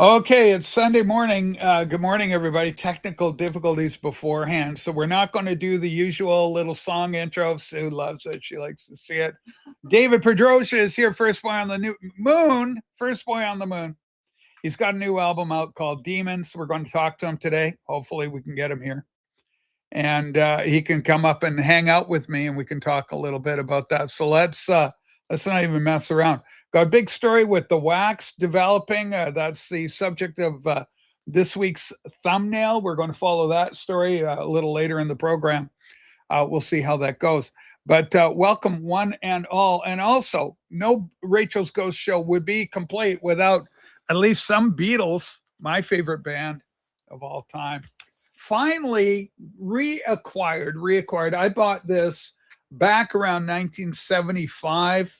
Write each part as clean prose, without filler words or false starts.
Okay, it's Sunday morning. Good morning, everybody. Technical difficulties beforehand. So we're not going to do the usual little song intro. Sue loves it. She likes to see it. David Pedrosa is here, first boy on the new moon. First boy on the moon. He's got a new album out called Demons. We're going to talk to him today. Hopefully, we can get him here. And he can come up and hang out with me and we can talk a little bit about that. So let's not even mess around. Got a big story with the wax developing. That's the subject of this week's thumbnail. We're going to follow that story a little later in the program. We'll see how that goes. But welcome, one and all. And also, no Rachel's Ghost Show would be complete without at least some Beatles, my favorite band of all time. Finally, reacquired. I bought this back around 1975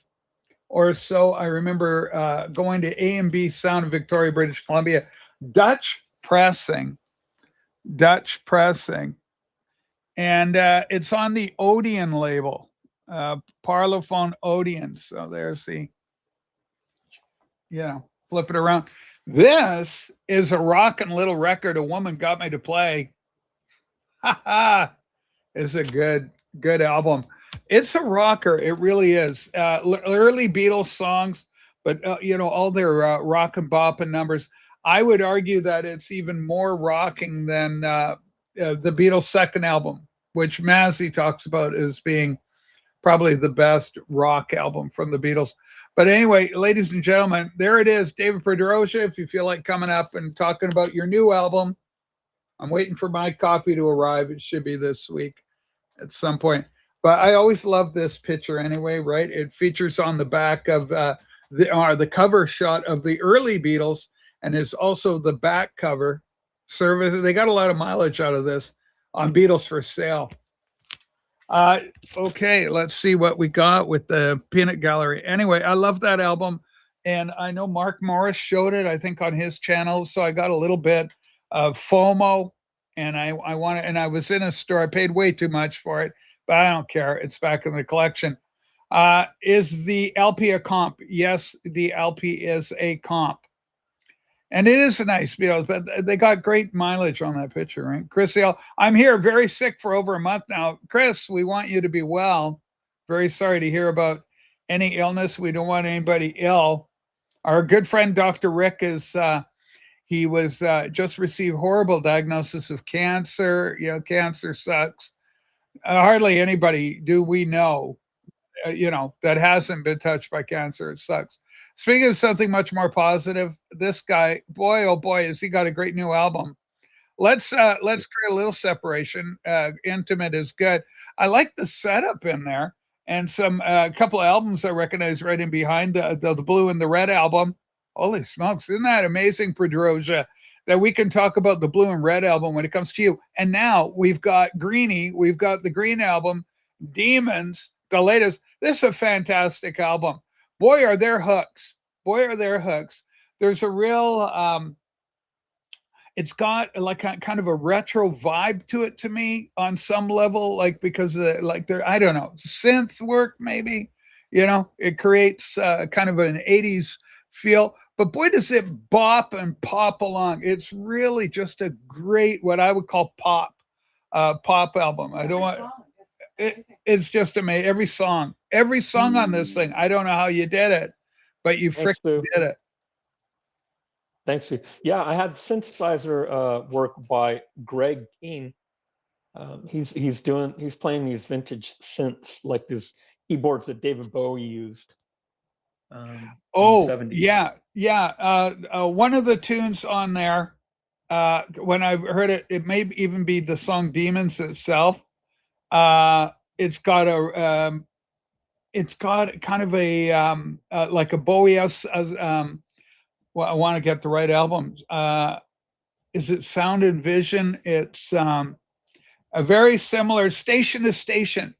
or so. I remember going to A&B Sound in Victoria, British Columbia. Dutch pressing. And it's on the Odeon label, Parlophone Odeon. So there's the, flip it around. This is a rockin' little record a woman got me to play. It's a good album. It's a rocker. It really is. Early Beatles songs, but all their rock and bop and numbers. I would argue that it's even more rocking than the Beatles' second album, which Mazzy talks about as being probably the best rock album from the Beatles. But anyway, ladies and gentlemen, there it is. David Pedrosa, if you feel like coming up and talking about your new album. I'm waiting for my copy to arrive. It should be this week at some point. But I always love this picture anyway, right? It features on the back of the cover shot of the early Beatles and is also the back cover. Service. They got a lot of mileage out of this on Beatles for Sale. Okay, let's see what we got with the Peanut Gallery. Anyway, I love that album. And I know Mark Morris showed it, I think, on his channel. So I got a little bit of FOMO. And I want to, and I was in a store. I paid way too much for it, but I don't care. It's back in the collection. Is the LP a comp? Yes, the LP is a comp. And it is a nice Beatles, but they got great mileage on that picture, right? Chris L. I'm here, very sick for over a month now. Chris, we want you to be well. Very sorry to hear about any illness. We don't want anybody ill. Our good friend Dr. Rick is he was just received horrible diagnosis of cancer. Cancer sucks. Hardly anybody do we know, that hasn't been touched by cancer. It sucks. Speaking of something much more positive, this guy, boy, oh boy, has he got a great new album. Let's create a little separation. Intimate is good. I like the setup in there, and some couple of albums I recognize right in behind the blue and the red album. Holy smokes, isn't that amazing, Pedrosa, that we can talk about the blue and red album when it comes to you? And now we've got Greenie, we've got the Green album, Demons, the latest. This is a fantastic album. Boy, are there hooks. There's a real it's got like a kind of a retro vibe to it to me on some level, like because of I don't know, synth work maybe. It creates kind of an 80s feel, but boy does it bop and pop along. It's really just a great, what I would call pop album. I don't want it's just amazing. Every song on this thing. I don't know how you did it, but you freaking did it. Thanks. Yeah, I had synthesizer work by Greg Keane. He's playing these vintage synths, like these keyboards that David Bowie used. Yeah. One of the tunes on there, when I heard it, it may even be the song "Demons" itself. It's got kind of a like a Bowie well, I want to get the right album. Is it Sound and Vision? It's a very similar station to station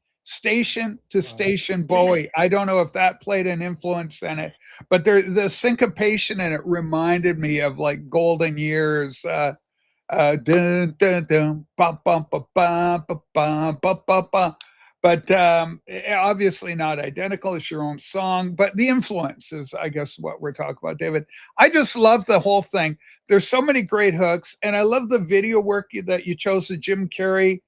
Bowie. I don't know if that played an influence in it, but the syncopation in it reminded me of like golden years. Dun, dun, dun, bum, bum, ba, bum, ba, bum, ba, ba, ba. but obviously not identical. It's your own song, but the influence is, I guess, what we're talking about, David. I just love the whole thing. There's so many great hooks, and I love the video work that you chose, the Jim Carrey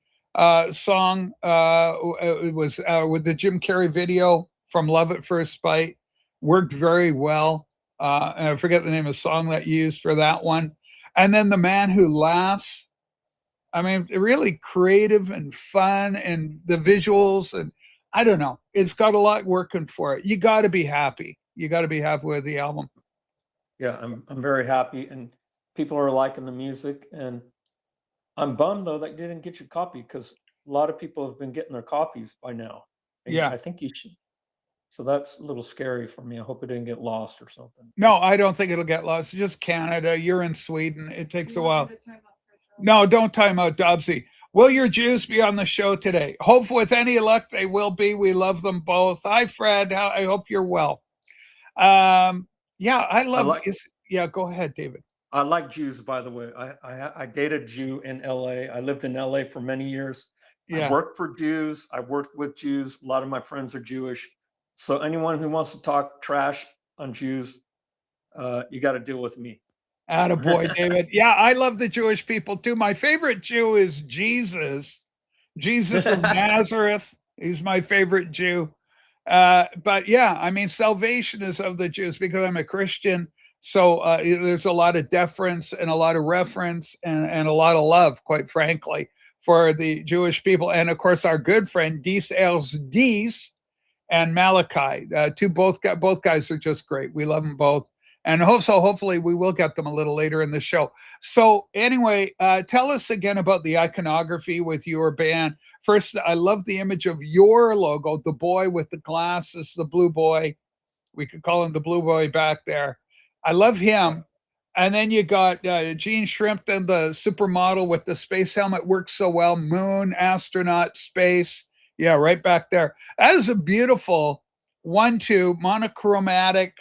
song. It was with the Jim Carrey video from Love at First Bite, worked very well. And I forget the name of the song that you used for that one. And then The Man Who Laughs. I mean, really creative and fun, and the visuals, and I don't know. It's got a lot working for it. You got to be happy. You got to be happy with the album. Yeah, I'm very happy, and people are liking the music, and I'm bummed though that you didn't get your copy, because a lot of people have been getting their copies by now. And Yeah. I think you should. So that's a little scary for me. I hope it didn't get lost or something. No, I don't think it'll get lost. It's just Canada. You're in Sweden. It takes a while. No, don't time out, Dobbsy. Will your Jews be on the show today? Hope with any luck they will be. We love them both. Hi, Fred. I hope you're well. Yeah, I love. Yeah, go ahead, David. I like Jews, by the way. I dated a Jew in LA. I lived in LA for many years. Yeah. I worked for Jews. I worked with Jews. A lot of my friends are Jewish. So anyone who wants to talk trash on Jews, you got to deal with me. Attaboy, David. Yeah, I love the Jewish people too. My favorite Jew is Jesus. Jesus of Nazareth. He's my favorite Jew. But yeah, I mean, salvation is of the Jews because I'm a Christian. So there's a lot of deference and a lot of reference and a lot of love, quite frankly, for the Jewish people. And of course, our good friend, Dies Els Dies and Malachi. Both guys are just great. We love them both. And hopefully we will get them a little later in the show. So anyway, tell us again about the iconography with your band. First, I love the image of your logo, the boy with the glasses, the blue boy. We could call him the blue boy back there. I love him. And then you got Gene Shrimpton, the supermodel with the space helmet, works so well. Moon, astronaut, space. Yeah, right back there. That is a beautiful 1-2 monochromatic,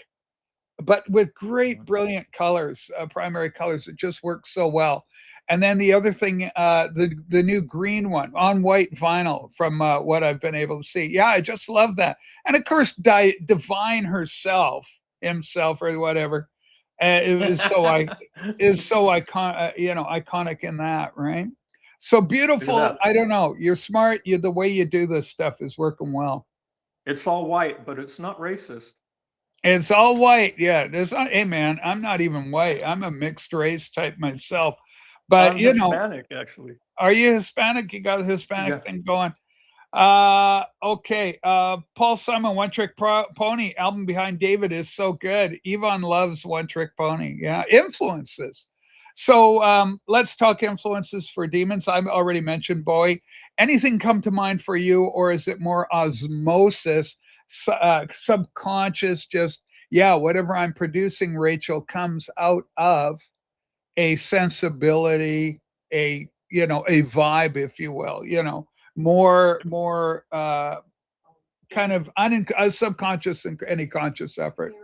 but with great, brilliant colors, primary colors. It just works so well. And then the other thing, the new green one on white vinyl from what I've been able to see. Yeah, I just love that. And of course, Divine himself or whatever, it is so iconic in that, right? So beautiful. I don't know. You're smart. The way you do this stuff is working well. It's all white, but it's not racist. It's all white. Yeah. Hey man, I'm not even white. I'm a mixed race type myself. But I'm Hispanic, actually. Are you Hispanic? You got a Hispanic thing going. Okay. Paul Simon, One Trick Pony, album behind David is so good. Yvonne loves One Trick Pony. Yeah. Influences. So let's talk influences for Demons. I've already mentioned Bowie. Anything come to mind for you, or is it more osmosis, subconscious, just, yeah, whatever I'm producing, Rachel, comes out of a sensibility, a vibe, if you will, more kind of subconscious than any conscious effort.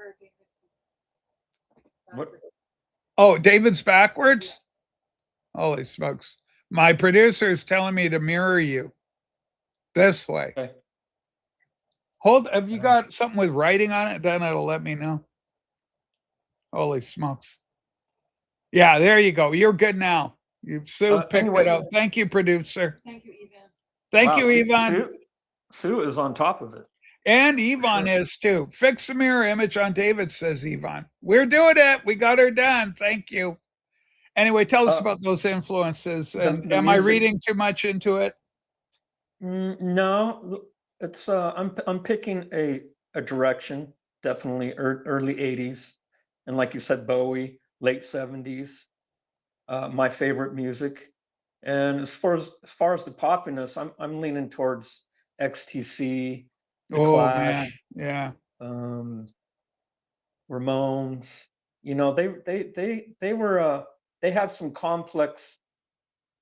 What? Oh, David's backwards? Holy smokes. My producer is telling me to mirror you this way. Okay. Have you got something with writing on it? Then it'll let me know. Holy smokes. Yeah, there you go. You're good now. Sue picked it up. Thank you, producer. Thank you, Yvonne. Thank you, Yvonne. Sue is on top of it. And Yvonne is too. Fix the mirror image on David, says Yvonne. We're doing it. We got her done. Thank you. Anyway, tell us about those influences. And am I reading too much into it? No, it's I'm picking a direction, definitely early 80s. And like you said, Bowie, late 70s. My favorite music. And as far as the poppiness, I'm leaning towards XTC, The Clash, man. Yeah, Ramones. They were they have some complex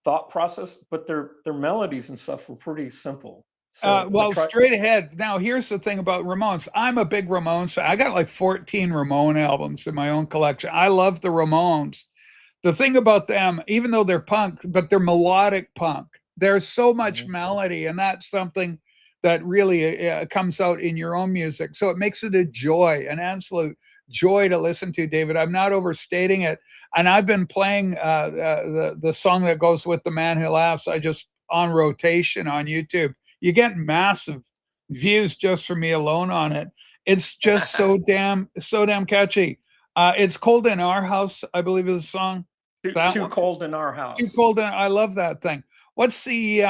thought process, but their melodies and stuff were pretty simple. So straight ahead. Now, here's the thing about Ramones. I'm a big Ramones fan. I got like 14 Ramone albums in my own collection. I love the Ramones. The thing about them, even though they're punk, but they're melodic punk. There's so much melody, and that's something that really comes out in your own music. So it makes it a joy, an absolute joy to listen to, David. I'm not overstating it. And I've been playing the song that goes with The Man Who Laughs. I just on rotation on YouTube. You get massive views just for me alone on it. It's just so damn catchy. It's Cold in Our House, I believe is the song. That Too one. cold in our house. Too Cold in, I love that thing. What's the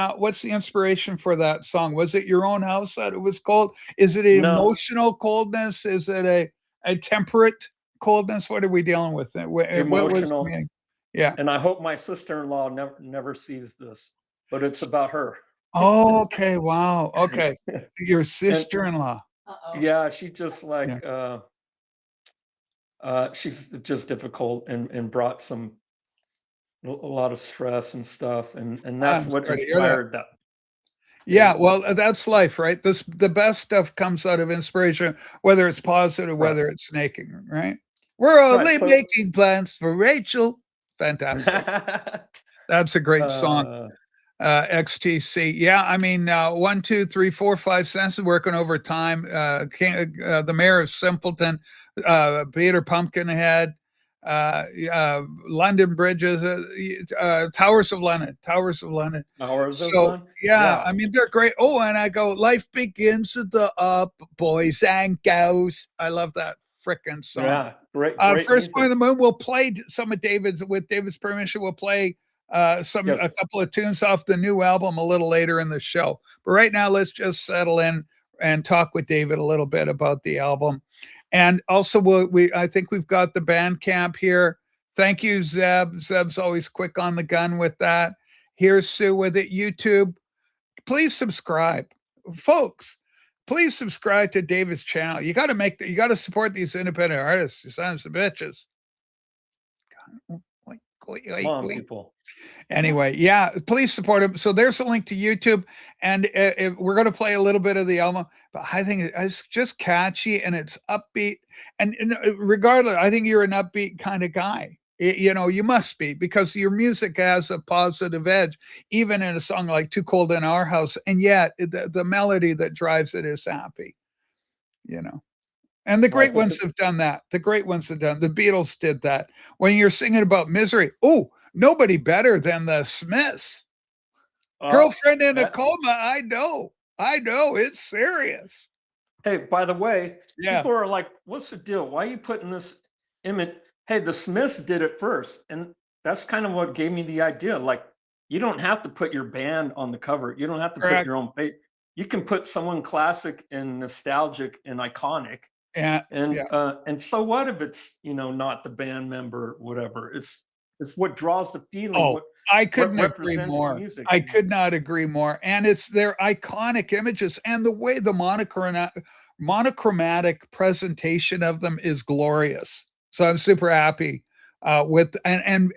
inspiration for that song? Was it your own house that it was cold? Is it an No, emotional coldness? Is it a temperate coldness? What are we dealing with? What was the emotional. meaning? Yeah. And I hope my sister-in-law never sees this, but it's about her. Oh, okay. Wow. Okay. Your sister-in-law. Uh-oh. Yeah, she just like Yeah. she's just difficult and brought a lot of stress and stuff, and that's I'm what sorry to hear that. inspired that. Yeah, well, that's life, right? The best stuff comes out of inspiration, whether it's positive, Right. whether it's snaking, right? We're only so- making plans for Rachel. Fantastic. That's a great song. XTC. Yeah, I mean, 1, 2, 3, 4, 5 cents working overtime. The mayor of Simpleton, Peter Pumpkinhead, London Bridges, Towers of London. Hours of So fun. yeah, I mean they're great. Oh, and I go, life begins at the up, boys and gals. I love that frickin' song. Yeah, great. First music. Point of the Moon. We'll play some of David's with David's permission. We'll play a couple of tunes off the new album a little later in the show. But right now, let's just settle in and talk with David a little bit about the album. And also, I think we've got the Bandcamp here. Thank you, Zeb. Zeb's always quick on the gun with that. Here's Sue with it. YouTube, please subscribe, folks. Please subscribe to David's channel. You got to support these independent artists. You sons of bitches. Come on, people. Anyway, yeah, please support him. So there's a link to YouTube, and we're going to play a little bit of the album. But I think it's just catchy and it's upbeat. And regardless, I think you're an upbeat kind of guy. You must be, because your music has a positive edge, even in a song like Too Cold in Our House. And yet the melody that drives it is happy, And the great ones have done that. The great ones have done. The Beatles did that. When you're singing about misery, nobody better than the Smiths. Girlfriend in a coma. I know. It's serious. Hey, by the way, Yeah. people are like, what's the deal? Why are you putting this image? Hey, the Smiths did it first. And that's kind of what gave me the idea. Like, you don't have to put your band on the cover. You don't have to put your own face. You can put someone classic and nostalgic and iconic. Yeah. And so what if it's, not the band member, whatever. It's what draws the feeling. I couldn't agree more. I could not agree more. And it's their iconic images, and the way the monochromatic presentation of them is glorious. So I'm super happy with and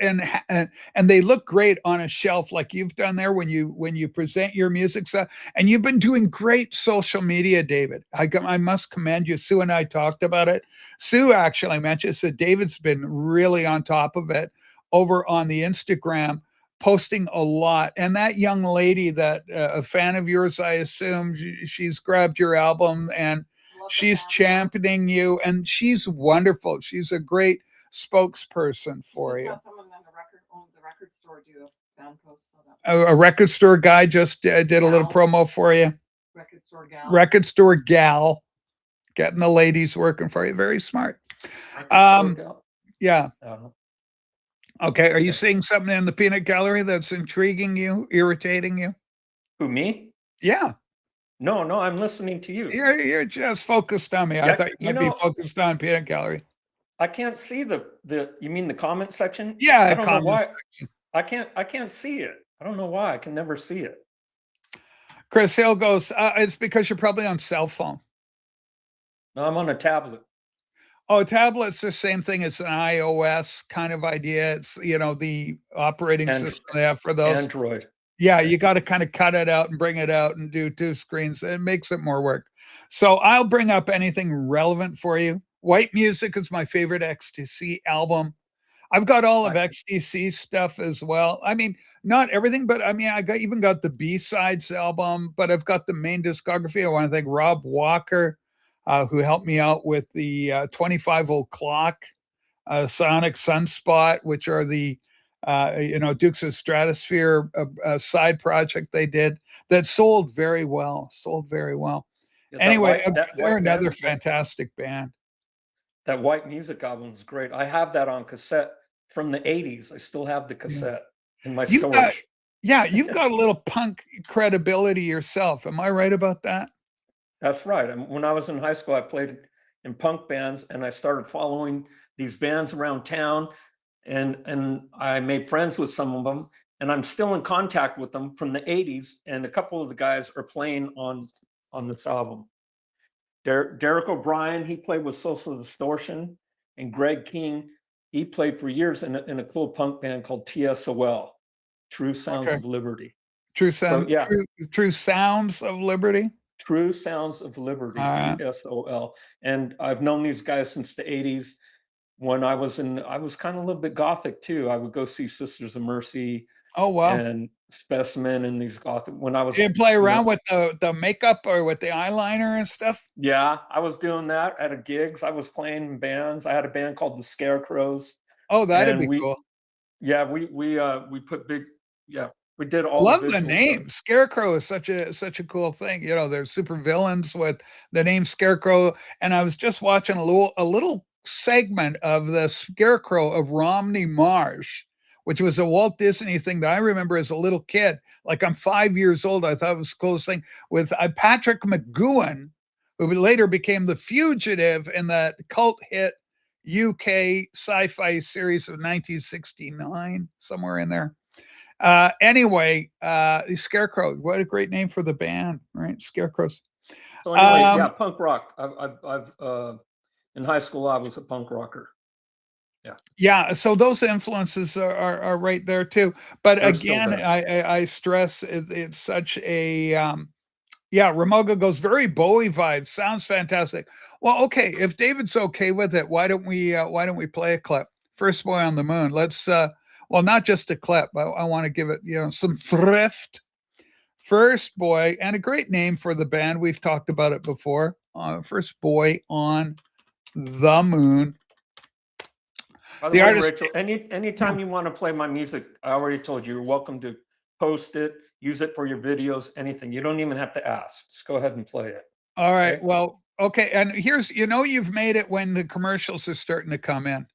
they look great on a shelf like you've done there when you present your music stuff. And you've been doing great social media, David. I must commend you. Sue and I talked about it. Sue actually mentioned that David's been really on top of it over on the Instagram, posting a lot. And that young lady that a fan of yours, I assume, she's grabbed your album and she's championing you, and she's wonderful. She's a great spokesperson for you. Someone on the record store do a fan post. A record store guy just did a little promo for you. Record store gal, getting the ladies working for you. Very smart. Yeah. Okay. Are you seeing something in the peanut gallery that's intriguing you, irritating you? Who, me? Yeah. No, I'm listening to you. You're just focused on me. I thought you might be focused on peanut gallery. I can't see you mean the comment section? Yeah, I don't know why. Section. I can't see it. I don't know why. I can never see it. Chris Hill goes, it's because you're probably on cell phone. No, I'm on a tablet. Oh, tablet's the same thing as an iOS kind of idea. It's, the operating system they have for those. Android. Yeah, you got to kind of cut it out and bring it out and do 2 screens. It makes it more work. So I'll bring up anything relevant for you. White Music is my favorite XTC album. I've got all of Right. XTC stuff as well. I mean, not everything, but I mean, I got even got the B-sides album, but I've got the main discography. I want to thank Rob Walker, who helped me out with the 25 O'Clock, Sonic Sunspot, which are the Dukes of Stratosphere side project they did that sold very well. Sold very well. Yeah, that Anyway, white, that they're white another band, fantastic band. that white music album is great. I have that on cassette from the 80s. I still have the cassette in my You've got, storage. yeah, you've got a little punk credibility yourself. Am I right about that? That's right. When I was in high school, I played in punk bands, and I started following these bands around town, and I made friends with some of them, and I'm still in contact with them from the 80s, and a couple of the guys are playing on this album. Derek O'Brien, he played with Social Distortion, and Greg King, he played for years in a cool punk band called TSOL, True Sounds Okay. of Liberty. True So sound, yeah, true sounds of liberty. True Sounds of Liberty, All right. TSOL. And I've known these guys since the 80s. When I was kind of a little bit gothic too. I would go see Sisters of Mercy Oh wow. and Specimen and these gothic when I was, Did you play you know, around with the makeup or with the eyeliner and stuff? yeah, I was doing that at a gigs. I was playing in bands. I had a band called the Scarecrows, Oh, that'd and be cool. we put big, yeah, we did I all love the the visual name. stuff. Scarecrow is such a cool thing. You know, there's super villains with the name Scarecrow. And I was just watching a little segment of the Scarecrow of Romney Marsh, which was a Walt Disney thing that I remember as a little kid. Like I'm 5 years old. I thought it was the coolest thing with Patrick McGowan, who later became the fugitive in that cult hit UK sci-fi series of 1969, somewhere in there. Anyway, Scarecrow, what a great name for the band, right? Scarecrows. So anyway, yeah, Um, punk rock. I've in high school I was a punk rocker. Yeah, yeah, so those influences are right there too. But they're still again, there. I stress it's such a yeah, Ramoga goes very Bowie vibe. Sounds fantastic. Well, okay, if David's okay with it, why don't we play a clip? First Boy on the Moon. Let's well, not just a clip. I want to give it, some thrift. First Boy, and a great name for the band. We've talked about it before. First Boy on the Moon. By the The way, artist, Rachel, anytime you want to play my music, I already told you, you're welcome to post it, use it for your videos, anything. You don't even have to ask. Just go ahead and play it. all right. Okay? Well, okay. And here's, you've made it when the commercials are starting to come in.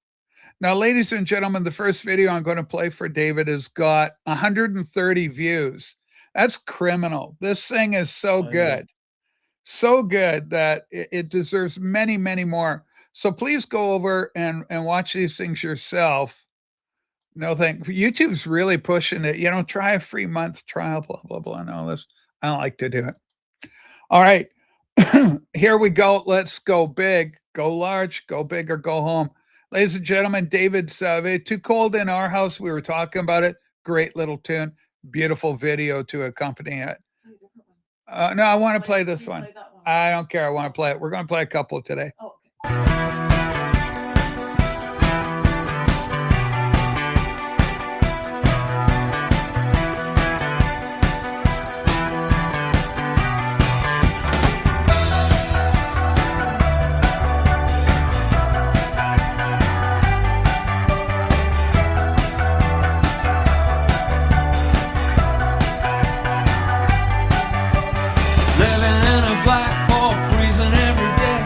Now, ladies and gentlemen, the first video I'm going to play for David has got 130 views. That's criminal. This thing is so I know. good. So good that it deserves many, many more. So please go over and watch these things yourself. No thank YouTube's really pushing it. Try a free month trial, blah, blah, blah, and all this. I don't like to do it. All right. Here we go. Let's go big, go large, go big, or go home. Ladies and gentlemen, David Save, Too Cold in Our House. We were talking about it. Great little tune. Beautiful video to accompany it. Play a different one. No, I want to Play- play you this can one. play that one. I don't care. I want to play it. We're going to play a couple today. Oh, okay. Living in a black hole, freezing every day.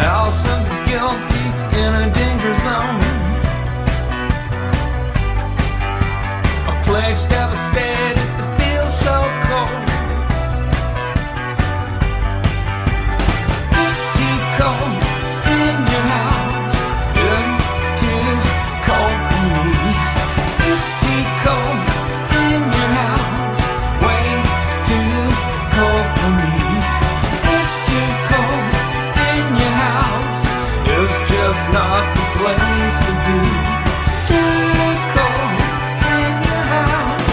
House of the guilty in a danger zone. A place devastated that feels so cold. It's too cold in your house. It's too cold for me. It's too cold in your house. Way too cold for me. It's too cold in your house. It's just not the place to be. Too cold in your house.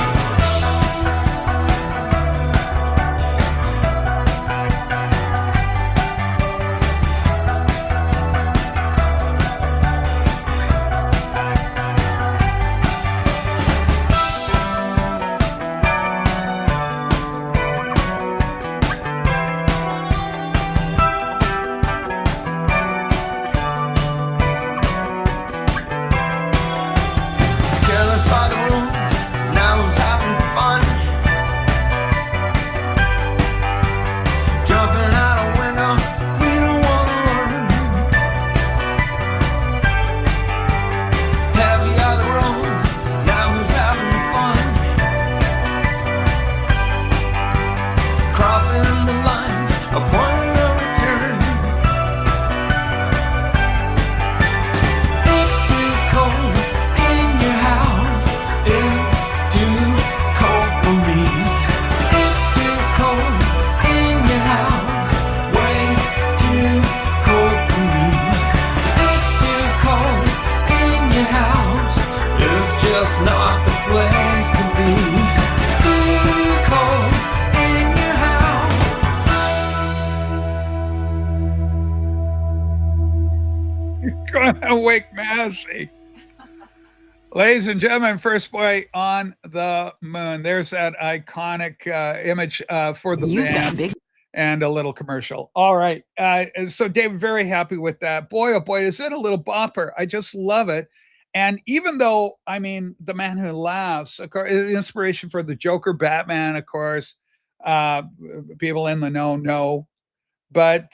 Careless by the rules, now who's having fun? Jumping out a window, we don't wanna learn. Heavy are the roads, now who's having fun? Crossing the line, a point of return. It's too cold in your house. It's too cold for me. It's too cold in your house. Way too cold for me. It's too cold in your house. It's just not the place to be. Too cold in your house. Gonna wake Massey. Ladies and gentlemen, First Boy on the Moon. There's that iconic image for the You've got band big and a little commercial. All right. So, David, very happy with that. Boy, oh boy, is it a little bopper. I just love it. And even though, I mean, The Man Who Laughs, of course, inspiration for the Joker, Batman, of course, uh, people in the know. But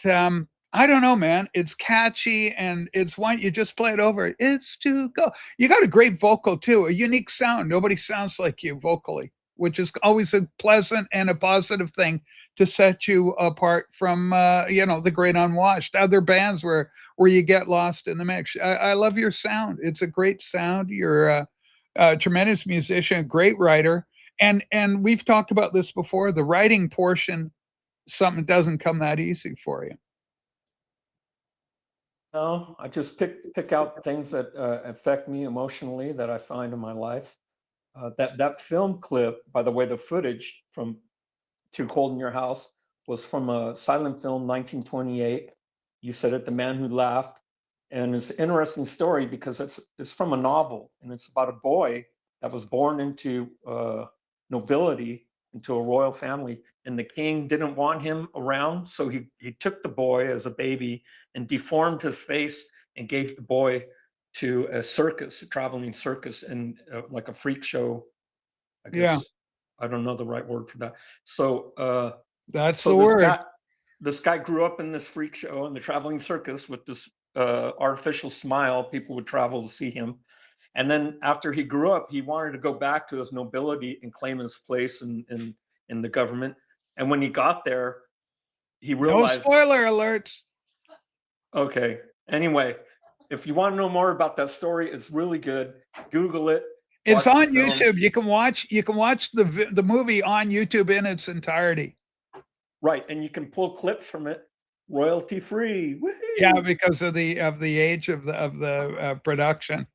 I don't know, man. It's catchy and it's one you just play it over. It's too go. You got a great vocal too, a unique sound. Nobody sounds like you vocally, which is always a pleasant and a positive thing to set you apart from the great unwashed other bands where you get lost in the mix. I love your sound. It's a great sound. You're a tremendous musician, a great writer, and we've talked about this before. The writing portion, something doesn't come that easy for you. No, I just pick out things that affect me emotionally that I find in my life. That film clip, by the way, the footage from Too Cold in Your House was from a silent film, 1928. You said it, The Man Who Laughed, and it's an interesting story because it's from a novel, and it's about a boy that was born into nobility, into a royal family, and the king didn't want him around, so he took the boy as a baby and deformed his face and gave the boy to a circus, a traveling circus, and like a freak show. I Yeah. guess I don't know the right word for that. So That's so the this word. this guy grew up in this freak show in the traveling circus with this artificial smile. People would travel to see him. And then after he grew up, he wanted to go back to his nobility and claim his place in the government. And when he got there, he No realized, spoiler alerts. okay, anyway, if you want to know more about that story, it's really good. Google it. It's watch the on film. YouTube. You can watch the movie on YouTube in its entirety. Right, and you can pull clips from it royalty free. Yeah, because of the age of the production.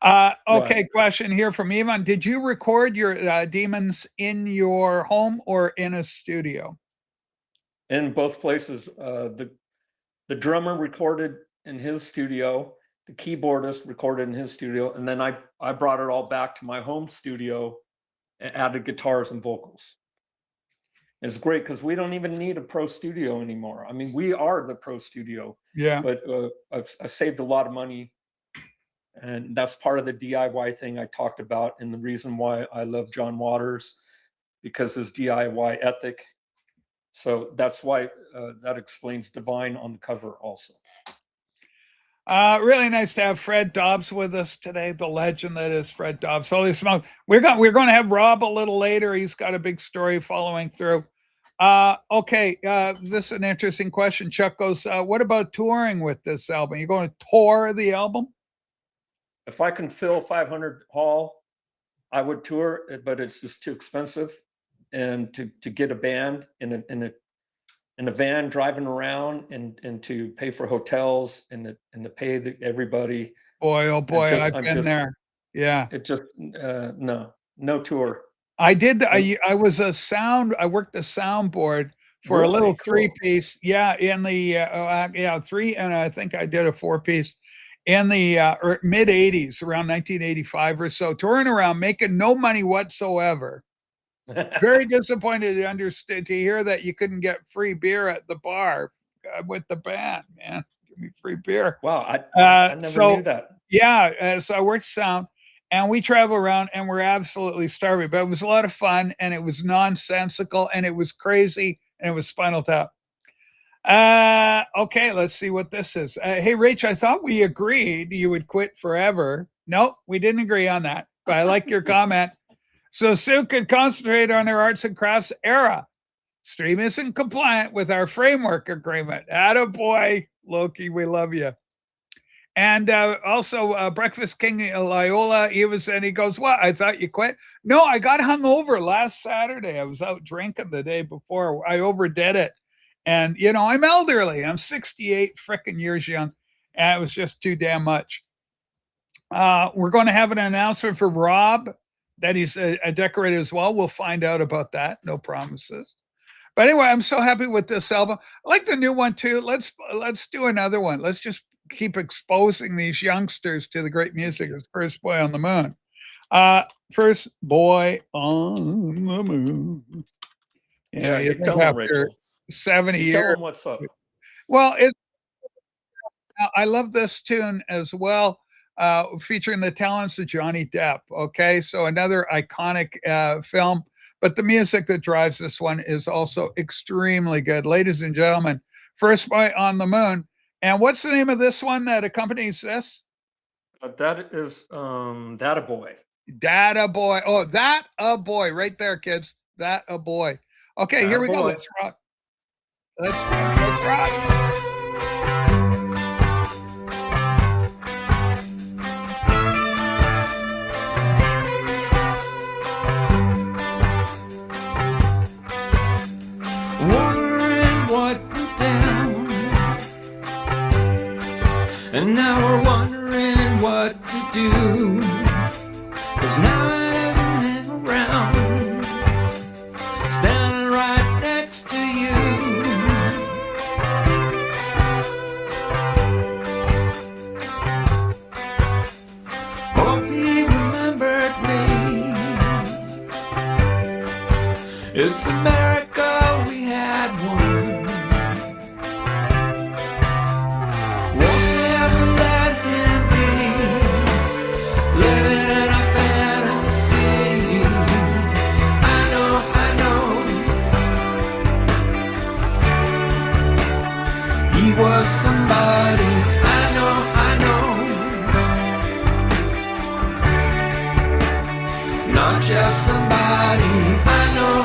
Okay, question here from Ivan. Did you record your demons in your home or in a studio? In both places. The drummer recorded in his studio, the keyboardist recorded in his studio, and then I brought it all back to my home studio and added guitars and vocals. It's great because we don't even need a pro studio anymore. I mean, we are the pro studio. Yeah. But I saved a lot of money, and that's part of the DIY thing I talked about, and the reason why I love John Waters, because his DIY ethic. So that's why that explains Divine on the cover also. Really nice to have Fred Dobbs with us today, the legend that is Fred Dobbs. Holy smoke. We're going to have Rob a little later. He's got a big story following through. Okay, this is an interesting question. Chuck goes, what about touring with this album? You're going to tour the album? If I can fill 500 hall, I would tour it, but it's just too expensive. And to get a band in a van driving around and to pay for hotels and to pay everybody. Boy, oh boy, I've been there. Yeah. It just, no tour. I did. I was I worked the soundboard for a Really? little Cool. 3-piece. Yeah. In the, 3, and I think I did a 4-piece in the mid 80s, around 1985 or so, touring around, making no money whatsoever. Very disappointed to hear that you couldn't get free beer at the bar with the band, man. Give me free beer. Wow, I never so- knew that. Yeah, so I worked sound, and we travel around, and we're absolutely starving. But it was a lot of fun, and it was nonsensical, and it was crazy, and it was Spinal Tap. Okay, let's see what this is. Hey, Rach, I thought we agreed you would quit forever. Nope, we didn't agree on that. But I like your comment. So Sue could concentrate on her arts and crafts era. Stream isn't compliant with our framework agreement. Attaboy, Loki, we love you. And also Breakfast King Loyola, he goes, what? I thought you quit? No, I got hungover last Saturday. I was out drinking the day before. I overdid it. And, I'm elderly. I'm 68 frickin' years young. And it was just too damn much. We're going to have an announcement for Rob that he's a decorator as well. We'll find out about that. No promises. But anyway, I'm so happy with this album. I like the new one too. Let's do another one. Let's just keep exposing these youngsters to the great music. It's First Boy on the Moon. First Boy on the Moon. Yeah, you you tell have them, Rachel. 70 You tell years. them what's up. Well, I love this tune as well, featuring the talents of Johnny Depp. Okay, so another iconic film, but the music that drives this one is also extremely good. Ladies and gentlemen, First Boy on the Moon. And what's the name of this one that accompanies this? That is Data Boy. Data Boy. Oh, that a boy right there, kids. That a boy. Okay, here we go. Attaboy. Let's rock. Let's rock. Wondering what went down, and now we're wondering what to do. 'Cause now it isn't around, standing right next to you. Hope he remembered me. It's America, we had one. Won't we ever let him be, living in a fantasy? I know, he was somebody. I know, not just somebody. I know,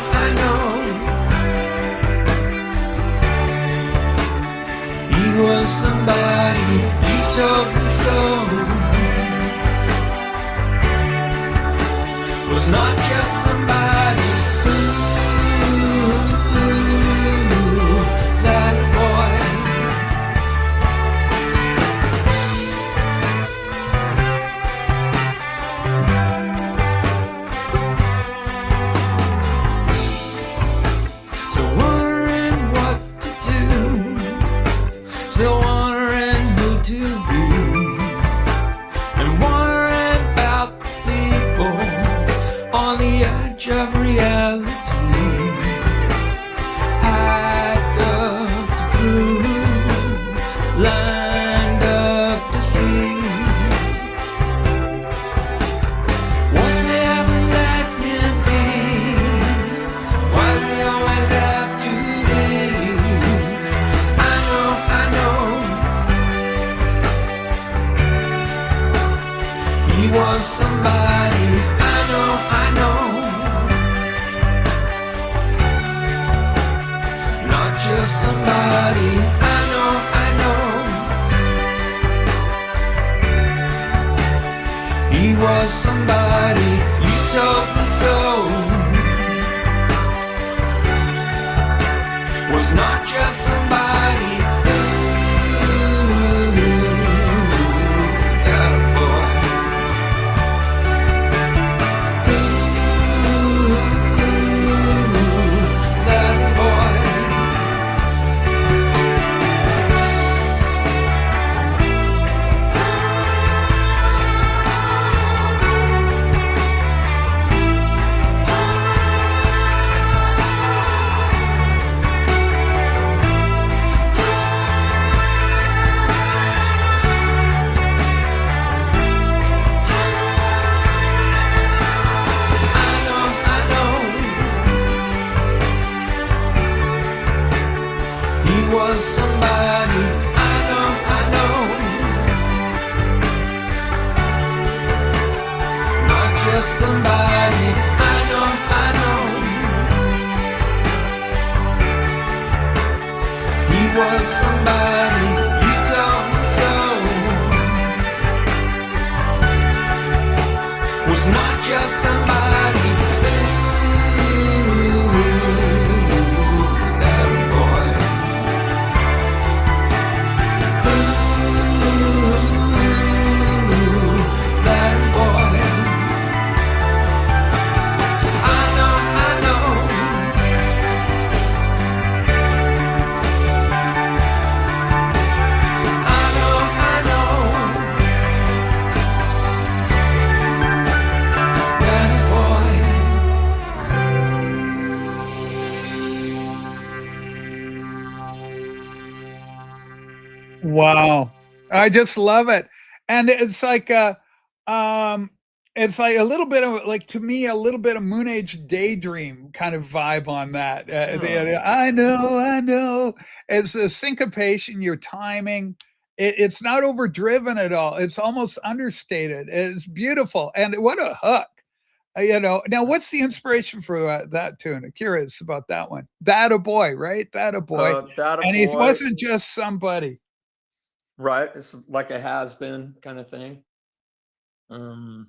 he was somebody. He told me so. Was not just somebody. Ooh, that boy. So wondering what to do, still wondering who to be, and wondering about the people on the edge of somebody. I know, I know. He was somebody. You told me so. Was not just somebody. Ooh, that boy. That boy. I know, I know. He was somebody. I know, I know. Not just somebody. I know, I know. He was somebody. You told me so. Was not just somebody. Ooh, that boy. Ooh, that boy. I know, I know. I know, I know. That boy. Wow. I just love it. And it's like a little bit of like to me a little bit of Moon Age Daydream kind of vibe on that. I know. It's a syncopation, your timing. It's not overdriven at all. It's almost understated. It's beautiful. And what a hook. Now what's the inspiration for that tune? I'm curious about that one. That a boy, right? That a boy. That a And he boy. wasn't just somebody. Right. It's like a has been kind of thing. And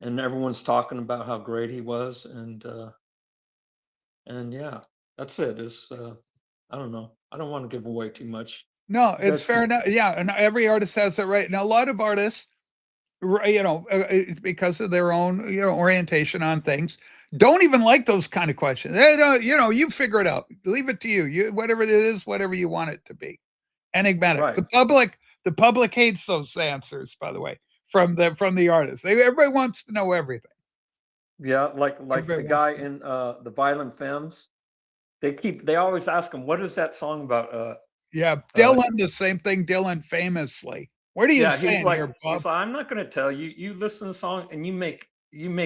everyone's talking about how great he was, and yeah, that's it. It's I don't know. I don't want to give away too much. No, You it's guys fair can, enough. Yeah, and every artist has that right. Now, a lot of artists, because of their own, orientation on things, don't even like those kind of questions. They don't, you figure it out. Leave it to you. You whatever it is, whatever you want it to be. Enigmatic. right. The public hates those answers, by the way, from the artists. Everybody wants to know everything. Yeah, like Everybody the guy wants to. in the Violent Femmes. They always ask him, what is that song about? Yeah, Uh Dylan, the same thing. Dylan famously. What are you yeah, saying here, he's Bob? like, I'm not gonna tell you. You listen to the song and you make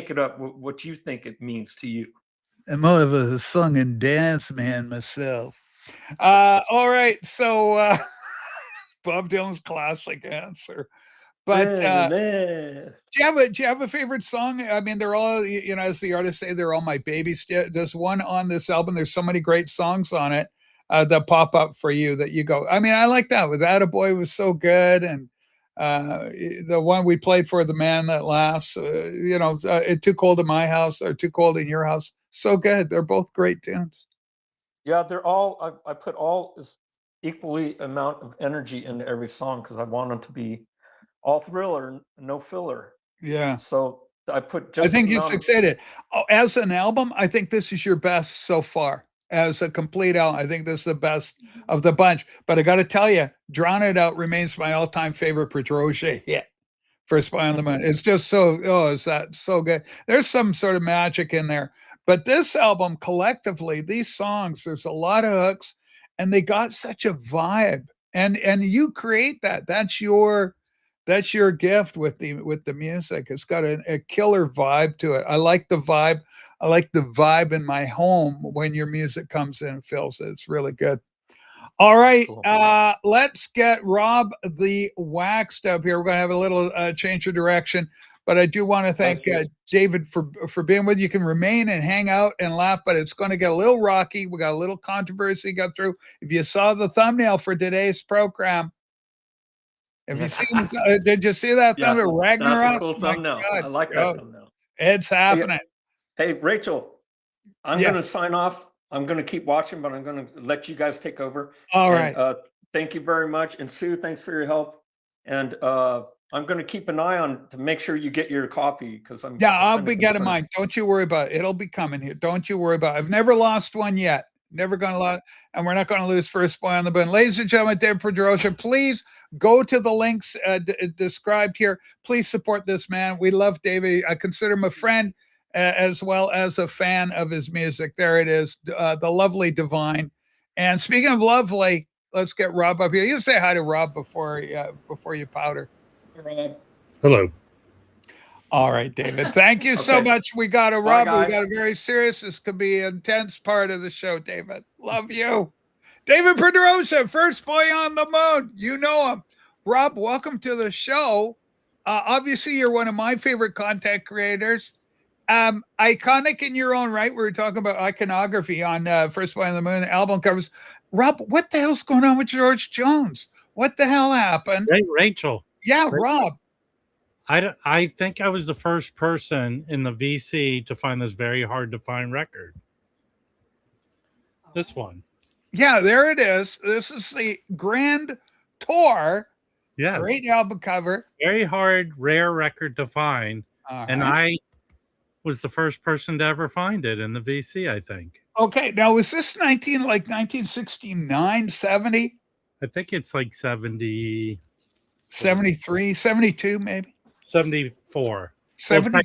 it up what you think it means to you. I'm more of a song and dance man myself. All right. So Bob Dylan's classic answer. But do you have a favorite song? I mean, they're all, as the artists say, they're all my babies. There's one on this album. There's so many great songs on it that pop up for you that you go. I mean, I like that. Without a Boy was so good, and the one we played for The Man That Laughs. Too Cold in My House or Too Cold in Your House. So good. They're both great tunes. Yeah, they're all. I put all this equally amount of energy into every song because I want them to be all thriller, no filler. Yeah. So I put I just think you amount of, succeeded. Oh, as an album, I think this is your best so far. As a complete album, I think this is the best of the bunch. But I got to tell you, Drown It Out remains my all-time favorite Pedroche hit for Spy on the Moon. It's just is that so good? There's some sort of magic in there. But this album, collectively, these songs, there's a lot of hooks, and they got such a vibe. And you create that. That's your gift with the music. It's got a killer vibe to it. I like the vibe. I like the vibe in my home when your music comes in and fills it. It's really good. All right, Cool. let's get Rob the Waxed up here. We're going to have a little change of direction. But I do want to thank Thank you. David for being with you. You can remain and hang out and laugh, but it's going to get a little rocky. We got a little controversy got through. If you saw the thumbnail for today's program, have you seen? Did you see that Yeah, thumbnail? Ragnarok. That's a cool My thumbnail. God. I like Oh, that thumbnail. it's happening. Hey, Rachel, I'm Yeah. going to sign off. I'm going to keep watching, but I'm going to let you guys take over. All And, right. thank you very much. And Sue, thanks for your help. And I'm going to keep an eye on to make sure you get your copy because I'm. Yeah, I'll kinda be getting concerned. mine. Don't you worry about it. It'll be coming here. Don't you worry about it. I've never lost one yet. Never going to lose, and we're not going to lose First Boy on the Bun. Ladies and gentlemen, Dave Pedrosa, please go to the links described here. Please support this man. We love David. I consider him a friend as well as a fan of his music. There it is, the lovely Divine. And speaking of lovely, let's get Rob up here. You say hi to Rob before you powder. Rob. Hello. All right, David. Thank you so Okay. much. We got a Bye, Rob. We guys. got a very serious. This could be an intense part of the show, David. Love you. David Pedrosa, First Boy on the Moon. You know him. Rob, welcome to the show. Obviously, you're one of my favorite content creators. Iconic in your own right. We were talking about iconography on First Boy on the Moon album covers. Rob, what the hell's going on with George Jones? What the hell happened? Rachel, Yeah, Rob. I think I was the first person in the VC to find this very hard to find record. This one. Yeah, there it is. This is the Grand Tour. Yes. Great album cover. Very hard, rare record to find. And I was the first person to ever find it in the VC, I think. Okay, now was this 1969, 70, I think it's like 70, 73, 72 maybe? 74. 70, Well,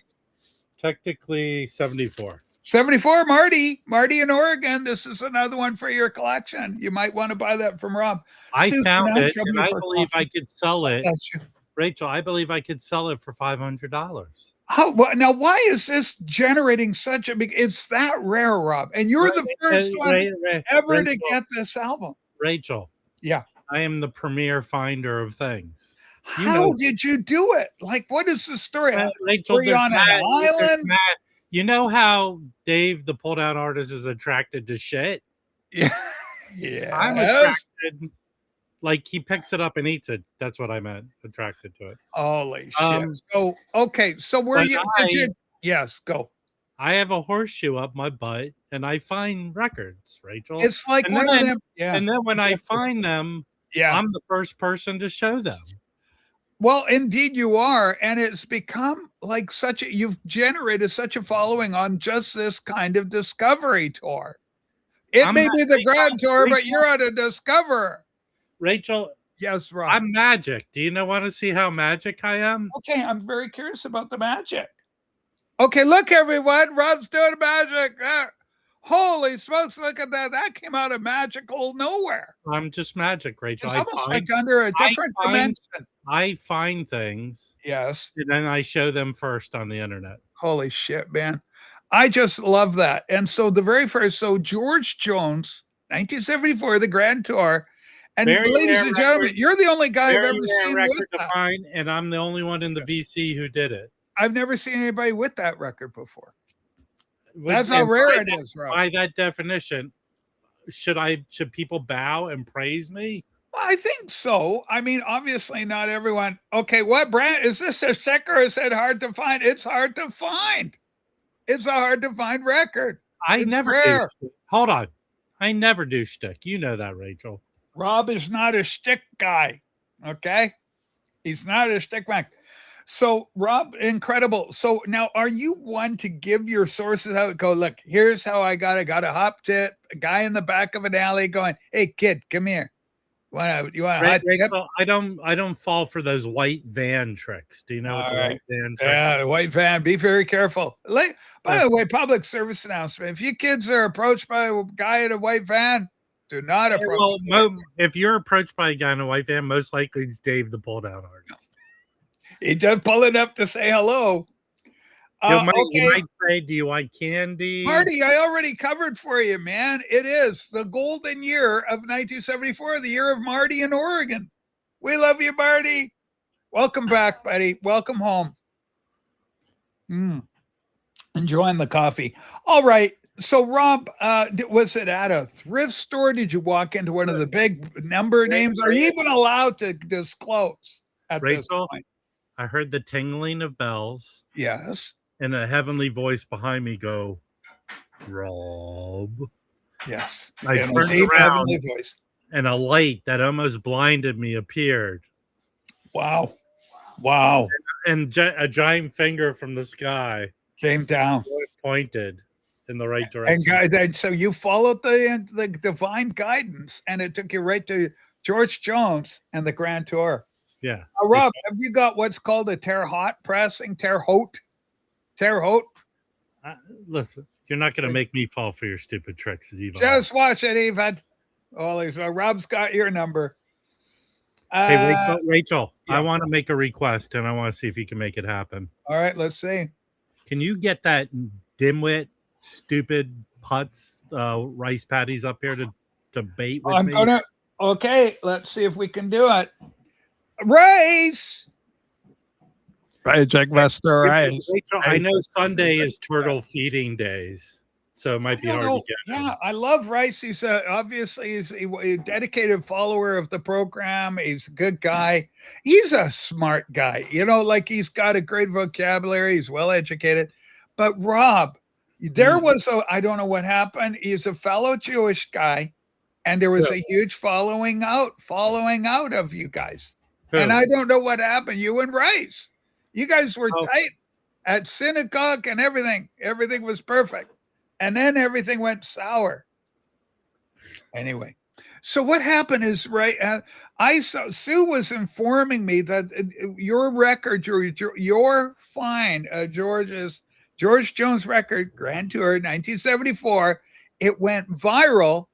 technically 74. 74, Marty in Oregon. This is another one for your collection. You might want to buy that from Rob. I Sue, found can I it, trouble and you I for believe I coffee? could sell it. Bless you. Rachel, I believe I could sell it for $500. Now, why is this generating such a big? It's that rare, Rob, and you're the first one ever to get this album. Rachel. Yeah. I am the premier finder of things. You How know- did you do it? Like, what is the story? Rachel, Were you there's on an Matt- there's island? Matt- You know how Dave, the pull down artist, is attracted to shit? Yeah. Yeah. I'm attracted. Like he picks it up and eats it. That's what I meant. Attracted to it. Holy shit. Um, So, okay. So, where but you did you? Yes, go. I have a horseshoe up my butt and I find records, Rachel. It's like and one of then- them. Yeah. And then when I find them, Yeah. I'm the first person to show them. Well, indeed you are. And it's become like you've generated such a following on just this kind of discovery tour. It I'm may not- be the Grand Tour, but Rachel- you're on a discoverer. Rachel, Yes, Rob. I'm magic. Do you want to see how magic I am? Okay, I'm very curious about the magic. Okay, look, everyone. Rob's doing magic. Holy smokes, look at that. That came out of magical nowhere. I'm just magic, Rachel. It's almost like under a different dimension. I find things Yes. and then I show them first on the internet. Holy shit, man. I just love that. And so the very first, George Jones, 1974, the Grand Tour. And Very ladies rare and gentlemen, record. you're the only guy I've Very ever rare seen record with to that. find, and I'm the only one in the VC who did it. I've never seen anybody with that record before. Would- That's how and rare by it is, Rob. By that definition, should people bow and praise me? Well, I think so. I mean, obviously, not everyone. Okay, what brand is this? A sticker? Is it hard to find? It's hard to find. It's a hard to find record. I It's never rare. do. Shtick. Hold on, I never do shtick. You know that, Rachel. Rob is not a shtick guy. Okay, he's not a shtick man. So, Rob, incredible. So now, are you one to give your sources out? Go look. Here's how I got a hop tip. A guy in the back of an alley going, "Hey, kid, come here. You want a hot tip?" Rachel, I don't fall for those white van tricks. Do you know what All the right. white van tricks? Yeah, the white van. Be very careful. By the way, public service announcement: if you kids are approached by a guy in a white van, do not approach. Well, if you're approached by a guy in a white van, most likely it's Dave, the pull down artist. He just pulling up to say hello. You Okay, might say, "Do you want candy?" Marty, I already covered for you, man. It is the golden year of 1974, the year of Marty in Oregon. We love you, Marty. Welcome back, buddy. Welcome home. Mm. Enjoying the coffee. All right. So, Rob, was it at a thrift store? Did you walk into one of the big number names? Are you even allowed to disclose at this Rachel? point? I heard the tingling of bells Yes. and a heavenly voice behind me go, Rob. Yes. I In a turned deep, around heavenly voice. and a light that almost blinded me appeared. Wow. Wow. And a giant finger from the sky Came down. pointed in the right And direction. so you followed the divine guidance, and it took you right to George Jones and the Grand Tour. Yeah. Rob, have you got what's called a Terre Haute pressing? Terre Haute? Terre Haute? Listen, you're not going to make me fall for your stupid tricks, Yvonne. Just watch it, Evan. Holy so Rob's got your number. Hey, Rachel, yeah. I want to make a request, and I want to see if you can make it happen. All right, let's see. Can you get that dimwit, stupid putz rice patties up here to bait with me? Okay, let's see if we can do it. Rice! Right, Jack Master Rice. Rachel, I know Sunday is turtle feeding days, so it might be hard to get. Yeah, I love Rice. He's obviously he's a dedicated follower of the program. He's a good guy. He's a smart guy. You know, like he's got a great vocabulary. He's well educated. But Rob, there was I don't know what happened. He's a fellow Jewish guy, and there was a huge following out of you guys. And I don't know what happened. You and Rice, you guys were tight at synagogue and everything. Everything was perfect. And then everything went sour. Anyway, so what happened is, right, Sue was informing me that your record, your find, George Jones record, Grand Tour, 1974, it went viral.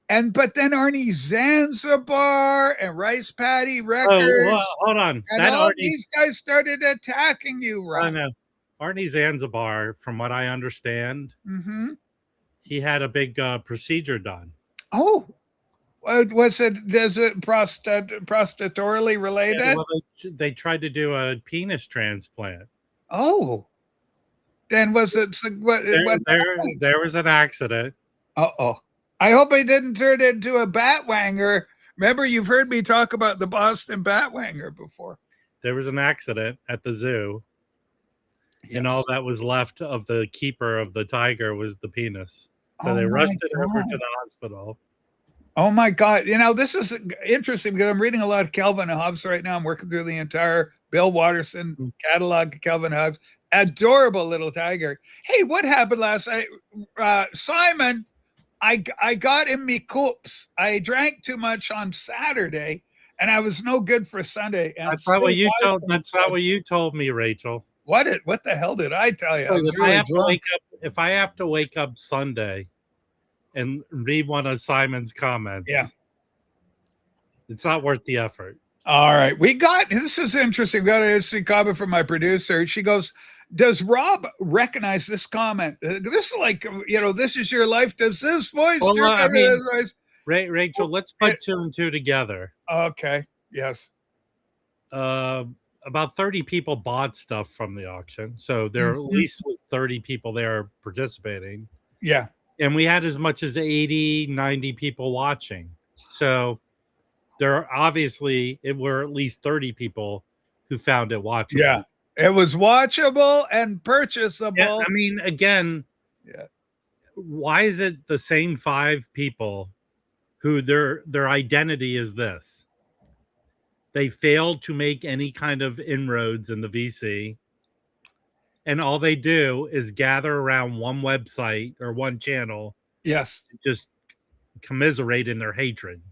But then Arnie Zanzibar and Rice Patty Records. Hold on. And these guys started attacking you, right? I know. Arnie Zanzibar, from what I understand, he had a big procedure done. Oh, was it prostitutorally related? Yeah, well, they tried to do a penis transplant. Oh, then was it? There was an accident. Uh-oh. I hope he didn't turn it into a batwanger. Remember, you've heard me talk about the Boston batwanger before. There was an accident at the zoo. Yes. And all that was left of the keeper of the tiger was the penis. So they rushed it over to the hospital. Oh, my God. You know, this is interesting because I'm reading a lot of Calvin Hobbes right now. I'm working through the entire Bill Watterson catalog of Calvin Hobbes. Adorable little tiger. Hey, what happened last night? Simon, I got in me coops. I drank too much on Saturday, and I was no good for Sunday. And that's not what you told me, Rachel. What the hell did I tell you? If I have to wake up Sunday and read one of Simon's comments, it's not worth the effort. All right. This is interesting. We got an interesting comment from my producer. She goes, does Rob recognize this comment? This is like, this is your life. Does this voice? Rachel, let's put two and two together. Okay. Yes. About 30 people bought stuff from the auction. So there at least was 30 people there participating. Yeah. And we had as much as 80, 90 people watching. So there obviously were at least 30 people who found it watchable. Yeah. It was watchable and purchasable. Yeah, I mean, again, why is it the same 5 people who their identity is this? They failed to make any kind of inroads in the VC. And all they do is gather around one website or one channel. Yes. Just commiserate in their hatred.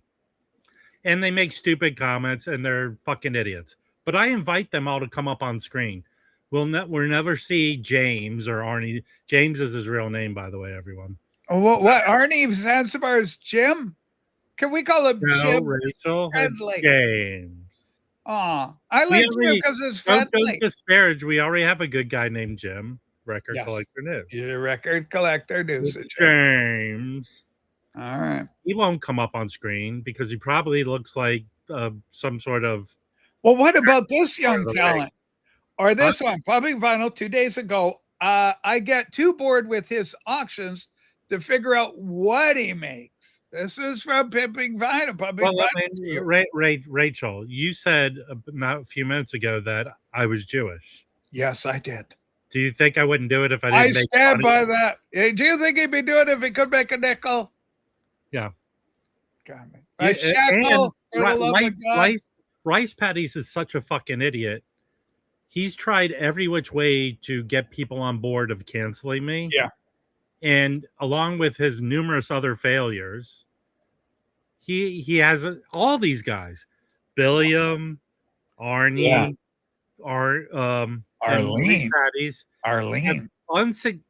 And they make stupid comments and they're fucking idiots. But I invite them all to come up on screen. We'll never see James or Arnie. James is his real name, by the way, everyone. Oh, what? Arnie Zanzibar's Jim? Can we call him Jim? Rachel, James. I like Jim because it's friendly. Don't disparage. We already have a good guy named Jim. Record Collector News. Yeah, Record Collector News. It's James. All right. He won't come up on screen because he probably looks like some sort of. Well, what about this young talent? Or this one, Public Vinyl, 2 days ago. I get too bored with his auctions to figure out what he makes. This is from Pimping Vinyl. Public Well, I Vinyl. mean, Rachel, you said not a few minutes ago that I was Jewish. Yes, I did. Do you think I wouldn't do it if I didn't I make stand money? by that. Hey, do you think he'd be doing it if he could make a nickel? Yeah. God, man. Yeah, A shekel, for the love of God. Rice Patties is such a fucking idiot. He's tried every which way to get people on board of canceling me. Yeah. And along with his numerous other failures, he has all these guys, Billiam, Arnie, Yeah. and Arlene. Rice Patties. Arlene.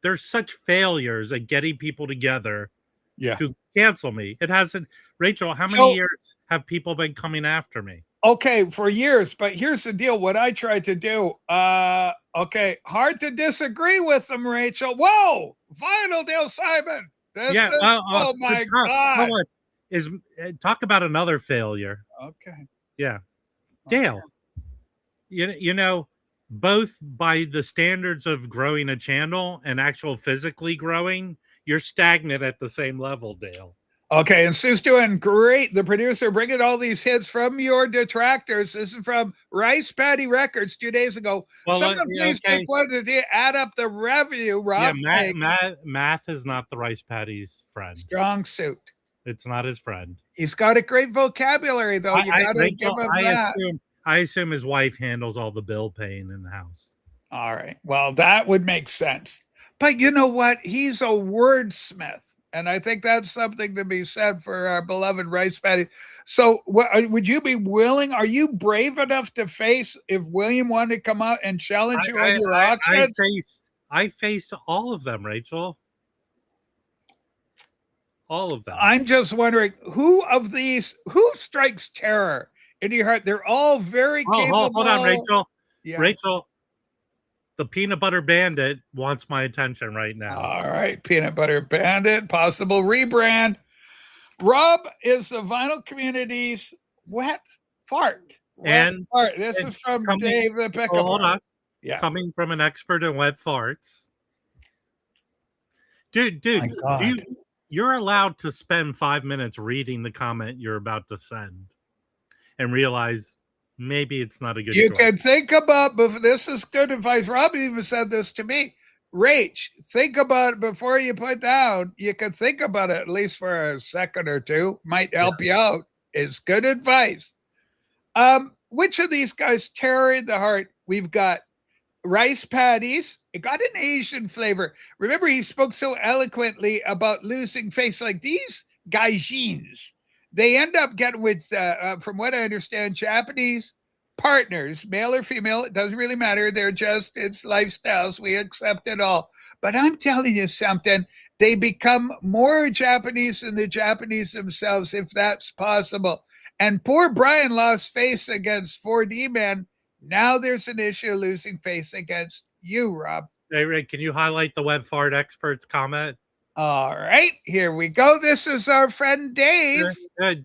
They're such failures at getting people together Yeah. to cancel me. It hasn't. Rachel, how many So- years have people been coming after me? Okay, for years, but here's the deal. What I tried to do, okay, hard to disagree with them, Rachel. Whoa, Vinyl Dale Simon. This Yeah. is, oh my God. Talk about another failure. Okay. Yeah. Dale, you know, both by the standards of growing a channel and actual physically growing, you're stagnant at the same level, Dale. Okay, and Sue's doing great. The producer bringing all these hits from your detractors. This is from Rice Patty Records 2 days ago. Well, Someone please take one to add up the revenue, Rob. Math is not the Rice Patty's friend. Strong suit. It's not his friend. He's got a great vocabulary, though. You got to give him that. I assume his wife handles all the bill paying in the house. All right. Well, that would make sense. But you know what? He's a wordsmith. And I think that's something to be said for our beloved Rice Patty. So would you be willing? Are you brave enough to face if William wanted to come out and challenge you on your auctions? I face all of them, Rachel. All of them. I'm just wondering who strikes terror in your heart? They're all very capable. Hold on, Rachel. Yeah. Rachel, the Peanut Butter Bandit wants my attention right now. All right, Peanut Butter Bandit, possible rebrand. Rob is the vinyl community's wet fart. This is from Dave the Pickup. Hold on. Yeah. Coming from an expert in wet farts. Dude, you're allowed to spend 5 minutes reading the comment you're about to send and realize maybe it's not a good You choice. can think about, but this is good advice. Rob even said this to me. Rach, think about it before you put down. You can think about it at least for a second or two. Might help you out. It's good advice. Which of these guys terror the heart? We've got Rice Patties. It got an Asian flavor. Remember, he spoke so eloquently about losing face. Like these gaijins, they end up getting with, from what I understand, Japanese partners, male or female. It doesn't really matter. It's lifestyles. We accept it all. But I'm telling you something. They become more Japanese than the Japanese themselves, if that's possible. And poor Brian lost face against 4D Man. Now there's an issue losing face against you, Rob. Hey, Rick, can you highlight the web fart expert's comment? All right, here we go. This is our friend Dave.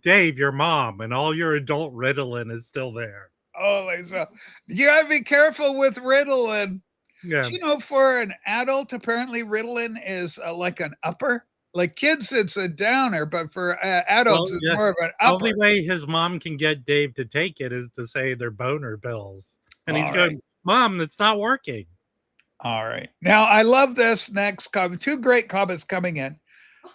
Dave, your mom, and all your adult Ritalin is still there. Holy so you gotta be careful with Ritalin. Yeah. You know, for an adult, apparently Ritalin is like an upper. Like kids, it's a downer, but for adults, it's more of an upper. The only way his mom can get Dave to take it is to say they're boner pills. And he's going, Mom, that's not working. All right. Now, I love this next comment. Two great comments coming in.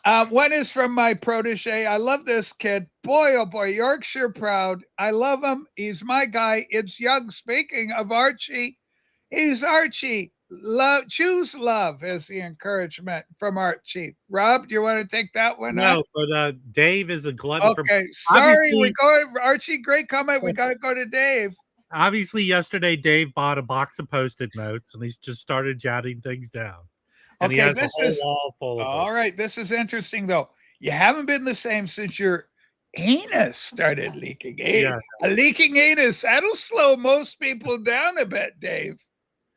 One is from my protege. I love this kid. Boy, oh boy, Yorkshire proud. I love him. He's my guy. It's Young. Speaking of Archie, he's Archie. Choose love as the encouragement from Archie. Rob, do you want to take that one? No, but Dave is a glutton. Okay, sorry. We go, Archie. Great comment. We got to go to Dave. Obviously, yesterday Dave bought a box of Post-it notes and he's just started jotting things down. And he has a whole wall full of all them. right. This is interesting, though. You haven't been the same since your anus started leaking. Yeah. A leaking anus. That'll slow most people down a bit, Dave.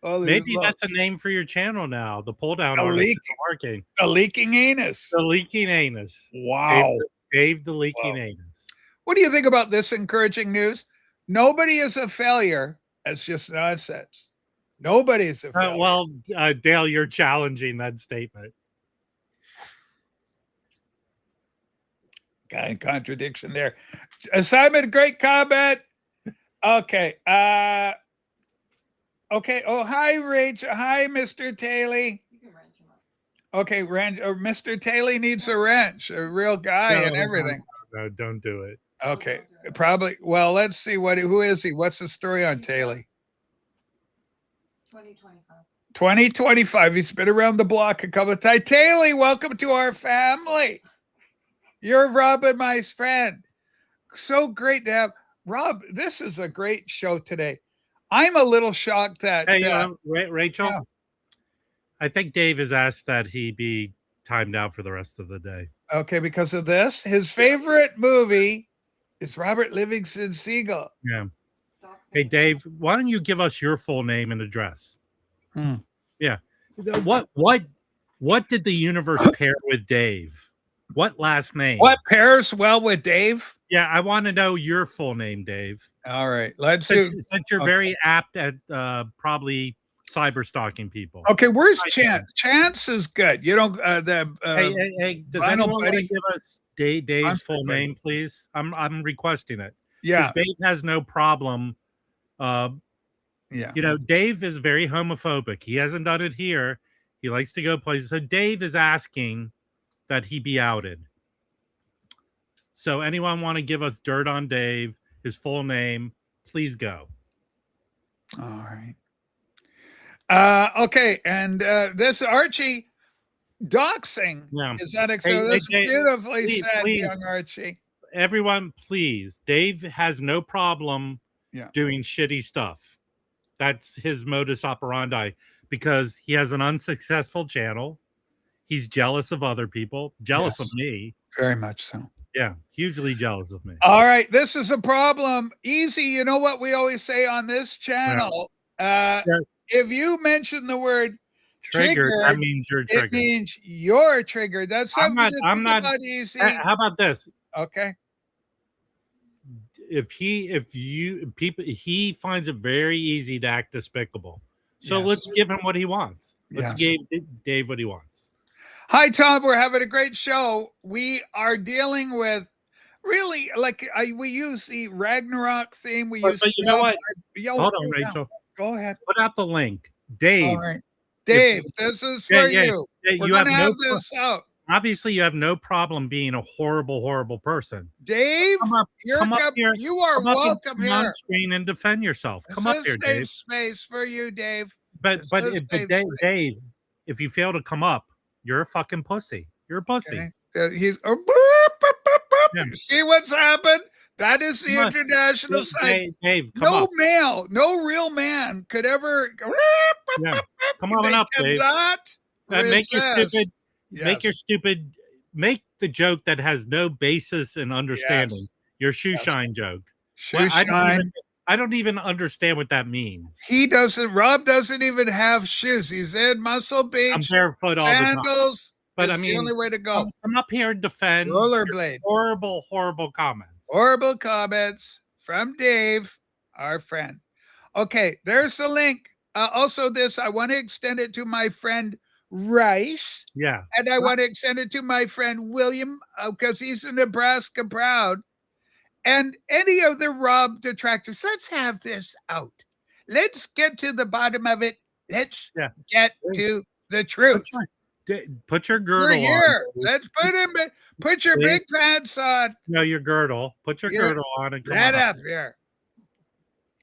Maybe that's a name for your channel now. The pull down artist is working. A leaking anus. The leaking anus. Wow. Dave the leaking anus. What do you think about this encouraging news? Nobody is a failure. That's just nonsense. Nobody's a failure. Well, Dale, you're challenging that statement. Guy in contradiction there. Simon, great comment. Okay. Okay. Oh, hi, Rachel. Hi, Mr. Taylor. You can wrench him up. Okay, wrench. Mr. Taylor needs a wrench, a real guy and No, everything. No, don't do it. Okay, probably. Well, let's see who is he? What's the story on Taylor? 2025. 2025. He's been around the block a couple of times. Taylor, welcome to our family. You're Rob and my friend. So great to have Rob. This is a great show today. I'm a little shocked that Hey, Rachel, yeah. I think Dave has asked that he be timed out for the rest of the day. okay, because of this, his favorite movie is Robert Livingston Seagull. Yeah. Doc Hey, said- Dave, why don't you give us your full name and address? Hmm. Yeah. What did the universe pair with Dave? What last name? What pairs well with Dave? Yeah, I want to know your full name, Dave. All right, let's do. Since you're okay. very apt at probably cyber stalking people. Okay, where's Hi, Chance? Chance is good. You don't Hey, does Vinyl anyone want to Buddy? give us Dave's full Buddy. name, please? I'm requesting it. yeah, Because Dave has no problem. yeah. You know, Dave is very homophobic. He hasn't done it here. He likes to go places. So Dave is asking that he be outed. So anyone want to give us dirt on Dave, his full name, please go. All right. Okay, and this Archie doxing Yeah. is that Hey, that's Dave, beautifully please, said, please. young Archie. Everyone, please. Dave has no problem Yeah. doing shitty stuff. That's his modus operandi because he has an unsuccessful channel. He's jealous of other people, jealous of Yes. me. Very much so. Yeah, hugely jealous of me. All right, this is a problem. Easy, you know what we always say on this channel? If you mention the word Triggered, that triggered, means you're it triggered. means you're triggered. That's I'm something not- to I'm think not- about, Easy. How about this? Okay. He finds it very easy to act despicable. So Yes. let's give him what he wants. Let's Yes. give Dave what he wants. Hi, Tom. We're having a great show. We are dealing with really we use the Ragnarok theme. We use. But you know what? Yo, Hold on, yeah, Rachel. Go ahead. Put out the link. Dave, All right, Dave. This is for you. We're you have gonna no have this out. obviously you have no problem being a horrible person. Dave, Come up come up here. you are Come up and welcome come on here. screen and defend yourself. Come This up is here, safe Dave. space for you, Dave. But this but, is if, but safe Dave, space. Dave, if you fail to come up, you're a fucking pussy. You're a pussy. Okay. He's boop, boop, boop, boop. Yeah. See what's happened? That is the Come on. international side. Dave, come No up. male, no real man could ever. Yeah. Come on They up, Dave. cannot Make your resist. stupid Yes. make the joke that has no basis in understanding. Yes. Your shoe shine joke. Shoe Well, shine. I don't even understand what that means. He doesn't. Rob doesn't even have shoes. He's in Muscle I'm Beach barefoot all the time. sandals. But It's I the mean, only way to go. come up here and defend your Rollerblade. horrible comments. Horrible comments from Dave, our friend. Okay, there's the link. Also, this I want to extend it to my friend Rice, Yeah. and I want to extend it to my friend William because he's a Nebraska proud, and any of the Rob detractors. Let's have this out. Let's get to the bottom of it. Let's Yeah. get to the truth. Put your We're girdle here. on. Let's put your big pants on. No, your girdle. Put your You're- girdle on and come Right on up here.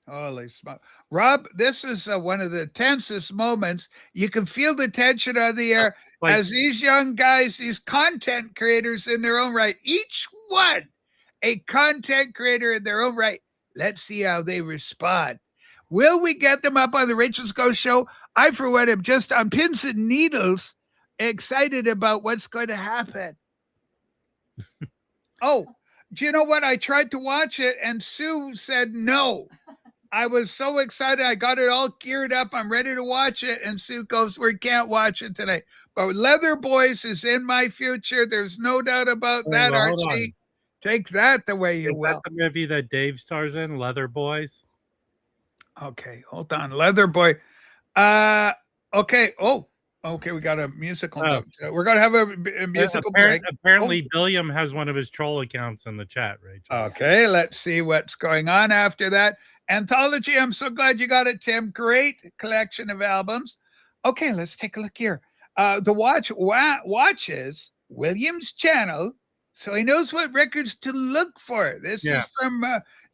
Holy smoke. Rob, this is one of the tensest moments. You can feel the tension on the air Like, as these young guys, these content creators in their own right, each one a content creator in their own right. Let's see how they respond. Will we get them up on the Rachel's Ghost Show? I, for one, am just on pins and needles, excited about what's going to happen. Oh, do you know what? I tried to watch it and Sue said no. I was so excited. I got it all geared up. I'm ready to watch it. And Sue goes, we can't watch it today. But Leather Boys is in my future. There's no doubt about that, well, hold Archie. Take that the way you is will. that the movie that Dave stars in, Leather Boys? Okay, hold on. Leather Boy. Okay. Oh, okay. We got a musical Oh. note. We're gonna have a musical break. Apparently, Billiam has one of his troll accounts in the chat, Rachel. Okay, let's see what's going on after that. Anthology, I'm so glad you got it, Tim. Great collection of albums. Okay, let's take a look here. The watches William's channel, so he knows what records to look for. This Yeah. is from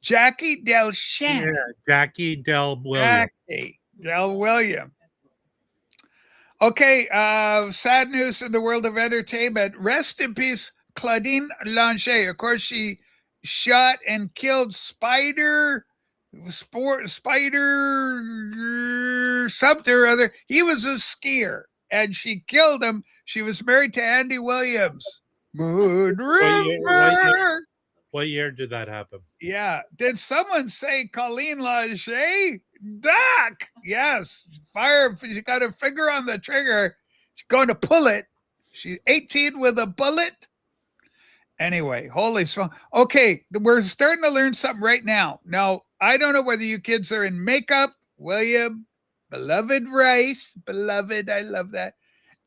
Jackie Del Shannon. Jackie Del William. Jackie Del William. Okay, sad news in the world of entertainment. Rest in peace, Claudine Lange. Of course, she shot and killed Spider something or other. He was a skier, and she killed him. She was married to Andy Williams. Moon River. What year did that happen? Yeah. Did someone say Colleen Lange? Doc. Yes. Fire. She got her finger on the trigger. She's going to pull it. She's 18 with a bullet. Anyway, holy small. Okay. We're starting to learn something right now. Now, I don't know whether you kids are in makeup. William, beloved Rice, beloved. I love that.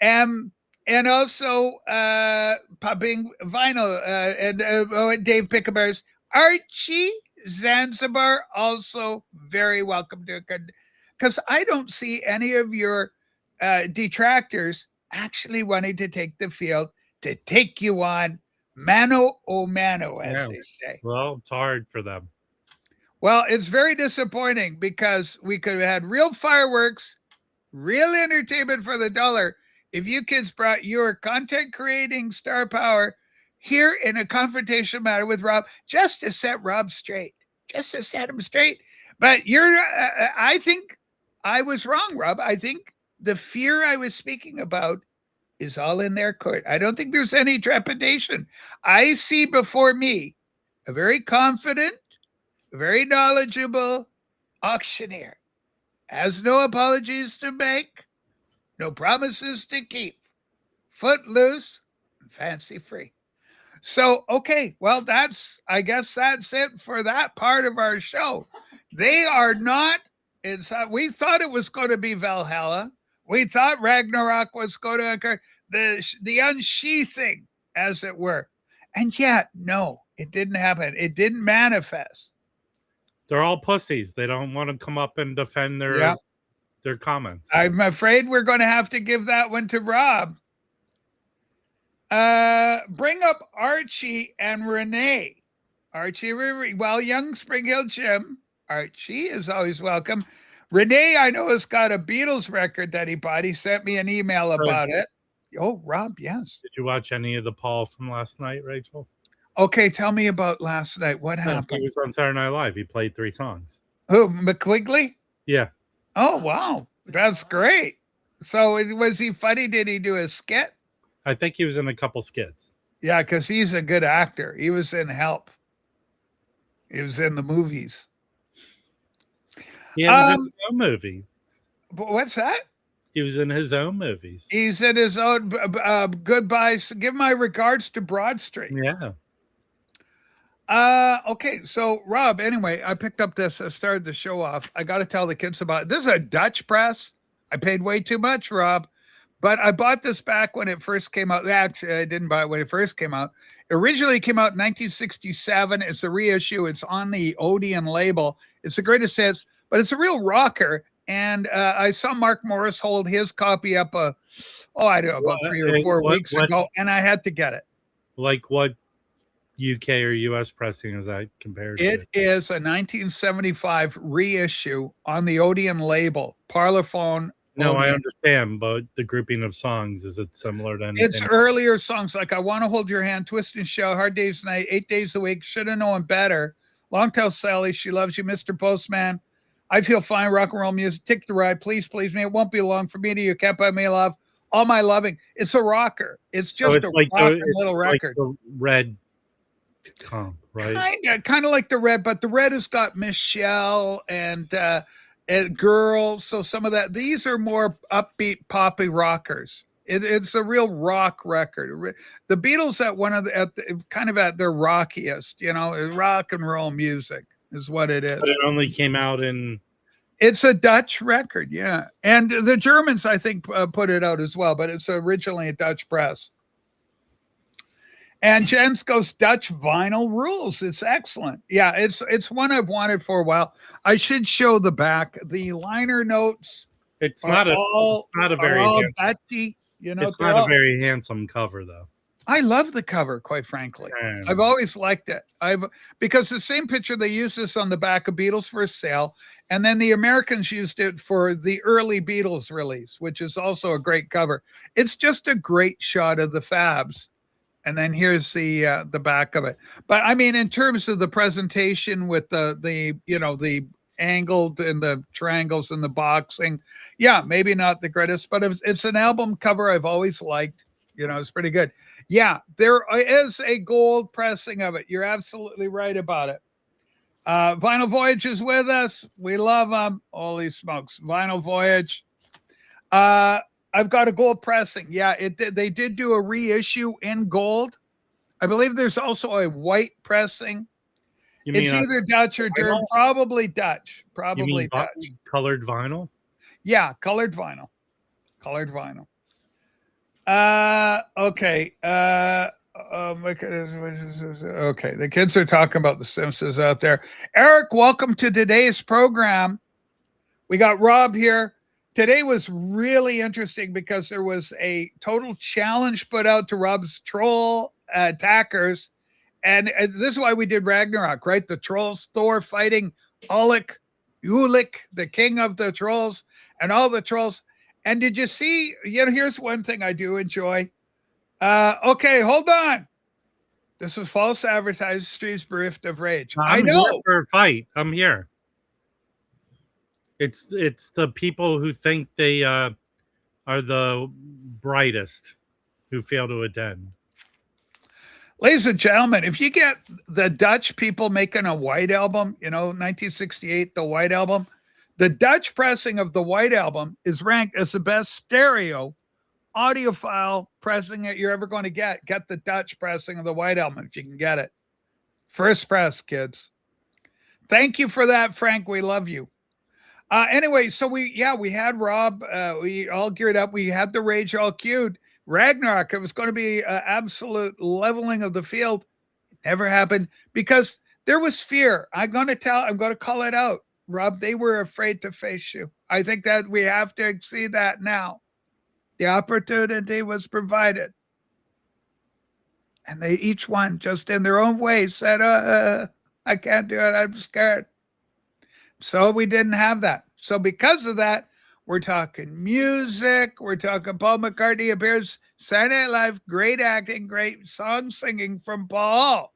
And also popping vinyl and Dave Pickabears. Archie Zanzibar also very welcome to it, because I don't see any of your detractors actually wanting to take the field to take you on mano o mano, as they say. Well, it's hard for them. Well, it's very disappointing because we could have had real fireworks, real entertainment for the dollar if you kids brought your content creating star power here in a confrontation matter with Rob, just to set Rob straight, just to set him straight. But I think I was wrong, Rob. I think the fear I was speaking about is all in their court. I don't think there's any trepidation. I see before me a very confident, very knowledgeable auctioneer, has no apologies to make, no promises to keep, footloose, fancy free. So, okay, well, I guess that's it for that part of our show. They are not, we thought it was going to be Valhalla. We thought Ragnarok was going to occur, the unsheathing, as it were. And yet, no, it didn't happen. It didn't manifest. They're all pussies. They don't want to come up and defend their comments. I'm afraid we're going to have to give that one to Rob. Bring up Archie and Renee. Archie, well, young Spring Hill Jim. Archie is always welcome. Renee, I know, has got a Beatles record that he bought. He sent me an email about it. Oh, Rob, yes. Did you watch any of the Paul from last night, Rachel? Okay, tell me about last night. What happened? He was on Saturday Night Live. He played 3 songs. Who, McQuigley? Yeah. Oh, wow. That's great. So was he funny? Did he do a skit? I think he was in a couple skits. Yeah, because he's a good actor. He was in Help. He was in the movies. He was in his own movie. What's that? He was in his own movies. He's in his own goodbyes. Give my regards to Broad Street. Yeah. Okay, so Rob, anyway, I picked up this. I started the show off. I got to tell the kids about it. This is a Dutch press. I paid way too much, Rob, but I bought this back when it first came out. Actually, I didn't buy it when it first came out. It originally came out in 1967. It's a reissue. It's on the Odeon label. It's the greatest hits, but it's a real rocker. And I saw Mark Morris hold his copy up, I don't know, about 3 or 4 weeks ago, and I had to get it. Like what UK or US pressing is that compared to? It is a 1975 reissue on the Odeon label, Parlophone. No, Odeon. I understand, but the grouping of songs, is it similar to anything? It's earlier songs like I Want to Hold Your Hand, Twist and Shout, Hard Day's Night, 8 Days a Week, Should Have Known Better, Longtail Sally, She Loves You, Mr. Postman, I Feel Fine, Rock and Roll Music, Tick the Ride, Please Please Me, It Won't Be Long for Me to You, Can't Buy Me Love, All My Loving. It's a rocker. It's just a like rockin' little record. Like the Red comp, right? Kind of like the Red, but the Red has got Michelle and Girl. So some of that. These are more upbeat, poppy rockers. It's a real rock record. The Beatles at their rockiest, rock and roll music is what it is. But it only came out in It's a Dutch record, yeah. And the Germans, I think, put it out as well, but it's originally a Dutch press. And Jamsco's Dutch vinyl rules. It's excellent. Yeah, it's one I've wanted for a while. I should show the back. The liner notes It's are not a all, it's not a are very all handsome, Dutchy. You know, it's they're not a all- very handsome cover though. I love the cover, quite frankly. And I've always liked it. Because the same picture they used this on the back of Beatles for Sale, and then the Americans used it for the early Beatles release, which is also a great cover. It's just a great shot of the Fabs, and then here's the back of it. But I mean, in terms of the presentation with the angled and the triangles and the boxing, yeah, maybe not the greatest, but it's an album cover I've always liked. It's pretty good. Yeah, there is a gold pressing of it. You're absolutely right about it. Vinyl Voyage is with us. We love them. Holy smokes. Vinyl Voyage. I've got a gold pressing. Yeah, they did do a reissue in gold. I believe there's also a white pressing. you It's mean either Dutch or Durham. vinyl? Probably Dutch. you Probably mean Dutch. colored vinyl? Yeah, colored vinyl. Colored vinyl. Okay. Oh my goodness. Okay, the kids are talking about the Simpsons out there. Eric, welcome to today's program. We got Rob here. Today was really interesting because there was a total challenge put out to Rob's troll attackers. And this is why we did Ragnarok, right? The trolls, Thor fighting Ulik, the king of the trolls, and all the trolls. And did you see, here's one thing I do enjoy. Okay, hold on. This was false advertised, streets bereft of rage. I I'm know. here for a fight. I'm here. It's the people who think they are the brightest who fail to attend. Ladies and gentlemen, if you get the Dutch people making a White Album, 1968, the White Album, the Dutch pressing of the White Album is ranked as the best stereo audiophile pressing that you're ever going to get. Get the Dutch pressing of the White Album if you can get it. First press, kids. Thank you for that, Frank. We love you. Anyway, so we had Rob. We all geared up. We had the rage all queued. Ragnarok, it was going to be absolute leveling of the field. Never happened because there was fear. I'm going to call it out. Rob, they were afraid to face you. I think that we have to see that now. The opportunity was provided. And they each one, just in their own way, said, I can't do it. I'm scared. So we didn't have that. So because of that, we're talking music. We're talking Paul McCartney appears, Saturday Night Live, great acting, great song singing from Paul.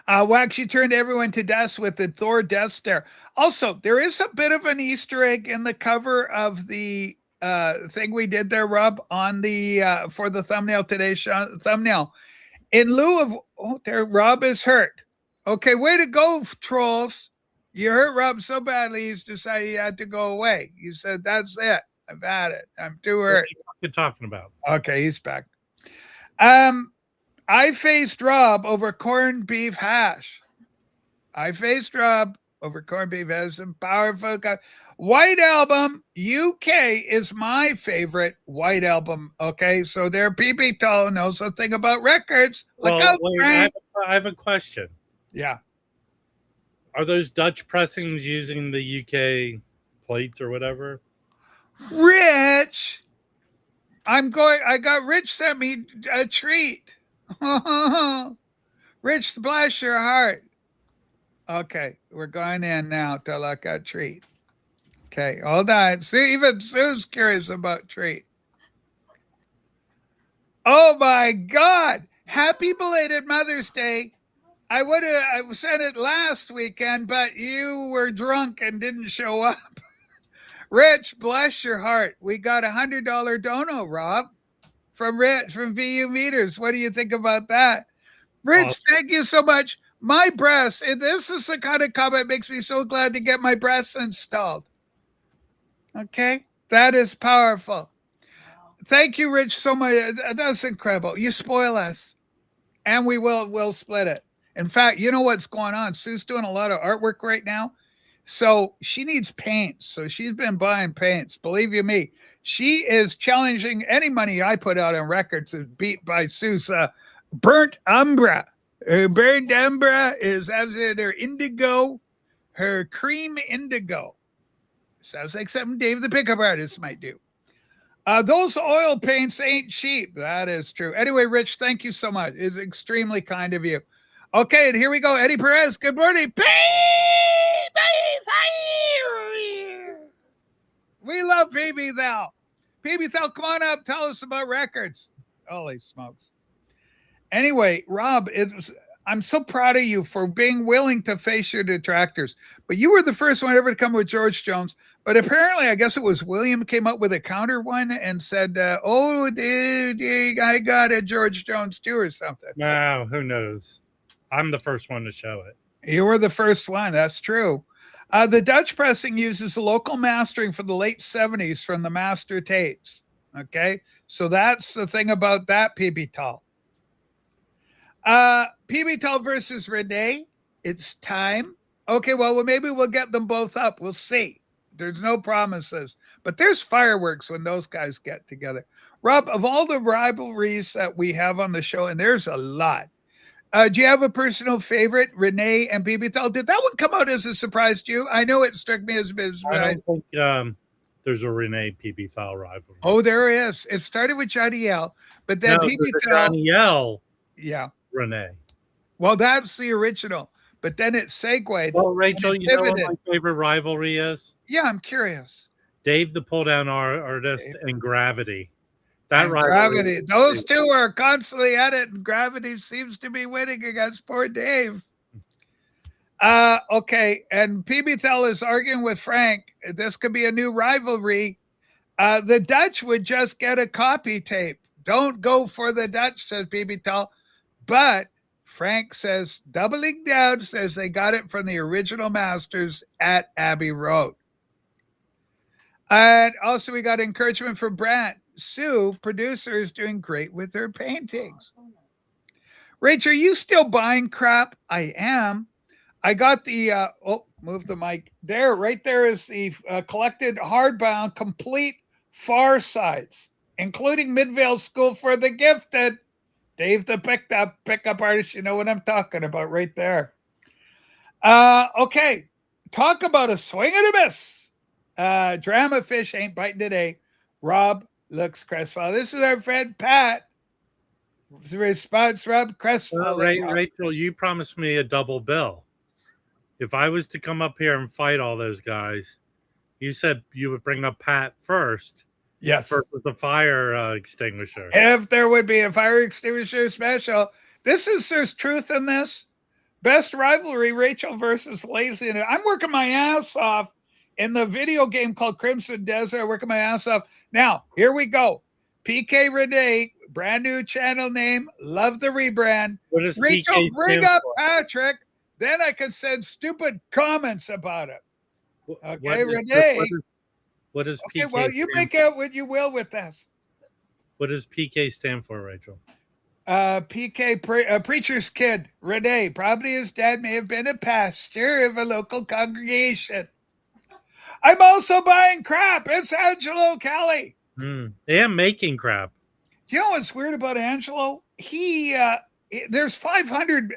Wax, you turned everyone to dust with the Thor death stare. Also, there is a bit of an Easter egg in the cover of the thing we did there, Rob, on the for the thumbnail today's show, thumbnail. In lieu of Rob is hurt. Okay, way to go, trolls. You hurt Rob so badly he's decided he had to go away. You said, that's it. I've had it. I'm too hurt. What are you talking about? Okay, he's back. I faced Rob over corned beef hash. Some powerful White Album UK is my favorite White Album. Okay, so there, PP Tall knows something about records. Look out, Frank. I have a question. Yeah. Are those Dutch pressings using the UK plates or whatever? Rich, I got Rich sent me a treat. Rich, bless your heart. Okay, we're going in now to look at treat. Okay, hold on. See, even Sue's curious about treat. Oh my God. Happy belated Mother's Day. I said it last weekend, but you were drunk and didn't show up. Rich, bless your heart. We got $100 dono, Rob, from Rich from VU Meters. What do you think about that? Rich, Awesome. Thank you so much. My breasts, and this is the kind of comment makes me so glad to get my breasts installed. Okay, that is powerful. Thank you, Rich, so much. That's incredible. You spoil us, and we'll split it. In fact, you know what's going on? Sue's doing a lot of artwork right now. So she needs paints. So she's been buying paints. Believe you me, she is challenging any money I put out on records is beat by Sousa. Burnt Umbra. Her burnt Umbra is as in her indigo, her cream indigo. Sounds like something Dave the pickup artist might do. Those oil paints ain't cheap. That is true. Anyway, Rich, thank you so much. It's extremely kind of you. Okay, and here we go. Eddie Perez, good morning. We love PB Thal. PB Thal, come on up. Tell us about records. Holy smokes. Anyway, Rob, I'm so proud of you for being willing to face your detractors. But you were the first one ever to come with George Jones. But apparently, I guess it was William came up with a counter one and said, oh, dude, I got a George Jones too or something. Wow, who knows? I'm the first one to show it. You were the first one. That's true. The Dutch pressing uses local mastering from the late 70s from the master tapes. Okay. So that's the thing about that PB Tal. PB Tal versus Renee. It's time. Okay. Well, maybe we'll get them both up. We'll see. There's no promises, but there's fireworks when those guys get together. Rob, of all the rivalries that we have on the show, and there's a lot, do you have a personal favorite, Renee and PB Thal? Did that one come out as a surprise to you? I know it struck me as a bit. I don't think there's a Renee PB Thal rivalry. Oh, there is. It started with Johnny L, but then no, PB Thal. Johnny L. Yeah. Renee. Well, that's the original, but then it segued. Well, Rachel, you know what my favorite rivalry is? Yeah, I'm curious. Dave the Pull Down Artist and Gravity. That Gravity. Those two are constantly at it, and Gravity seems to be winning against poor Dave. Okay, and PB Thal is arguing with Frank. This could be a new rivalry. The Dutch would just get a copy tape. Don't go for the Dutch, says PB Thal. But Frank says, doubling down, says they got it from the original masters at Abbey Road. And also we got encouragement from Brant. Sue, producer, is doing great with her paintings. Rachel, are you still buying crap? I am. I got the, move the mic. There, right there is the collected hardbound complete Far Sides, including Midvale School for the Gifted. Dave the pickup artist, you know what I'm talking about right there. Okay, talk about a swing and a miss. Drama fish ain't biting today. Rob looks crestfallen. This is our friend Pat. Response, Rob crestfallen. Rachel, you promised me a double bill. If I was to come up here and fight all those guys, you said you would bring up Pat first. Yes. First with the fire extinguisher. If there would be a fire extinguisher special. There's truth in this. Best rivalry, Rachel versus Lazy. And I'm working my ass off in the video game called Crimson Desert. Working my ass off. Now, here we go. PK Renee, brand new channel name. Love the rebrand. What does Rachel, PK bring up Patrick. Then I can send stupid comments about it. Okay, Renee. What does PK? Okay, well, you make out what you will with this. What does PK stand for, Rachel? PK, preacher's kid, Renee. Probably his dad may have been a pastor of a local congregation. I'm also buying crap. It's Angelo Kelly. And making crap. You know what's weird about Angelo? There's 500.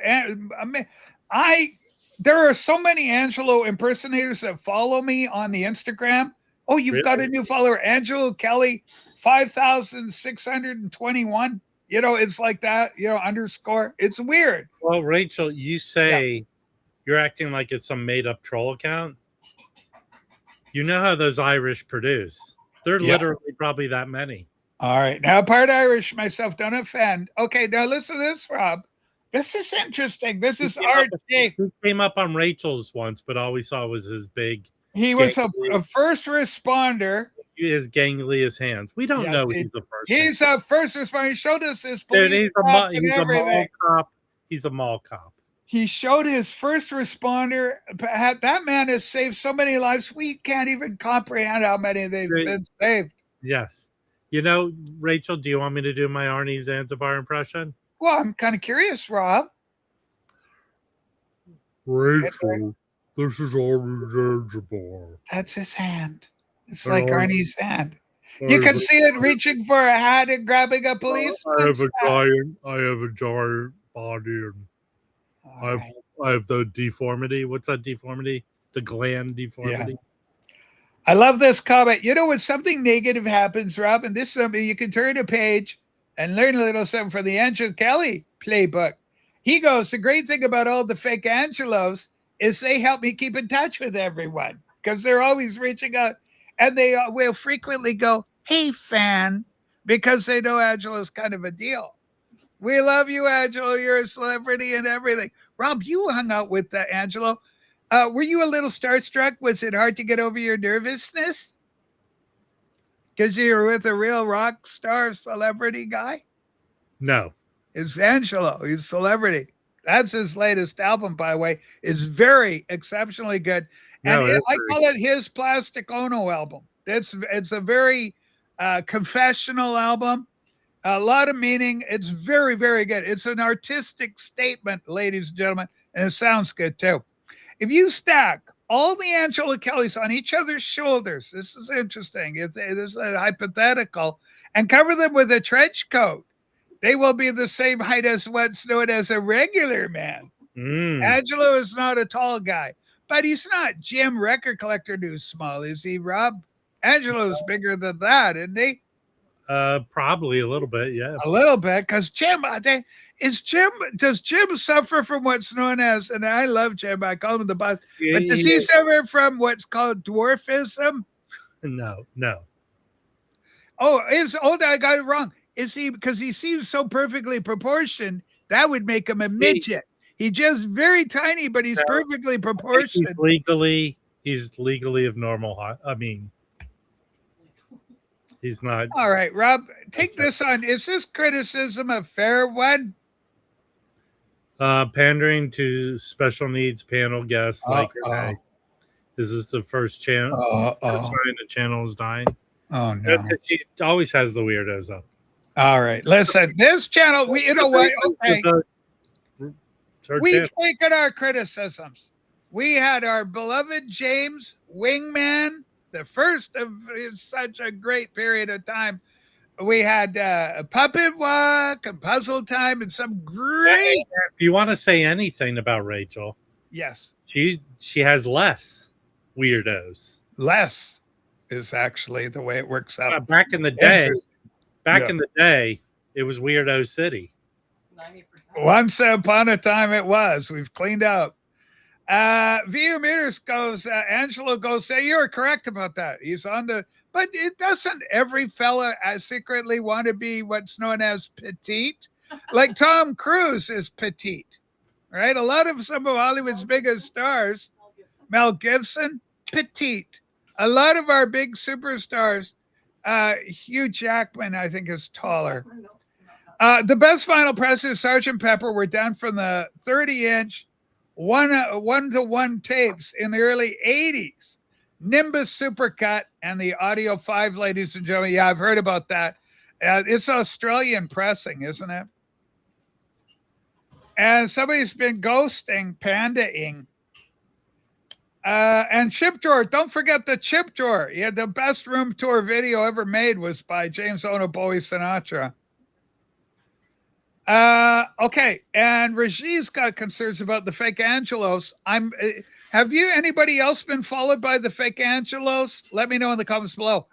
There are so many Angelo impersonators that follow me on the Instagram. Oh, you've got a new follower, Angelo Kelly, 5,621. You know, it's like that, underscore. It's weird. Well, Rachel, you say you're acting like it's some made up troll account. You know how those Irish produce. They're literally probably that many. All right. Now, part Irish myself, don't offend. Okay, now listen to this, Rob. This is interesting. This is RJ. He came up on Rachel's once, but all we saw was his big. He was a first responder. His gangliest hands. We don't know he's the first. He's a first responder. He showed us his police. Dude, he's a mall cop. He's a mall cop. He showed his first responder. That man has saved so many lives. We can't even comprehend how many they've been saved. Yes. You know, Rachel, do you want me to do my Arnie Zanzibar impression? Well, I'm kind of curious, Rob. Rachel, This is Arnie Zanzibar. That's his hand. It's I like know. Arnie's hand. You can see it reaching for a hat and grabbing a I policeman's have hat. I have a giant body, and All right. I have the deformity. What's that deformity? The gland deformity. I love this comment. You know, when something negative happens, Rob, and this is something you can turn a page and learn a little something from the Angelo Kelly playbook. He goes, the great thing about all the fake Angelos is they help me keep in touch with everyone because they're always reaching out, and they will frequently go, "Hey, fan," because they know Angelo's kind of a deal. We love you, Angelo. You're a celebrity and everything. Rob, you hung out with Angelo. Were you a little starstruck? Was it hard to get over your nervousness? Because you were with a real rock star celebrity guy? No. It's Angelo. He's a celebrity. That's his latest album, by the way. It's very exceptionally good. And No, I call it his Plastic Ono album. It's a very confessional album. A lot of meaning. It's very, very good. It's an artistic statement, ladies and gentlemen, and it sounds good too. If you stack all the Angelo Kellys on each other's shoulders, this is interesting. This is a hypothetical, and cover them with a trench coat, they will be the same height as what's known as a regular man. Angelo is not a tall guy, but he's not Jim Record Collector who's small, is he, Rob? Angelo's bigger than that, isn't he? Probably a little bit, yeah. A little bit, because Jim, does Jim suffer from what's known as, and I love Jim, I call him the boss, but does he suffer from what's called dwarfism? No. Oh, I got it wrong. Is he, because he seems so perfectly proportioned, that would make him a midget. He's just very tiny, but he's perfectly proportioned. He's legally of normal height. I mean, he's not. All right, Rob, take this on. Is this criticism a fair one? Pandering to special needs panel guests like Renee. Is this the first channel? Sign the channel is dying. Oh no! She always has the weirdos up. All right, listen. This channel, you know what? Okay, we've taken our criticisms. We had our beloved James Wingman, the first of such a great period of time. We had a Puppet Walk and Puzzle Time and some great. If you want to say anything about Rachel, yes, she has less weirdos. Less is actually the way it works out. Back in the day, it was Weirdo City. 90%. Once upon a time, it was. We've cleaned up. Via Meters goes, Angelo goes, say you're correct about that. He's on the, but it doesn't every fella secretly want to be what's known as petite? Like Tom Cruise is petite, right? A lot of some of Hollywood's biggest stars, Mel Gibson, petite. A lot of our big superstars, Hugh Jackman, I think, is taller. The best final presses, Sgt. Pepper, were done from the 30-inch one-to-one tapes in the early 80s. Nimbus Supercut and the Audio 5, ladies and gentlemen. Yeah, I've heard about that. It's Australian pressing, isn't it? And somebody's been ghosting, panda-ing. And Chip Drawer, don't forget the Chip Drawer. Yeah, the best room tour video ever made was by James Ono Bowie Sinatra. Okay, and Reggie's got concerns about the fake Angelos. Have anybody else been followed by the fake Angelos? Let me know in the comments below.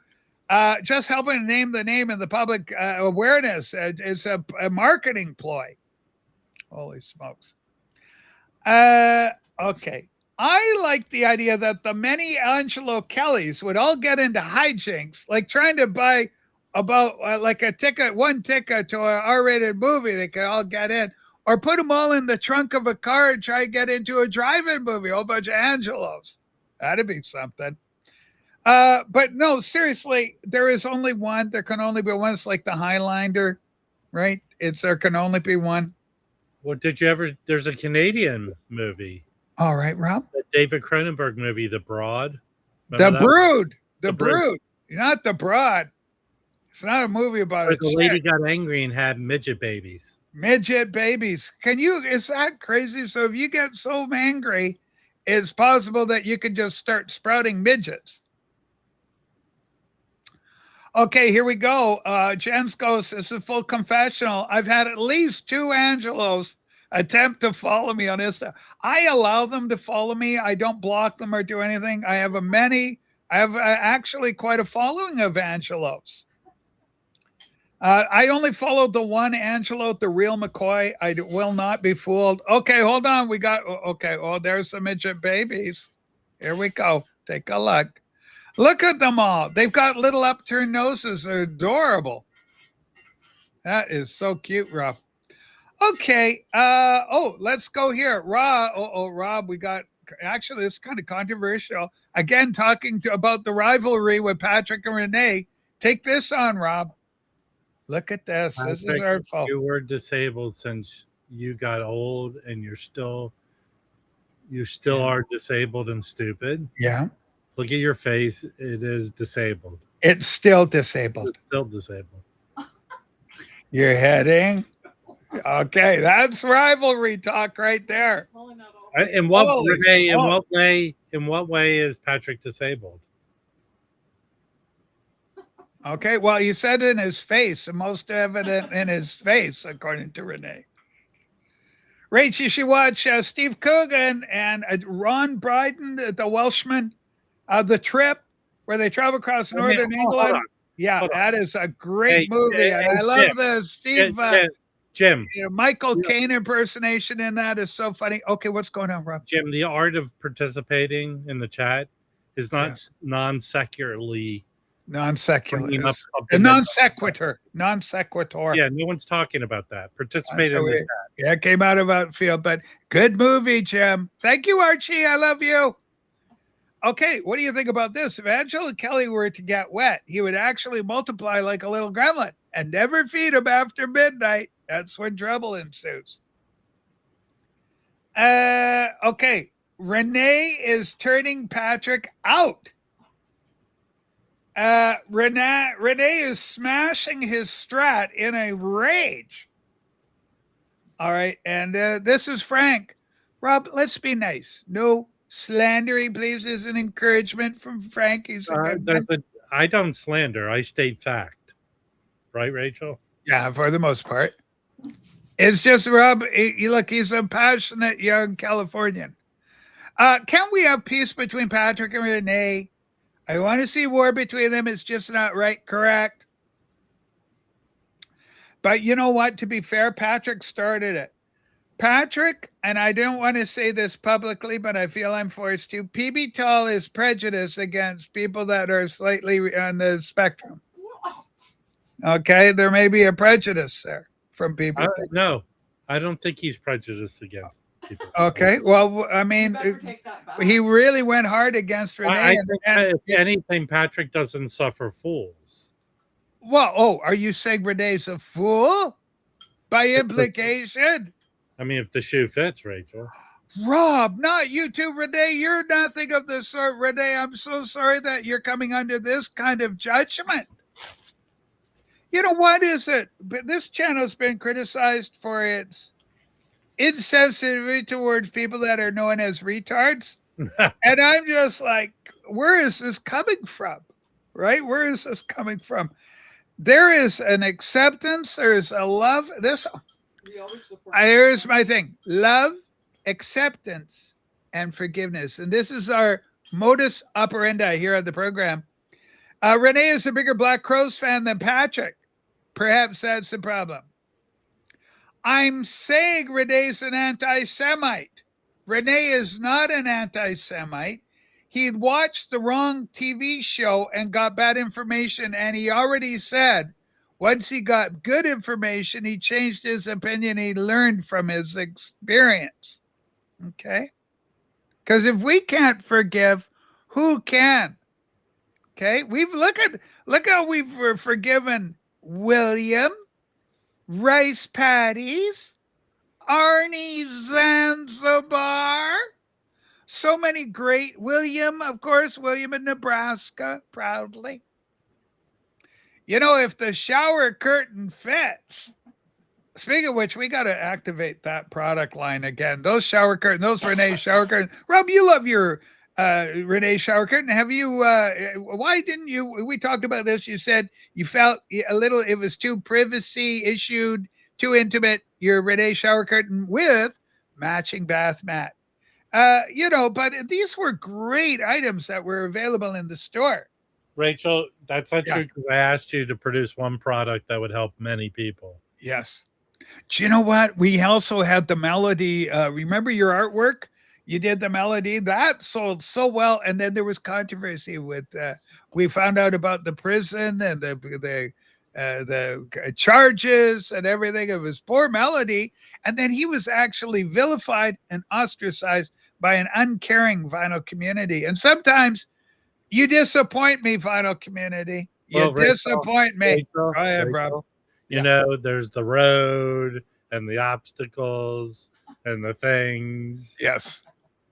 Just helping to name the name in the public awareness is a marketing ploy. Holy smokes. Okay. I like the idea that the many Angelo Kellys would all get into hijinks, like trying to buy about like one ticket to an R-rated movie they could all get in, or put them all in the trunk of a car and try to get into a drive-in movie, a whole bunch of Angelos. That'd be something. But no, seriously, there is only one. There can only be one. It's like the Highlander, right? There can only be one. Well, there's a Canadian movie. All right, Rob. The David Cronenberg movie, The Broad. The Brood. The Brood. Not The Broad. It's not a movie about it. The lady got angry and had midget babies. Midget babies. Is that crazy? So if you get so angry it's possible that you could just start sprouting midgets. Okay, here we go. James goes, this is a full confessional. I've had at least 2 Angelos attempt to follow me on Insta. I allow them to follow me. I don't block them or do anything. I have actually quite a following of Angelos. I only followed the one Angelo, the real McCoy. I will not be fooled. Okay, hold on. We got, okay. Oh, there's the midget babies. Here we go. Take a look. Look at them all. They've got little upturned noses. They're adorable. That is so cute, Rob. Okay. Let's go here. Rob, we got, actually, this is kind of controversial. Again, talking about the rivalry with Patrick and Renee. Take this on, Rob. Look at this. This is hurtful. You were disabled since you got old, and you still are disabled and stupid. Yeah. Look at your face. It is disabled. It's still disabled. It's still disabled. You're heading. Okay, that's rivalry talk right there. Pulling that over. In what Holy Renee, smoke. in what way is Patrick disabled? Okay, well, you said in his face, the most evident in his face, according to Renee. Rach, you should watch Steve Coogan and Ron Brydon, the Welshman, The Trip, where they travel across northern England. Yeah, that is a great movie. And I love the Steve Jim. Michael Caine impersonation in that is so funny. Okay, what's going on, Rob? Jim, the art of participating in the chat is not non-secularly Non-secular. bringing up A something non sequitur. Non sequitur. Yeah, no one's talking about that. Participate in the chat. Yeah, it came out of outfield, but good movie, Jim. Thank you, Archie. I love you. Okay, what do you think about this? If Angela Kelly were to get wet, he would actually multiply like a little gremlin and never feed him after midnight. That's when trouble ensues. Okay, Renee is turning Patrick out. Renee is smashing his Strat in a rage. All right, and this is Frank. Rob, let's be nice. No slandering, please. Is an encouragement from Frank. He's a good man. I don't slander. I state fact. Right, Rachel? Yeah, for the most part. It's just Rob. Look, he's a passionate young Californian. Can we have peace between Patrick and Renee? I want to see war between them. It's just not right. Correct. But you know what? To be fair, Patrick started it. Patrick, and I don't want to say this publicly, but I feel I'm forced to. PB Tall is prejudiced against people that are slightly on the spectrum. Okay, there may be a prejudice there from people. No, I don't think he's prejudiced against people. Okay, well, I mean, Better take that back. he really went hard against Renee. I think if anything, Patrick doesn't suffer fools. Well, are you saying Renee's a fool by implication? I mean, if the shoe fits, Rachel. Rob, not you too, Renee. You're nothing of the sort, Renee. I'm so sorry that you're coming under this kind of judgment. You know, what is it? But this channel's been criticized for its insensitivity towards people that are known as retards. And I'm just like, where is this coming from? Right? Where is this coming from? There is an acceptance. There's a love. We always support Here's my thing: love, acceptance, and forgiveness. And this is our modus operandi here on the program. Renee is a bigger Black Crowes fan than Patrick. Perhaps that's the problem. I'm saying Renee's an anti-Semite. Renee is not an anti-Semite. He'd watched the wrong TV show and got bad information, and he already said once he got good information, he changed his opinion. He learned from his experience. Okay? Because if we can't forgive, who can? Okay? Look how we've forgiven William, Rice Patties, Arnie Zanzibar. So many great William, of course, William in Nebraska, proudly. You know, if the shower curtain fits, Speaking of which, we got to activate that product line again. Those shower curtains, those Renee shower curtains. Rob, you love your Renee shower curtain. Have you? Why didn't you? We talked about this. You said you felt a little. It was too privacy issued, too intimate. Your Renee shower curtain with matching bath mat. But these were great items that were available in the store. Rachel, that's not Yeah. true because I asked you to produce one product that would help many people. Yes. Do you know what? We also had the melody. Remember your artwork? You did the melody that sold so well, and then there was controversy with. We found out about the prison and the charges and everything. It was poor melody, and then he was actually vilified and ostracized by an uncaring vinyl community. And sometimes you disappoint me, vinyl community. You Well, Rachel, disappoint me. Rachel, Go ahead, Rob. Rachel, Yeah. You know, there's the road and the obstacles and the things. Yes,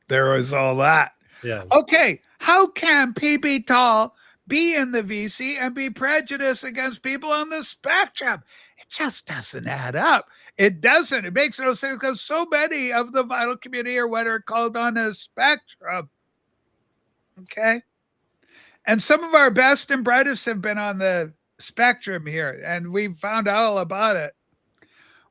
there was all that. Yeah. Okay, how can PB Tall be in the VC and be prejudiced against people on the spectrum? It just doesn't add up. It doesn't. It makes no sense because so many of the vinyl community are what are called on the spectrum. Okay. And some of our best and brightest have been on the spectrum here, and we found out all about it.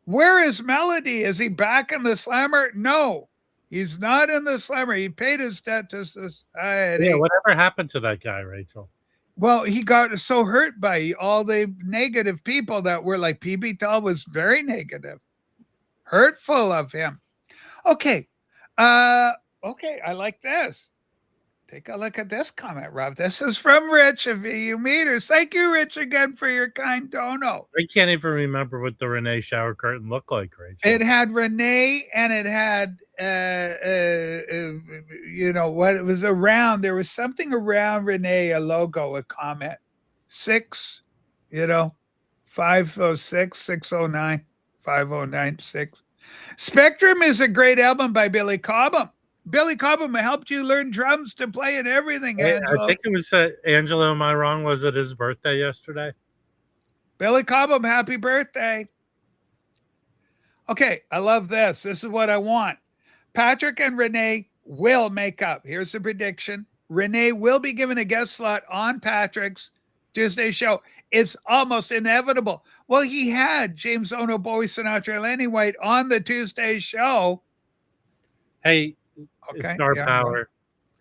Where is Melody? Is he back in the slammer? No, he's not in the slammer. He paid his debt to society. Yeah, whatever happened to that guy, Rachel? Well, he got so hurt by all the negative people that were like, PB Tall was very negative, hurtful of him. Okay. Okay, I like this. Take a look at this comment, Rob. This is from Rich of VU Meters. Thank you, Rich, again for your kind dono. I can't even remember what the Renee shower curtain looked like, Rachel. It had Renee and it had, what it was around. There was something around Renee, a logo, a comment. 506, 609, 5096. Spectrum is a great album by Billy Cobham. Billy Cobham helped you learn drums to play and everything. I Angelo. think it was Angelo. Am I wrong? Was it his birthday yesterday? Billy Cobham, happy birthday. Okay, I love this. This is what I want. Patrick and Renee will make up. Here's the prediction. Renee will be given a guest slot on Patrick's Tuesday show. It's almost inevitable. Well, he had James Ono, Bowie, Sinatra, and Lenny White on the Tuesday show. Hey, Okay. Star yeah, Power.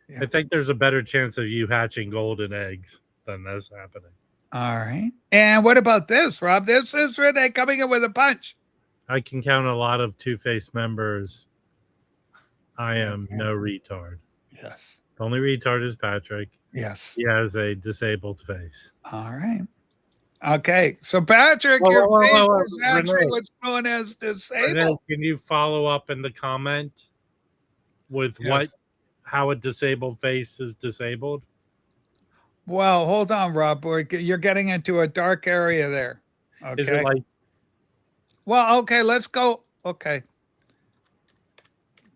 Yeah. I think there's a better chance of you hatching golden eggs than this happening. All right. And what about this, Rob? This is Renee coming in with a punch. I can count a lot of Two-Face members. I am no retard. Yes. The only retard is Patrick. Yes. He has a disabled face. All right. Okay. So, Patrick, Whoa, your whoa, face whoa, whoa, is actually Renee. what's known as disabled. Renee, can you follow up in the comment with Yes. how a disabled face is disabled? Well, hold on, Rob. You're getting into a dark area there. Okay. Is it like Well, okay, let's go. Okay.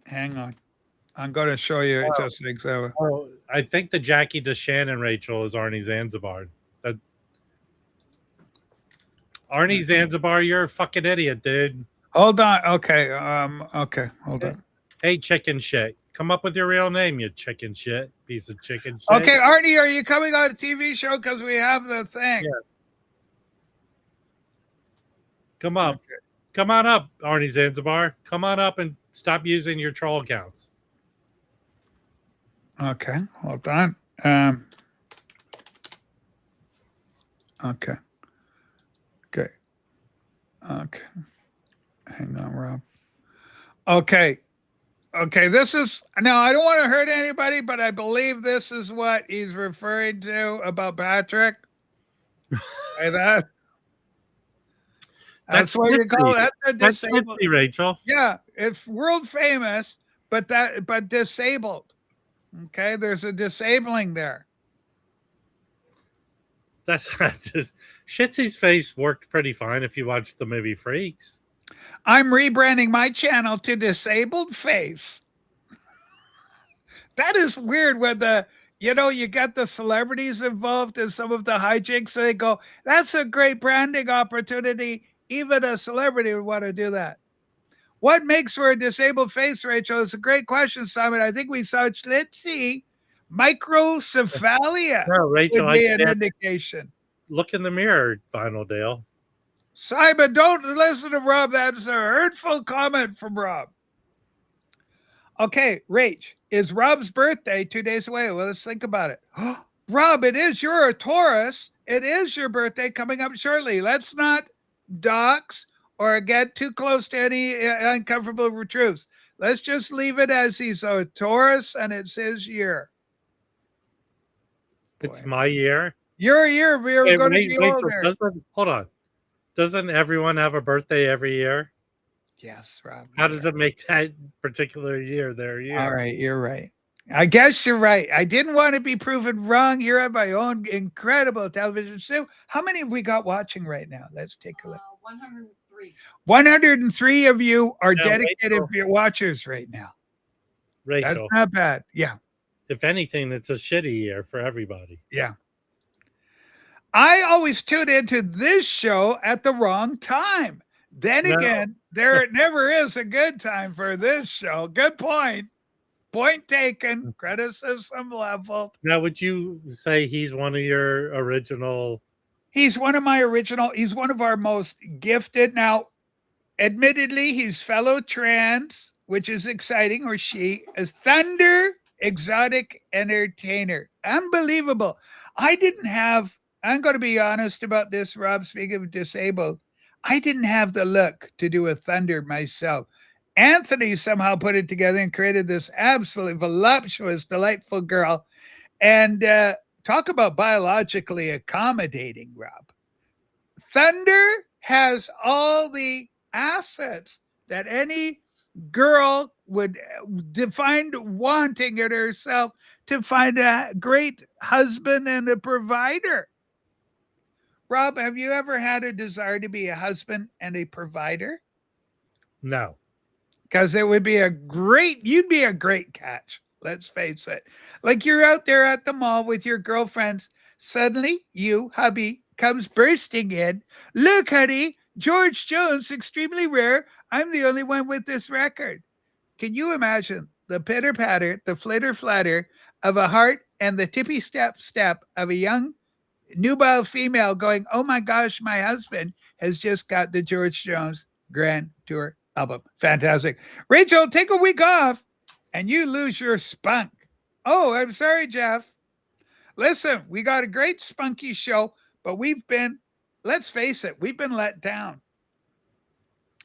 Hang on. I'm going to show you just an example. Oh, I think the Jackie DeShannon Rachel is Arnie Zanzibar. Arnie Zanzibar, you're a fucking idiot, dude. Hold on. Okay. Okay. Hold on. Hey, chicken shit. Come up with your real name, you chicken shit. Piece of chicken shit. Okay, Arnie, are you coming on a TV show? Because we have the thing. Yeah. Come up. Okay. Come on up, Arnie Zanzibar. Come on up and stop using your troll accounts. Okay, hold on. Okay. Okay. Okay. Hang on, Rob. Okay. Okay, this is now I don't want to hurt anybody, but I believe this is what he's referring to about Patrick. Like that. That's what you call it. That's a That's disabled. 50, Rachel. Yeah, it's world famous, but disabled. Okay, there's a disabling there. That's not just Shitsy's face worked pretty fine if you watched the movie Freaks. I'm rebranding my channel to Disabled Face. That is weird when you get the celebrities involved in some of the hijinks. They go, that's a great branding opportunity. even a celebrity would want to do that. What makes for a disabled face, Rachel? It's a great question, Simon. I think we saw, let's see, microcephalia No, Rachel, would I be an can't indication. look in the mirror, Final Dale. Simon, don't listen to Rob. That's a hurtful comment from Rob. Okay, Rach, is Rob's birthday 2 days away? Well, let's think about it. Rob, it is. You're a Taurus. It is your birthday coming up shortly. Let's not dox or get too close to any uncomfortable truths. Let's just leave it as he's a Taurus and it's his year. It's Boy. my year. Your year. We're Hey, going to wait, be Rachel, older. hold on. Doesn't everyone have a birthday every year? Yes, Rob. How does it make that particular year their year? All right, you're right. I guess you're right. I didn't want to be proven wrong here on my own incredible television show. How many have we got watching right now? Let's take a look. 103. 103 of you are Now, dedicated Rachel. watchers right now. That's Rachel, not bad. Yeah. if anything, it's a shitty year for everybody. Yeah. I always tune into this show at the wrong time. Then No. again, there never is a good time for this show. Good point. Point taken. Criticism leveled. Now, would you say he's one of your original? He's one of our most gifted. Now, admittedly, he's fellow trans, which is exciting, or she is Thunder Exotic Entertainer. Unbelievable. I'm going to be honest about this, Rob, speaking of disabled. I didn't have the look to do a Thunder myself. Anthony somehow put it together and created this absolutely voluptuous, delightful girl. And talk about biologically accommodating, Rob. Thunder has all the assets that any girl would find wanting in herself to find a great husband and a provider. Rob, have you ever had a desire to be a husband and a provider? No. Because it would be you'd be a great catch. Let's face it. Like you're out there at the mall with your girlfriends. Suddenly, hubby, comes bursting in. Look, honey, George Jones, extremely rare. I'm the only one with this record. Can you imagine the pitter patter, the flitter flatter of a heart and the tippy step of a young nubile female going, oh my gosh, my husband has just got the George Jones Grand Tour album. Fantastic. Rachel, take a week off and you lose your spunk. Oh, I'm sorry, Jeff. Listen, we got a great spunky show, but let's face it, we've been let down.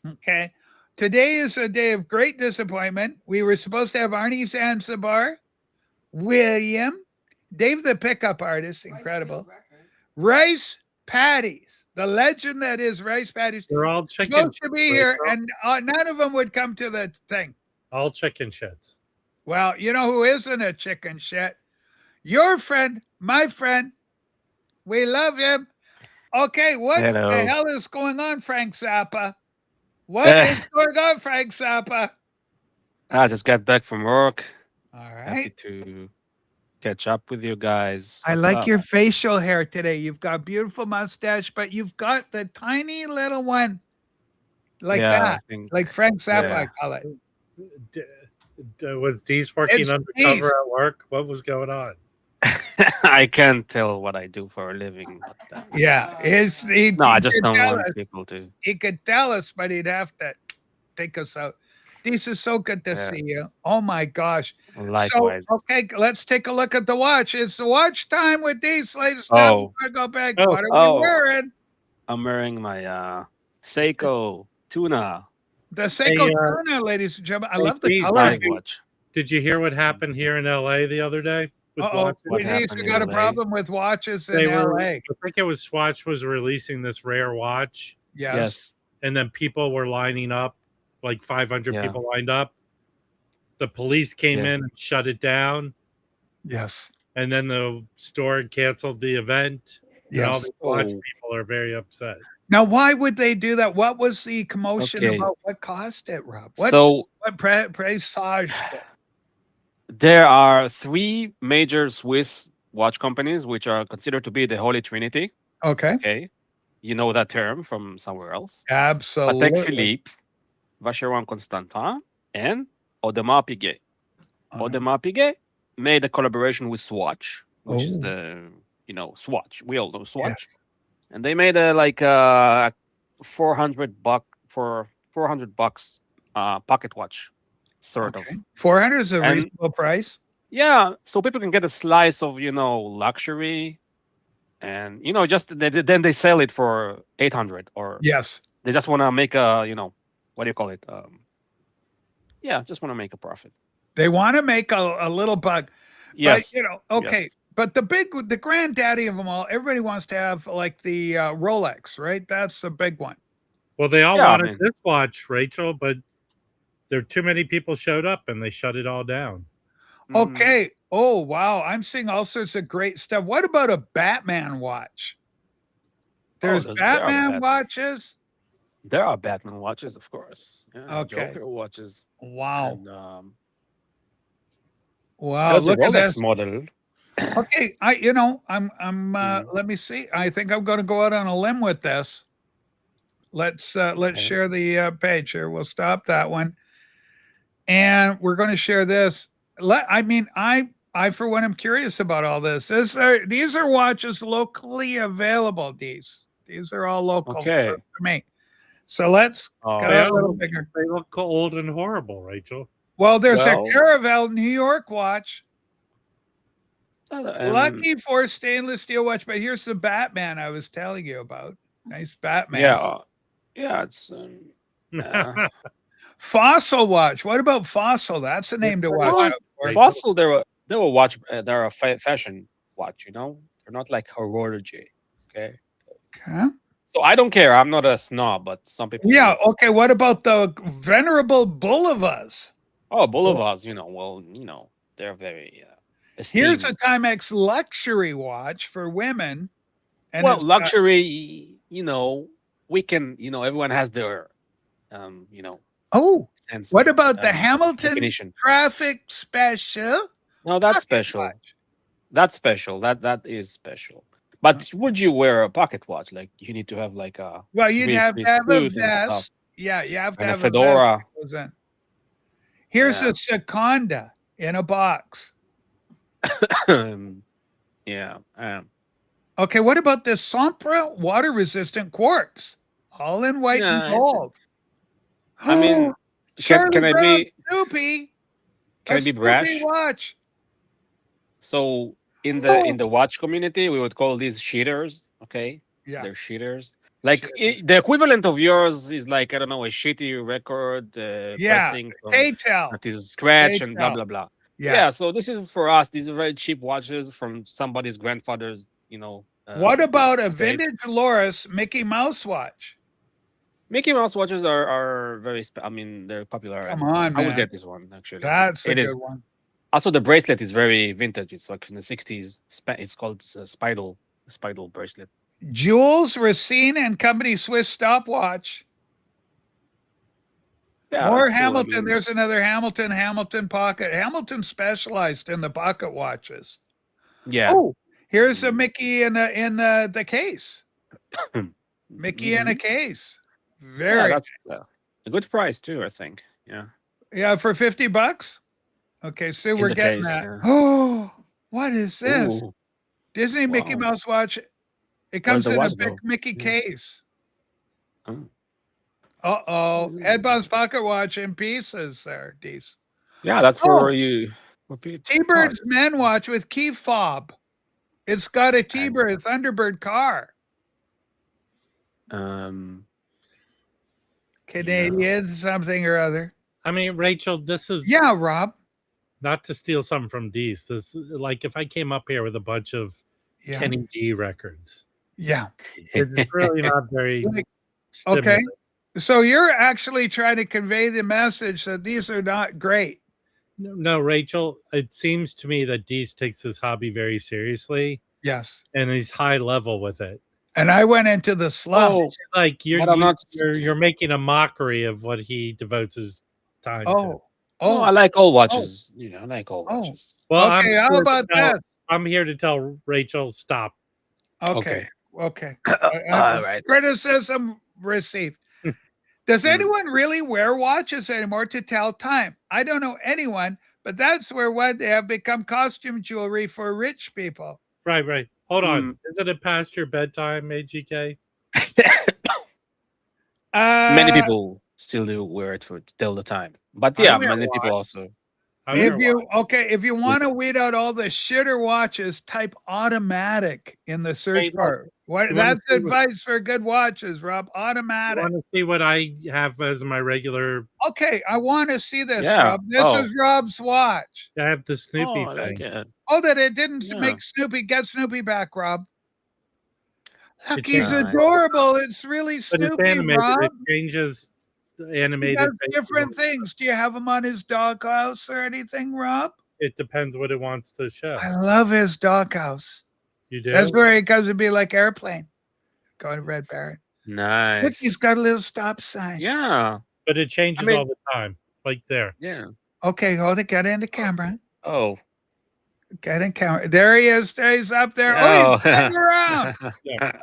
Okay. Today is a day of great disappointment. We were supposed to have Arnie Zanzibar, William, Dave the Pickup Artist, incredible, Rice Patties, the legend that is Rice Patties. They're all chicken. Supposed to be here, Rachel. and none of them would come to the thing. All chicken shits. Well, you know who isn't a chicken shit? Your friend, my friend. We love him. Okay, what Hello. the hell is going on, Frank Zappa? What is going on, Frank Zappa? I just got back from work. All Happy right. to catch up with you guys. I What's like up? your facial hair today. You've got beautiful mustache, but you've got the tiny little one like Yeah, I that. think Like Frank Zappa, I yeah. call it. Was Dee's working It's undercover Deez. at work? What was going on? I can't tell what I do for a living. But, Yeah. no, I just could don't tell want us. people to. He could tell us, but he'd have to take us out. This is so good to Yeah. see you. Oh my gosh. Likewise. So, okay, let's take a look at the watch. It's the watch time with these, ladies and gentlemen. Oh. Go back. Oh. What are Oh. we wearing? I'm wearing my Seiko tuna The Seiko Hey, Tuna, ladies and gentlemen. I hey, love the Deez, color. dive watch. Did you hear what happened here in LA the other day? With Uh-oh. watches? What Denise, happened we in got a LA? problem with watches in They were, LA. I think it was Swatch was releasing this rare watch, Yes. Yes. and then people were lining up, like 500 Yeah. people lined up. The police came Yeah. in and shut it down, Yes. and then the store canceled the event. And all Yes. the watch Oh. people are very upset. Now, why would they do that? What was the commotion Okay. about? What caused it, Rob? What So presaged it? there are 3 major Swiss watch companies which are considered to be the Holy Trinity. Okay. Okay. You know that term from somewhere else. Absolutely. Patek Philippe, Vacheron Constantin, and Audemars Piguet. Audemars Piguet made a collaboration with Swatch, which is Oh. the Swatch. We all know Swatch, Yes. and they made a like a $400 pocket watch, sort of. Okay. 400 is a And- reasonable price. Yeah, so people can get a slice of luxury, and then they sell it for 800, or Yes. they just want to make a what do you call it? Just want to make a profit. They want to make a little buck. Yes, But, okay. But the granddaddy of them all, everybody wants to have like the Rolex, right? That's the big one. Well, they all Yeah, I wanted mean- this watch, Rachel, but there too many people showed up and they shut it all down. Mm, Okay. Oh, wow. I'm seeing all sorts of great stuff. What about a Batman watch? There's there are Batman Batman. watches. there are Batman watches, of course. Yeah, Okay. Joker watches. Wow. And, Wow. there's a Look at Rolex this. model. Okay. Let me see. I think I'm going to go out on a limb with this. Let's share the page here. We'll stop that one. And we're going to share this. I for one am curious about all this. These are watches locally available. These are all local Okay. for me. So let's Oh, go a little bigger. They look old and horrible, Rachel. Well, there's Well- a Caravel New York watch. and- Lucky for stainless steel watch, but here's the Batman I was telling you about. Nice Batman. Yeah, it's yeah. Fossil watch. What about Fossil? That's the name to watch Well, out for. Fossil, they're a fashion watch. They're not like horology. Okay, Okay. so I don't care. I'm not a snob, but some people. Yeah. do. Okay. What about the venerable Boulevards? Oh, boulevards. They're very. Here's a esteemed. Timex luxury watch for women. And Well, it's got- luxury. We can. Everyone has their. Oh, Sense what of, about the Hamilton definition? Traffic Special? No, that's pocket special. watch? That's special. That is special. But would you wear a pocket watch? Like you need to have like a Well, you'd have to three-piece have a suit and stuff. vest. Yeah, you have to and a have a vest fedora. that goes in. Here's Yeah. a Seconda in a box. Yeah. Okay, what about this Sempra water resistant quartz? All in white Yeah, and it's- gold. I mean, Charlie can I Brown be Snoopy. can I A be Snoopy brash? watch. So in Oh. the watch community, we would call these cheaters. Okay, Yeah. they're cheaters. Like Cheaters. the equivalent of yours is like I don't know, a shitty record Yeah, pressing from Paytel. that is scratch and blah Paytel. blah blah. Yeah. Yeah. So this is for us. These are very cheap watches from somebody's grandfather's. What about a estate. vintage Loris Mickey Mouse watch? Mickey Mouse watches are very. They're popular. Come on, I would man. get this one actually. That's a It good is. one. Also, the bracelet is very vintage. It's like from the 60s. It's called Spidal bracelet. Jules Racine and Company Swiss stopwatch. Yeah, More that's cool. I Hamilton. mean, There's another Hamilton pocket. Hamilton specialized in the pocket watches. yeah. Oh, here's a Mickey in the case. Mickey in a Mhm. case. Yeah, Very that's a good price too. I think. Yeah. yeah for $50. Okay, so In we're the getting case, that. yeah. Oh, what is this? Ooh, Disney Mickey wow. Mouse watch. It Where's comes the in watch, a big though? Mickey Yeah. case. Oh. Uh-oh. Ooh. Ed Bob's pocket watch in pieces there, Dees. Yeah, that's Oh. for you. for people- T-Bird's cars. men watch with key fob. It's got a T-Bird Thunderbird car. Um. Canadian something or other. I mean, Rachel, this is Yeah, Rob. not to steal something from Dees. This like if I came up here with a bunch of Yeah. Kenny G records, Yeah. it's really not very Like, okay. stimulating. So you're actually trying to convey the message that these are not great. No, Rachel, it seems to me that Dees takes his hobby very seriously Yes. and he's high level with it. And I went into the slum. Oh, Like you're But I'm not- you're making a mockery of what he devotes his time to. Oh. oh, I Oh. like all watches. I like all Oh. watches. Well, Okay, how about that? I'm here to tell Rachel stop. Okay. Okay. Okay. All right. Criticism received. Does Mm. anyone really wear watches anymore to tell time? I don't know anyone, but that's where what they have become costume jewelry for rich people. Right. Hold on. Mm. Isn't it past your bedtime, AGK? Many people still do wear it for till the time, but I yeah, wear many a people watch. also. I wear If a watch. if you want to weed out all the shitter watches, type automatic in the search Hey, look, bar. What you wanna that's see what- advice for good watches, Rob. You Automatic. want to see what I have as my regular? Okay, I want to see this, Yeah. Rob. This Oh. is Rob's watch. I have the Snoopy Oh, I thing. like it. Oh, that it didn't Yeah. make Snoopy. Get Snoopy back, Rob. Look, It he's changes- adorable. It's really But it's Snoopy, animated. Rob. It changes the He animated. does faces different all- things. Do you have him on his doghouse or anything, Rob? It depends what it wants to show. I love his doghouse. You do. That's where he goes to be like airplane. Go to Red Baron. Nice. Look, he's got a little stop sign. Yeah. But it changes mean- all the time. Like there. Yeah. Okay, hold it. Get in the camera. Oh. Get in camera. There he is. There he's up there. Oh, Oh. he's spinning around. Yeah.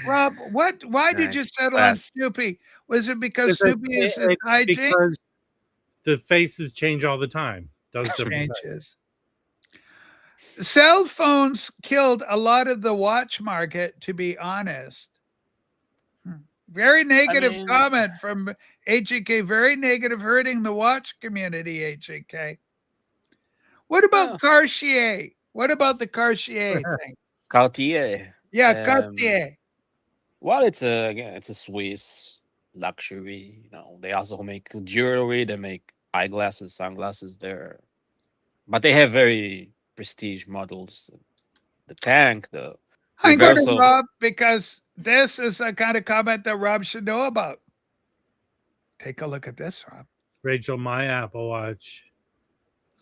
Rob, why did you Nice. settle on Fast. Snoopy? Was it because It's a- Snoopy is it- hygiene? Because the faces change all the time. Does different things. Changes. Cell phones killed a lot of the watch market, to be honest. Very negative mean- comment from HEK. Very negative, hurting the watch community, HEK. What about Cartier? What about the Cartier thing? Cartier. Yeah, Cartier. Well, it's a Swiss luxury. You know, they also make jewelry. They make eyeglasses, sunglasses there, but they have very prestige models. The tank, the I'm going to reversal. Rob because this is the kind of comment that Rob should know about. Take a look at this, Rob. Rachel, my Apple Watch,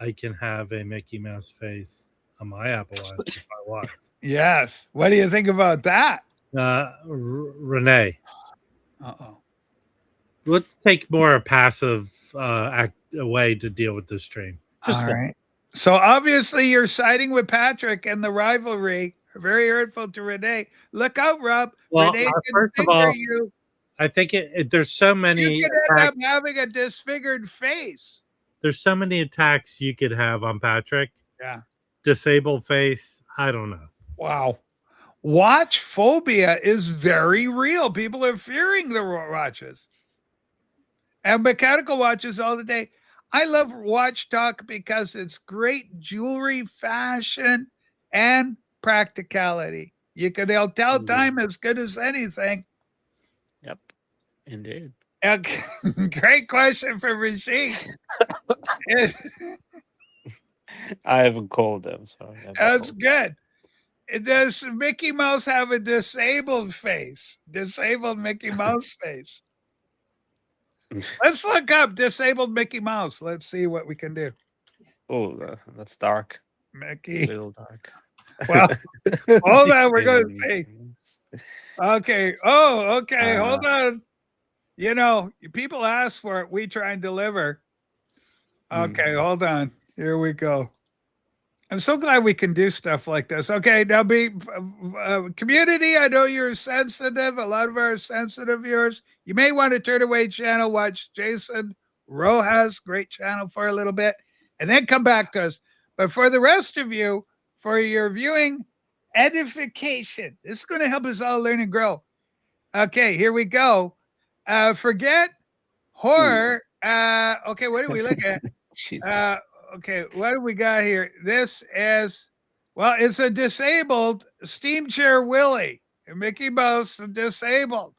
I can have a Mickey Mouse face on my Apple Watch if I want. Yes. What do you think about that? Renee, Uh-oh. let's take more a passive way to deal with this stream. All right. So obviously you're siding with Patrick and the rivalry. Very hurtful to Renee. Look out, Rob. Well, Renee can first of finger all, you. I think there's so many You could end up attacks, having a disfigured face. there's so many attacks you could have on Patrick. Yeah. Disabled face. I don't know. Wow. Watch phobia is very real. People are fearing the watches and mechanical watches all the day. I love Watch Talk because it's great jewelry, fashion, and practicality. They'll tell time as good as anything. Yep, indeed. Okay. Great question from Rashid. I haven't called them, so That's good. Does Mickey Mouse have a disabled face? Disabled Mickey Mouse face. Let's look up disabled Mickey Mouse. Let's see what we can do. Oh, that's dark. A Mickey. little dark. Well, hold on. We're going to see. Okay. Oh, okay. Hold on. You know, people ask for it. We try and deliver. Okay. Hold on. Here we go. I'm so glad we can do stuff like this. Okay, now community, I know you're sensitive. A lot of our sensitive viewers. You may want to turn away channel, watch Jason Rojas, great channel for a little bit, and then come back to us. But for the rest of you, for your viewing edification, this is going to help us all learn and grow. Okay, here we go. Forget horror. Okay, what do we look at? Jesus. Okay, what do we got here? This is, well, it's a disabled steam chair Willie. Mickey Mouse disabled.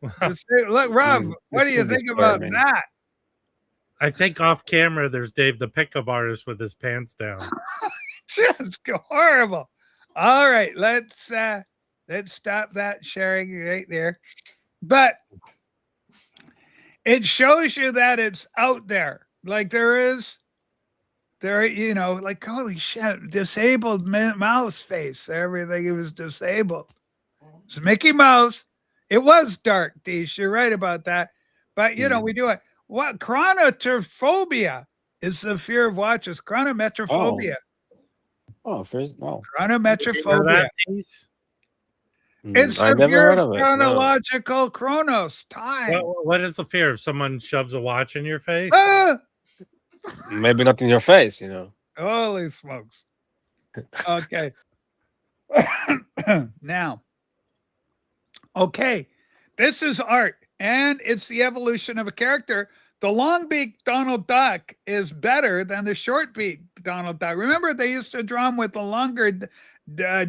Look, Rob, what do you think about that? I think off camera there's Dave the pickup artist with his pants down. Just horrible. All right, let's stop that sharing right there. But it shows you that it's out there. Like there, you know, like holy shit, disabled mouse face. Everything, it was disabled. It's Mickey Mouse. It was dark, Deesh. You're right about that. But you know, we do it. What chronotrophobia is the fear of watches. Chronometrophobia. Oh, first, no. Chronometrophobia. It's I the never fear heard of of it. No. chronological chronos, time. What is the fear if someone shoves a watch in your face? Ah! Maybe not in your face, you know. Holy smokes. Okay. Now, okay, this is art and it's the evolution of a character. The long beak Donald Duck is better than the short beak Donald Duck. Remember, they used to draw him with the longer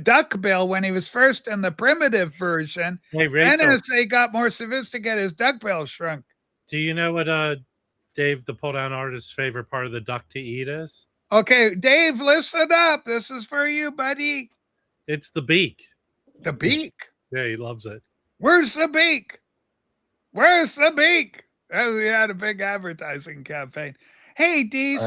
duck bill when he was first in the primitive version. Hey, And Rachel, as they got more sophisticated, his duck bill shrunk. do you know what Dave, the pull down artist's favorite part of the duck to eat is? Okay, Dave, listen up. This is for you, buddy. It's the beak. The beak. Yeah, he loves it. Where's the beak? Where's the beak? We had a big advertising campaign. Hey, Dees,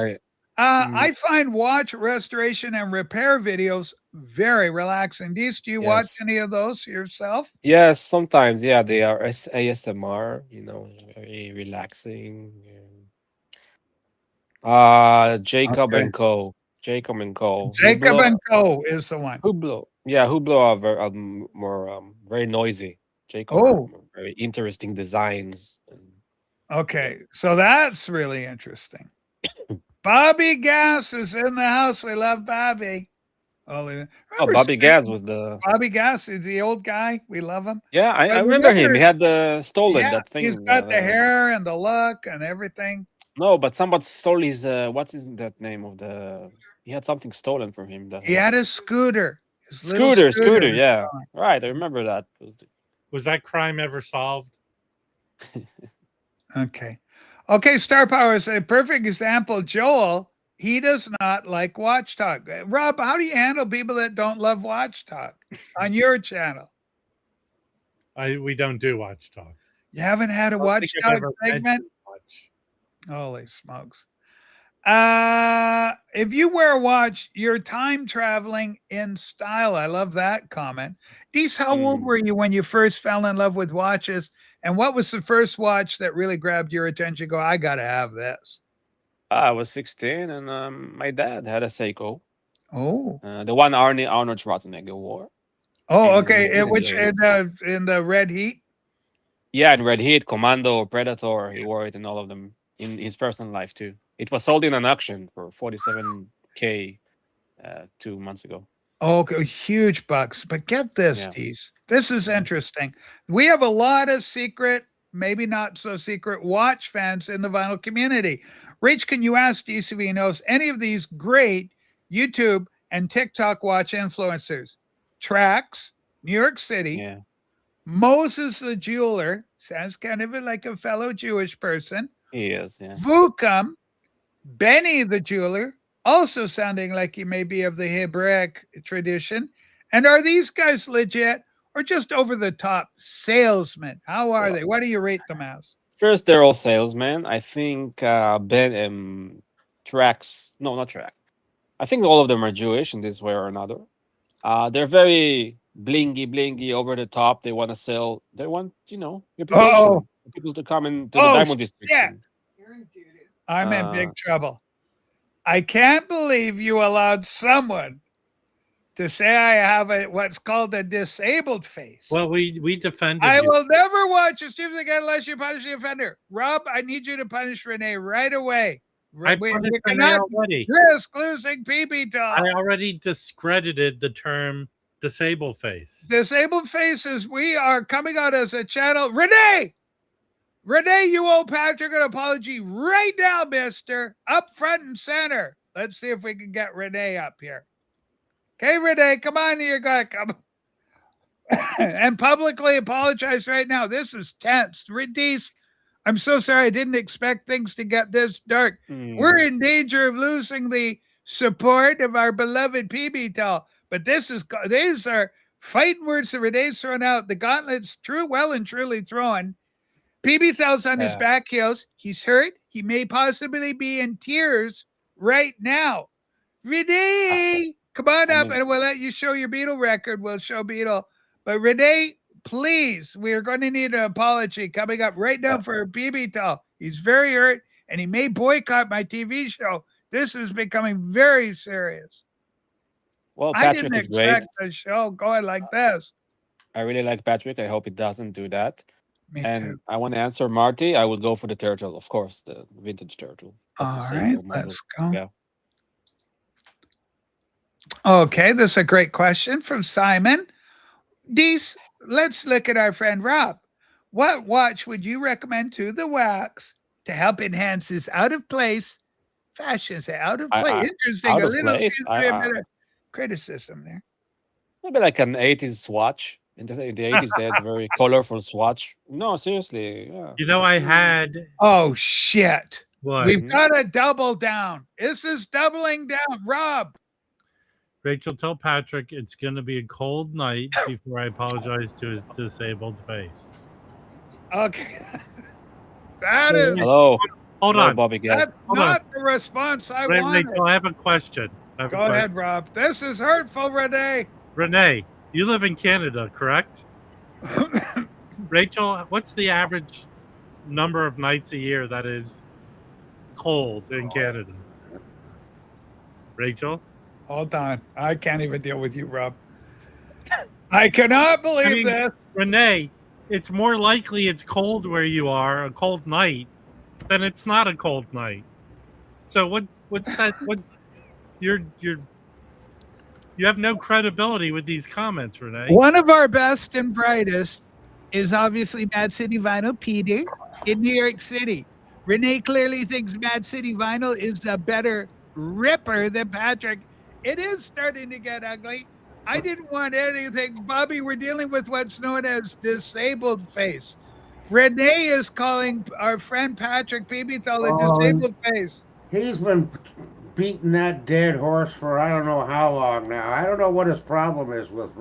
I find watch restoration and repair videos very relaxing. Dees, do you watch Yes. any of those yourself? Yes, sometimes, yeah, they are ASMR, you know, very relaxing. Jacob Okay. and Co. Jacob and Co. Jacob and Co. is the one. Hublot. Yeah, Hublot are very, more very noisy. Jacob Oh. are very interesting designs. Okay, so that's really interesting. Bobby Gass is in the house. We love Bobby. Remember Bobby Steve- Gaz with the Bobby Gass is the old guy. We love him. yeah, I I remember him. remember- He had the stolen Yeah, that thing. he's got the hair and the look and everything. No, but somebody stole his what is that name of the? He had something stolen from him. He had a scooter. His little Scooter. Yeah, right. I remember that. Was that crime ever solved? Okay. Okay, Star Power is a perfect example. Joel, he does not like Watch Talk. Rob, how do you handle people that don't love Watch Talk on your channel? We don't do watch talk. You haven't had a I don't Watch think I've Talk ever segment? mentioned watch. Holy smokes. If you wear a watch, you're time traveling in style. I love that comment. Dees, how old were you when you first fell in love with watches? And what was the first watch that really grabbed your attention? Go, I got to have this. I was 16, and my dad had a Seiko, Oh, the one Arnold Schwarzenegger wore. oh, in okay. his Which days. in the Red Heat? Yeah, in Red Heat, Commando, Predator, he wore it in all of them. In his personal life too. It was sold in an auction for 47K 2 months ago. Oh, okay, huge bucks. But get this, Yeah. Dees. This is interesting. We have a lot of secret, maybe not so secret, watch fans in the vinyl community. Rach, can you ask Dees if he knows any of these great YouTube and TikTok watch influencers? Trax, New York City, Yeah. Moses the Jeweler, sounds kind of like a fellow Jewish person. He is, yeah. Vucum, Benny the Jeweler, also sounding like he may be of the Hebraic tradition. And are these guys legit or just over the top salesmen? How are they? What do you rate them as? First, they're all salesmen. I think Ben and Trax. No, not Trax. I think all of them are Jewish in this way or another. They're very blingy, over the top. They want to sell. They want, reputation. Oh. People to come into the Oh, Diamond District. yeah. and- You're in doo-doo. I'm in big trouble. I can't believe you allowed someone to say I have what's called a disabled face. Well, we defended I you. will never watch a Stevens again unless you punish the offender. Rob, I need you to punish Renee right away. I We punished Renee cannot already. risk losing PB Talk. I already discredited the term disabled face. Disabled faces, we are coming out as a channel. Renee, you owe Patrick an apology right now, mister. Up front and center. Let's see if we can get Renee up here. Okay, Renee, come on, you got to come. And publicly apologize right now. This is tense. Redees, I'm so sorry. I didn't expect things to get this dark. We're in danger of losing the support of our beloved PB Tall. But these are fighting words that Renee's thrown out. The gauntlet's well and truly thrown. PB Thal's on his Yeah. back heels. He's hurt. He may possibly be in tears right now. Renee, come on up and we'll let you show your Beatle record. We'll show Beatle. But Renee, please, we are going to need an apology coming up right now for PB Tall. He's very hurt and he may boycott my TV show. This is becoming very serious. Well, I Patrick didn't is great. expect a show going like this. I really like Patrick. I hope he doesn't do that. Me And too. I want to answer Marty. I would go for the turtle, of course, the vintage turtle. That's All the right, same model. let's go. Yeah. Okay, this is a great question from Simon. Dees, let's look at our friend Rob. What watch would you recommend to the wax to help enhance his out of place fashion? Say out of place. Interesting. out A of little place? seems to be a bit of criticism there. Maybe like an 80s swatch. In the 80s, they had very colorful swatch. No, seriously. Yeah. You know, I had Oh shit. what? We've got to double down. This is doubling down. Rob. Rachel, tell Patrick it's going to be a cold night before I apologize to his disabled face. Okay. That is Hello. Hold Hello, on. Bobby Gas. that's Hold on. not the response I wanted. Rachel, I have a question. Go ahead, Rob. This is hurtful, Renee. Renee, you live in Canada, correct? Rachel, what's the average number of nights a year that is cold in Canada? Rachel? Hold on. I can't even deal with you, Rob. I cannot believe I mean, this. Renee, it's more likely it's cold where you are, a cold night, than it's not a cold night. So what's that? What you have no credibility with these comments, Renee. One of our best and brightest is obviously Mad City Vinyl PD in New York City. Renee clearly thinks Mad City Vinyl is a better ripper than Patrick. It is starting to get ugly. I didn't want anything. Bobby, we're dealing with what's known as disabled face. Renee is calling our friend Patrick Bibithal a disabled face. He's been beating that dead horse for I don't know how long now. I don't know what his problem is with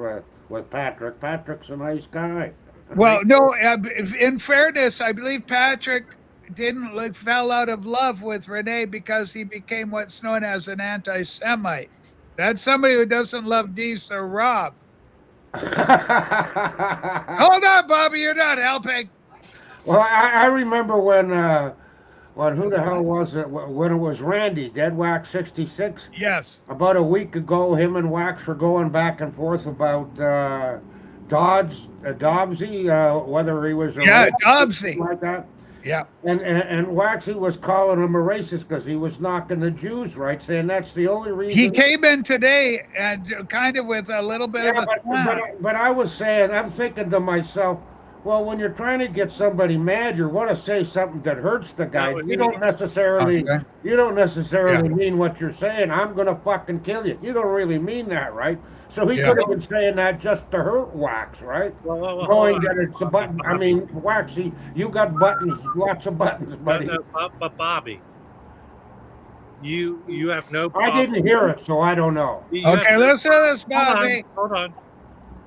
Patrick. Patrick's a nice guy. Well, no, in fairness, I believe Patrick fell out of love with Renee because he became what's known as an anti-Semite. That's somebody who doesn't love Dees or Rob. Hold on, Bobby, you're not helping. Well, I remember when who the hell was it? When it was Randy, Dead Wax 66. Yes. About a week ago, him and Wax were going back and forth about Dobbsy, whether he was a Yeah, racist or Dobbsy. something like that. Yeah. And Waxy was calling him a racist because he was knocking the Jews, right? Saying that's the only reason. He came in today and kind of with a little bit Yeah, of a slam. but I was saying, I'm thinking to myself, well, when you're trying to get somebody mad, you want to say something that hurts the guy. No, You don't necessarily Okay. mean what you're saying. I'm gonna fucking kill you. You don't really mean that, right? So he Yeah. could have been saying that just to hurt Wax, right? Well, Knowing that it's a button. I mean, Waxy, you got buttons, lots of buttons, buddy. But Bobby, you have no I problem. didn't hear it, so I don't know. You have Okay, no let's do this, Hold on, Bobby. hold on.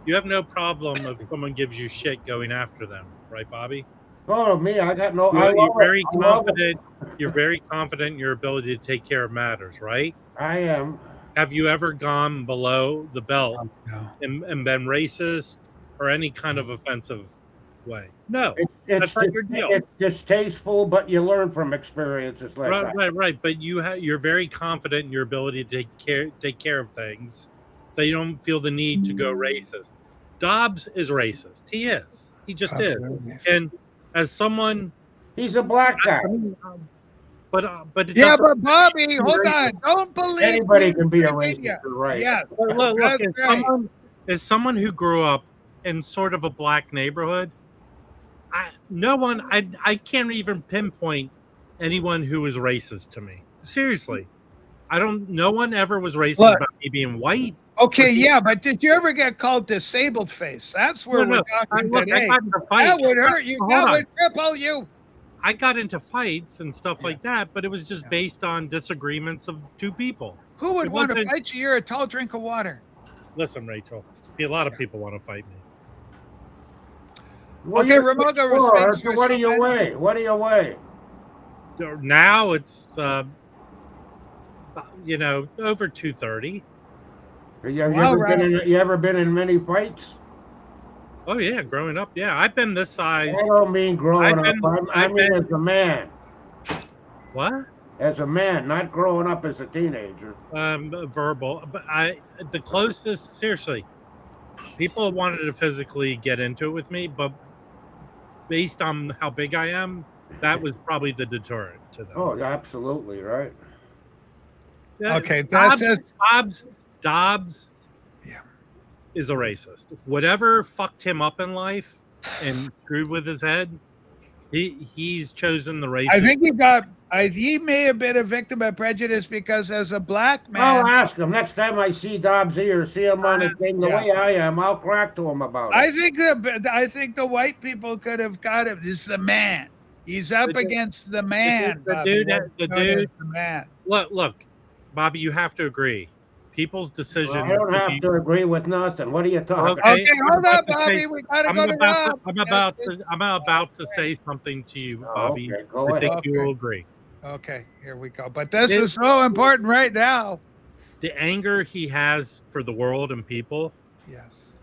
You have no problem if someone gives you shit going after them, right, Bobby? Oh, me, I got no. You're very I love it. confident. You're very confident in your ability to take care of matters, right? I am. Have you ever gone below the belt No. and been racist or any kind of offensive way? No. It's That's not your deal. It's distasteful, but you learn from experiences like Right, that. right. But you're very confident in your ability to take care of things, that you don't feel the need to go racist. Dobbs is racist. He is. He just is. And as someone, He's a black guy. but it Yeah, doesn't- but Bobby, hold on. Don't believe Anybody can be a media. racist, you're right. Yeah. look, That's right. as someone who grew up in sort of a black neighborhood, I can't even pinpoint anyone who was racist to me. Seriously. No one ever was racist Look. about me being white. Okay, yeah, but did you ever get called disabled face? That's where No, we're no. talking I today. got into That fights. would hurt you. Hold That on. would cripple you. I got into fights and stuff Yeah. like that, but it was just Yeah. based on disagreements of two people. Who would It want to wasn't- fight you? You're a tall drink of water. Listen, Rachel, a lot of people want to fight me. Well, Okay, you're Ramoga 6'4", respects so what do you yourself, weigh? What do you weigh? Now it's, over 230. You Wow, ever been in many fights? Oh yeah, growing up, yeah, I've been this size. I don't mean growing I've been- up. I I've mean been- as a man. What? As a man, not growing up as a teenager. Verbal, but the closest, seriously, People wanted to physically get into it with me, but based on how big I am, that was probably the deterrent to them. Oh, absolutely, right. Yeah, Okay, that's Dobbs Yeah. is a racist. Whatever fucked him up in life and screwed with his head, he's chosen the racist. I think he may have been a victim of prejudice because as a black I'll man, ask him next time I see Dobbsy or see him on a thing the Yeah. way I am. I'll crack to him about it. I think the white people could have got him. This is the man. He's up against the man. the Bobby. dude- What's the known as dude- the man. Look, Bobby, you have to agree. People's decision. I don't have to agree with nothing. What are you talking? Okay. Okay, hold I'm on, about to Bobby. say- We gotta I'm go to Rob. I'm about to say something to you, Bobby. Okay, go I ahead. think you will agree. Okay, here we go. But this is so important right now. The anger he has for the world and people, Yes.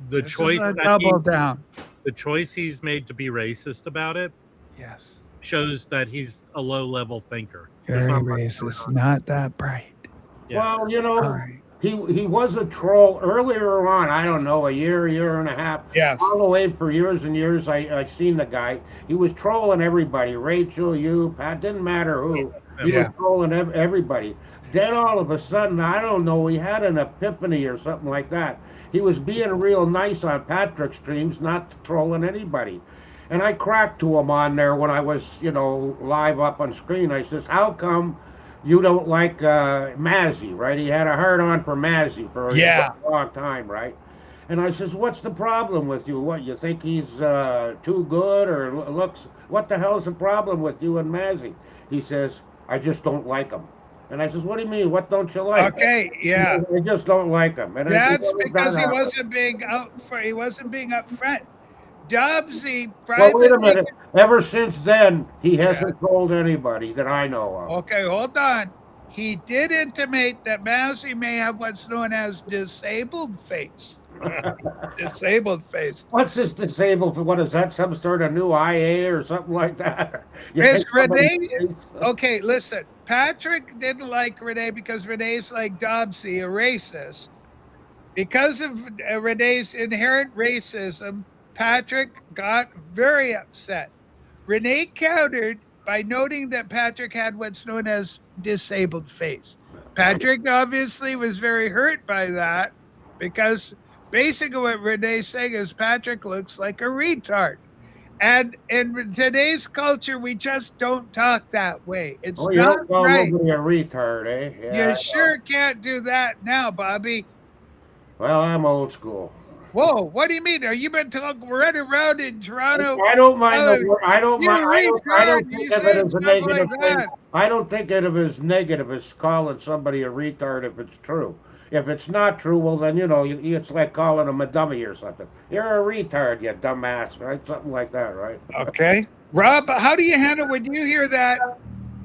the This is choice a that double down. the choice he's made to be racist about it Yes. shows that he's a low-level thinker. There's Very not much going racist. on. Not that bright. Yeah. Well, you know, All right. he was a troll earlier on. I don't know, a year and a half. Yes. All the way for years and years, I seen the guy. He was trolling everybody. Rachel, you, Pat, didn't matter who. He Yeah. was trolling everybody. Then all of a sudden, I don't know, he had an epiphany or something like that. He was being real nice on Patrick's streams, not trolling anybody. And I cracked to him on there when I was, live up on screen. I says, how come you don't like Mazzy, right? He had a hard on for Mazzy for a long time, right? And I says, what's the problem with you? What, you think he's too good or looks, what the hell's the problem with you and Mazzy? He says, I just don't like him. And I says, what do you mean? What don't you like? Okay, yeah. I just don't like him. And That's I think because that he happened. wasn't being upfront. Dobbsy Well, wait a privately. minute. Ever since then, he hasn't told anybody that I know of. Okay, hold on. He did intimate that Mazzy may have what's known as disabled face. Disabled face. What's this disabled? What is that? Some sort of new IA or something like that? You It's think somebody- Renee. Okay, listen. Patrick didn't like Renee because Renee's like Dobbsy, a racist. Because of Renee's inherent racism, Patrick got very upset. Renee countered by noting that Patrick had what's known as disabled face. Patrick obviously was very hurt by that because basically what Renee's saying is Patrick looks like a retard. And in today's culture, we just don't talk that way. It's Oh, you not don't call right. nobody a retard, eh? Yeah, I You know. sure can't do that now, Bobby. Well, I'm old school. Whoa, what do you mean? Are you been talking running around in Toronto? I don't mind the Oh, word. I don't you mind. I don't retard, think you of it say as a stuff negative like thing. that. I don't think of it as negative as calling somebody a retard if it's true. If it's not true, well then it's like calling them a dummy or something. You're a retard, you dumbass, right? Something like that, right? Okay. Rob, how do you handle when you hear that?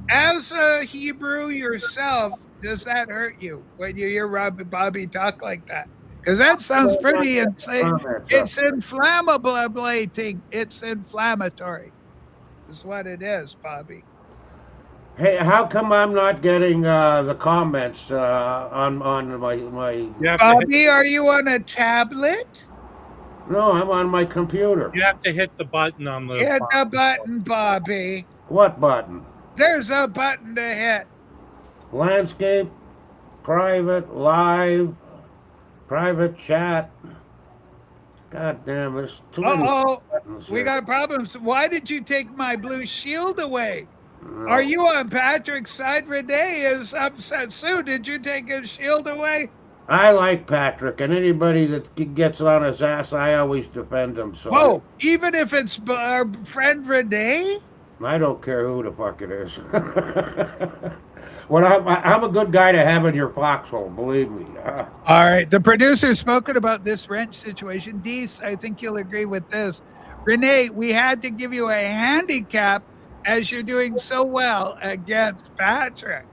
As a Hebrew yourself, does that hurt you when you hear Bobby talk like that? Because that sounds pretty insane. It's inflammable. It's inflammatory. Is what it is, Bobby. Hey, how come I'm not getting the comments on my? You have, to hit, Bobby, are you on a tablet? No, I'm on my computer. you have to hit the button on the. Hit the button, Bobby. What button? There's a button to hit. Landscape, private, live, private chat. God damn, there's too many Uh-oh. buttons. We here. got problems. Why did you take my blue shield away? No. Are you on Patrick's side? Renee is upset. Sue, did you take his shield away? I like Patrick, and anybody that gets on his ass, I always defend him. So Whoa, even if it's our friend Renee? I don't care who the fuck it is. Well, I'm a good guy to have in your foxhole, believe me. All right. The producer's spoken about this wrench situation. Deese, I think you'll agree with this. Renee, we had to give you a handicap as you're doing so well against Patrick.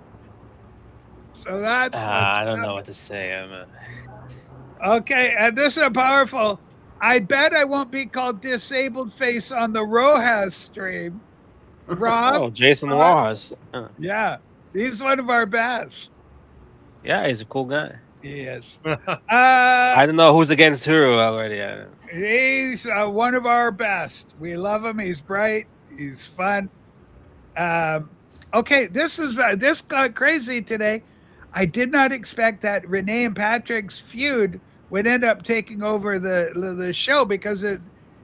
So that's I don't know what to say. okay. And this is powerful. I bet I won't be called disabled face on the Rojas stream. Rob? Oh, Jason Rojas. Yeah. He's one of our best. Yeah, he's a cool guy. Yes. I don't know who's against who already. He's one of our best. We love him. He's bright. He's fun. Okay, this got crazy today. I did not expect that Renee and Patrick's feud would end up taking over the show because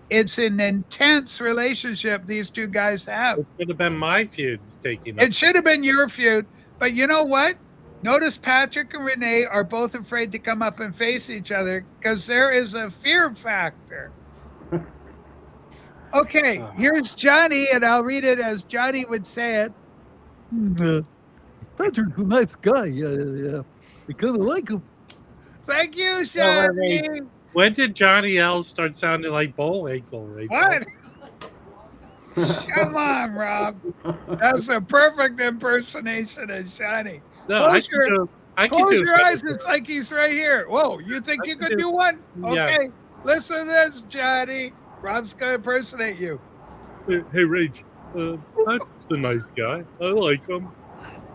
it's an intense relationship these two guys have. It should have been my feuds taking up. It should have been your feud, but you know what? Notice Patrick and Renee are both afraid to come up and face each other because there is a fear factor. Okay, here's Johnny, and I'll read it as Johnny would say it. Patrick's a nice guy. Yeah. I kind of like him. Thank you, Johnny. When did Johnny L start sounding like Bullwinkle? Rachel? What? Come on, Rob. That's a perfect impersonation of Johnny. No, Close your do eyes. It's like he's right here. Whoa, you think you could do one? Yeah. Okay, listen to this, Johnny. Rob's going to impersonate you. Hey, Rach, that's a nice guy. I like him.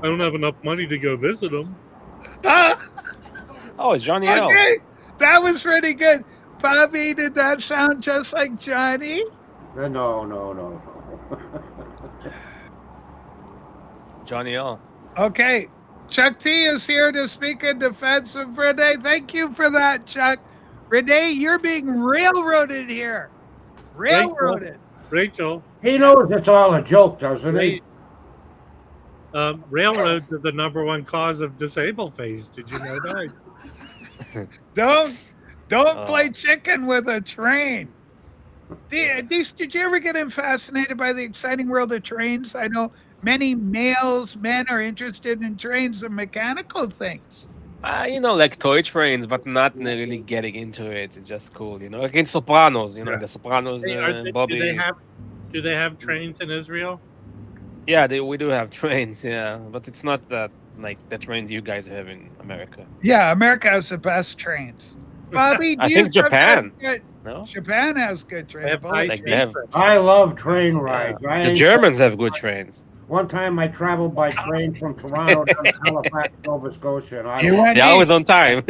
I don't have enough money to go visit him. Oh, it's Johnny L. Okay, that was pretty good. Bobby, did that sound just like Johnny? No. Johnny L. Okay, Chuck T is here to speak in defense of Renee. Thank you for that, Chuck. Renee, you're being railroaded here. Railroaded. Rachel, He knows it's all a joke, doesn't he? railroads are the #1 cause of disabled face. Did you know that? Don't play chicken with a train. Did you ever get fascinated by the exciting world of trains? I know many men are interested in trains and mechanical things. Like toy trains, but not really getting into it. It's just cool, Like in Sopranos, the Sopranos. Bobby. Do they have trains in Israel? Yeah, we do have trains. Yeah, but it's not that like the trains you guys have in America. Yeah, America has the best trains. Bobby, do I you think Japan. No, Japan has good They trains. have Both. high Like speed they have- trains. I love train rides. The Germans have good trains. One time I traveled by train from Toronto down to Halifax, Nova Scotia, and You went They're always east. on time.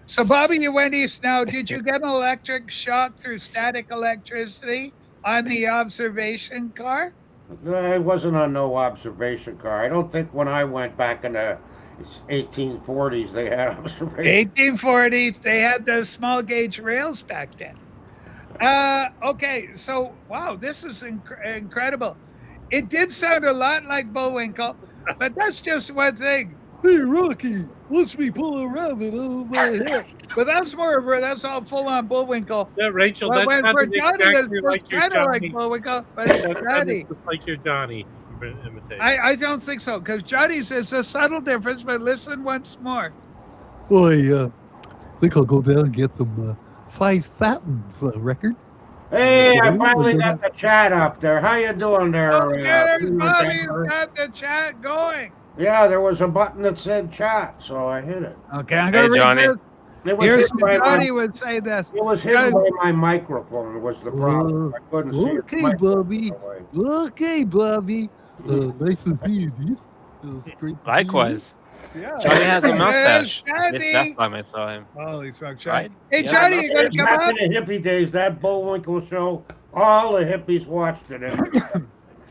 So, Bobby, you went east. Now, did you get an electric shock through static electricity on the observation car? it wasn't on no observation car. I don't think when I went back in the 1840s they had observation. 1840s, they had the small gauge rails back then. Okay, so wow, this is incredible. It did sound a lot like Bullwinkle, but that's just one thing. Hey, Rocky, watch me pull around it over my head. But that's that's all full on Bullwinkle. Yeah, Rachel, But that when for sounded Johnny, exactly it's like your kind of like Johnny. Bullwinkle, but it's That Johnny. sounded just like your Johnny imitation. I don't think so, because Johnny says a subtle difference, but listen once more. Well, I think I'll go down and get some Five Satins record. Hey, I finally got the chat up there. How you doing there? Oh, there's Peter Bobby Denver? got the chat going. Yeah, there was a button that said chat, so I hit it. Okay, I'm Hey, gonna read Johnny. this. It was Here's hidden by Johnny my, would say this. it was hidden by my microphone. Was the problem? I couldn't see it. Okay, My Bobby. away. Okay, Bobby. Nice to see you, dude. It's great to see you. Likewise. Yeah. Johnny has a There's mustache. Johnny. This last time I saw him. Holy smokes, Johnny. Right? Hey, Yeah, Johnny, no, you gonna come Back up? in the hippie days, that Bullwinkle show, all the hippies watched it.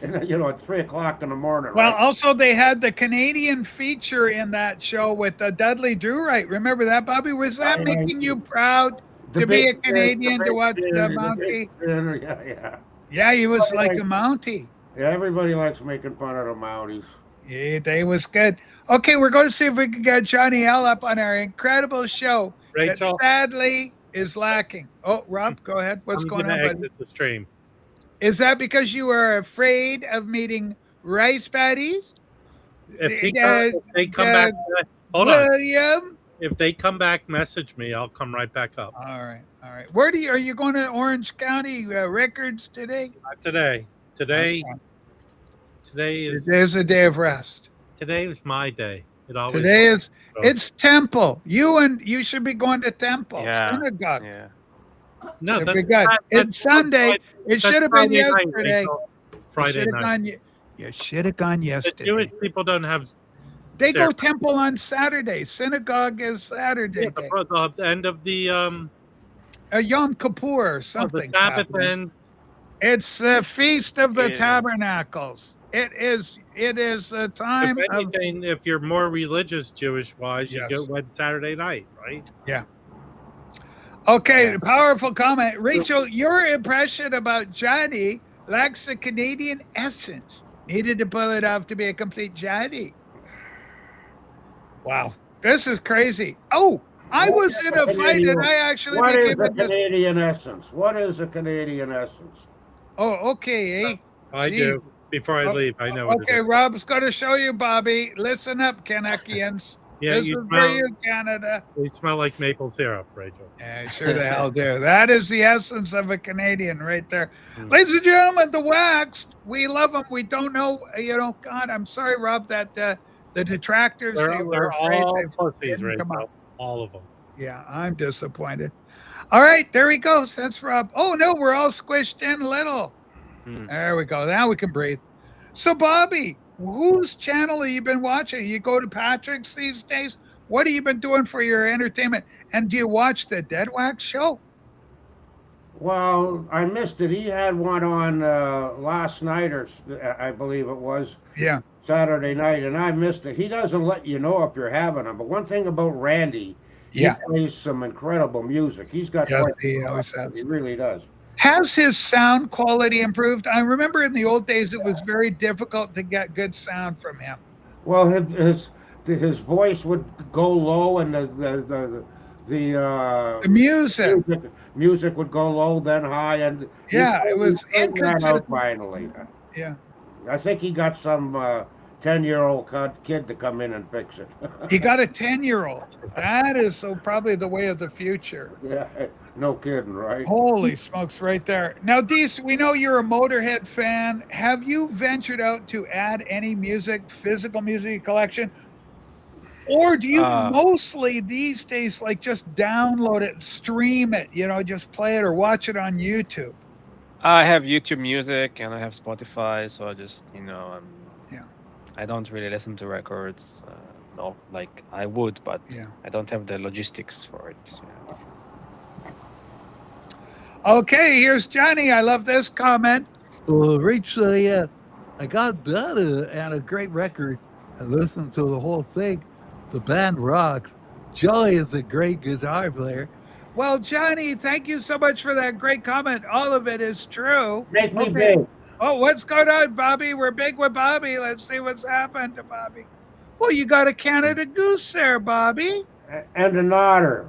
And, at 3 o'clock in the morning. Well, right? also they had the Canadian feature in that show with Dudley Do-Right. Remember that, Bobby? Was that Right. making you proud The to be a big Canadian the to big watch the dinner, Mountie? big dinner, Yeah. Yeah, he was Right. like a Mountie. Yeah, everybody likes making fun of the Mounties. Yeah, they was good. Okay, we're going to see if we can get Johnny L up on our incredible show Rachel, that sadly is lacking. Oh, Rob, go ahead. What's I'm going gonna on, buddy? exit the stream. Is that because you are afraid of meeting rice paddies? If they come uh, back, hold on. William? If they come back, message me. I'll come right back up. All right, all right. Where are you going to Orange County Records today? Not today. Today Okay. is There's a day of rest. today is my day. It always Today is so. it's Temple. You should be going to Temple Yeah. synagogue. Yeah. no. It'd That's be good. not- It's Sunday. It that's should have been Friday night, yesterday. Rachel. Friday night. You should have gone The yesterday. Jewish people don't have. They go Sarah. temple on Saturday. Synagogue is Saturday. Yeah, the end of the Yom Kippur or the something. Sabbath ends. It's the Feast of the Yeah. Tabernacles. It is a time If of anything, if you're more religious Jewish wise, you Yes. go wed Saturday night, right? Okay, powerful comment. Rachel, your impression about Johnny lacks the Canadian essence. Needed to pull it off to be a complete Johnny. Wow, this is crazy. Oh, I What was is in the a fight and Canadian- I actually What is became the a Canadian essence? What is the Canadian essence? Oh, okay. Eh? I Jeez. do. Before I Oh, leave, I know what it Okay, is. Rob's going to show you, Bobby. Listen up, Canuckians. Yeah, This you is for smell, you, Canada. they smell like maple syrup, Rachel. Yeah, sure the hell do. That is the essence of a Canadian right there. Mm. Ladies and gentlemen, the Waxed. We love them. We don't know, God, I'm sorry, Rob, that the detractors, they were They're afraid all they pussies, didn't come Rachel. up. All of them. Yeah, I'm disappointed. All right, there he goes. That's Rob. Oh, no, we're all squished in little. Hmm. There we go. Now we can breathe. So, Bobby, whose channel have you been watching? You go to Patrick's these days? What have you been doing for your entertainment? And do you watch the Dead Wax show? Well, I missed it. He had one on last night, or I believe it was Yeah. Saturday night, and I missed it. He doesn't let you know if you're having them. But one thing about Randy, Yeah. he plays some incredible music. He's got Yes, quite he the always talent. has. He really does. Has his sound quality improved? I remember in the old days it was very difficult to get good sound from him. Well, his voice would go low, and the The music. music would go low, then high, and he Yeah, it was straightened that out inconsistent. finally. Yeah. I think he got some 10-year-old kid to come in and fix it. He got a 10-year-old. That is so probably the way of the future. Yeah, no kidding, right? Holy smokes, right there. Now, Dees, we know you're a Motorhead fan. Have you ventured out to add any music, physical music collection? Or do you mostly these days like just download it, stream it, just play it or watch it on YouTube? I have YouTube Music and I have Spotify, so I just Yeah. I don't really listen to records. No, like I would, but Yeah. I don't have the logistics for it. Yeah. Okay, here's Johnny. I love this comment. Well, Rachel, yeah, I got that and a great record. I listened to the whole thing. The band rocks. Joey is a great guitar player. Well, Johnny, thank you so much for that great comment. All of it is true. Make me Okay. big. Oh, what's going on, Bobby? We're big with Bobby. Let's see what's happened to Bobby. Well, you got a Canada Goose there, Bobby, And an otter.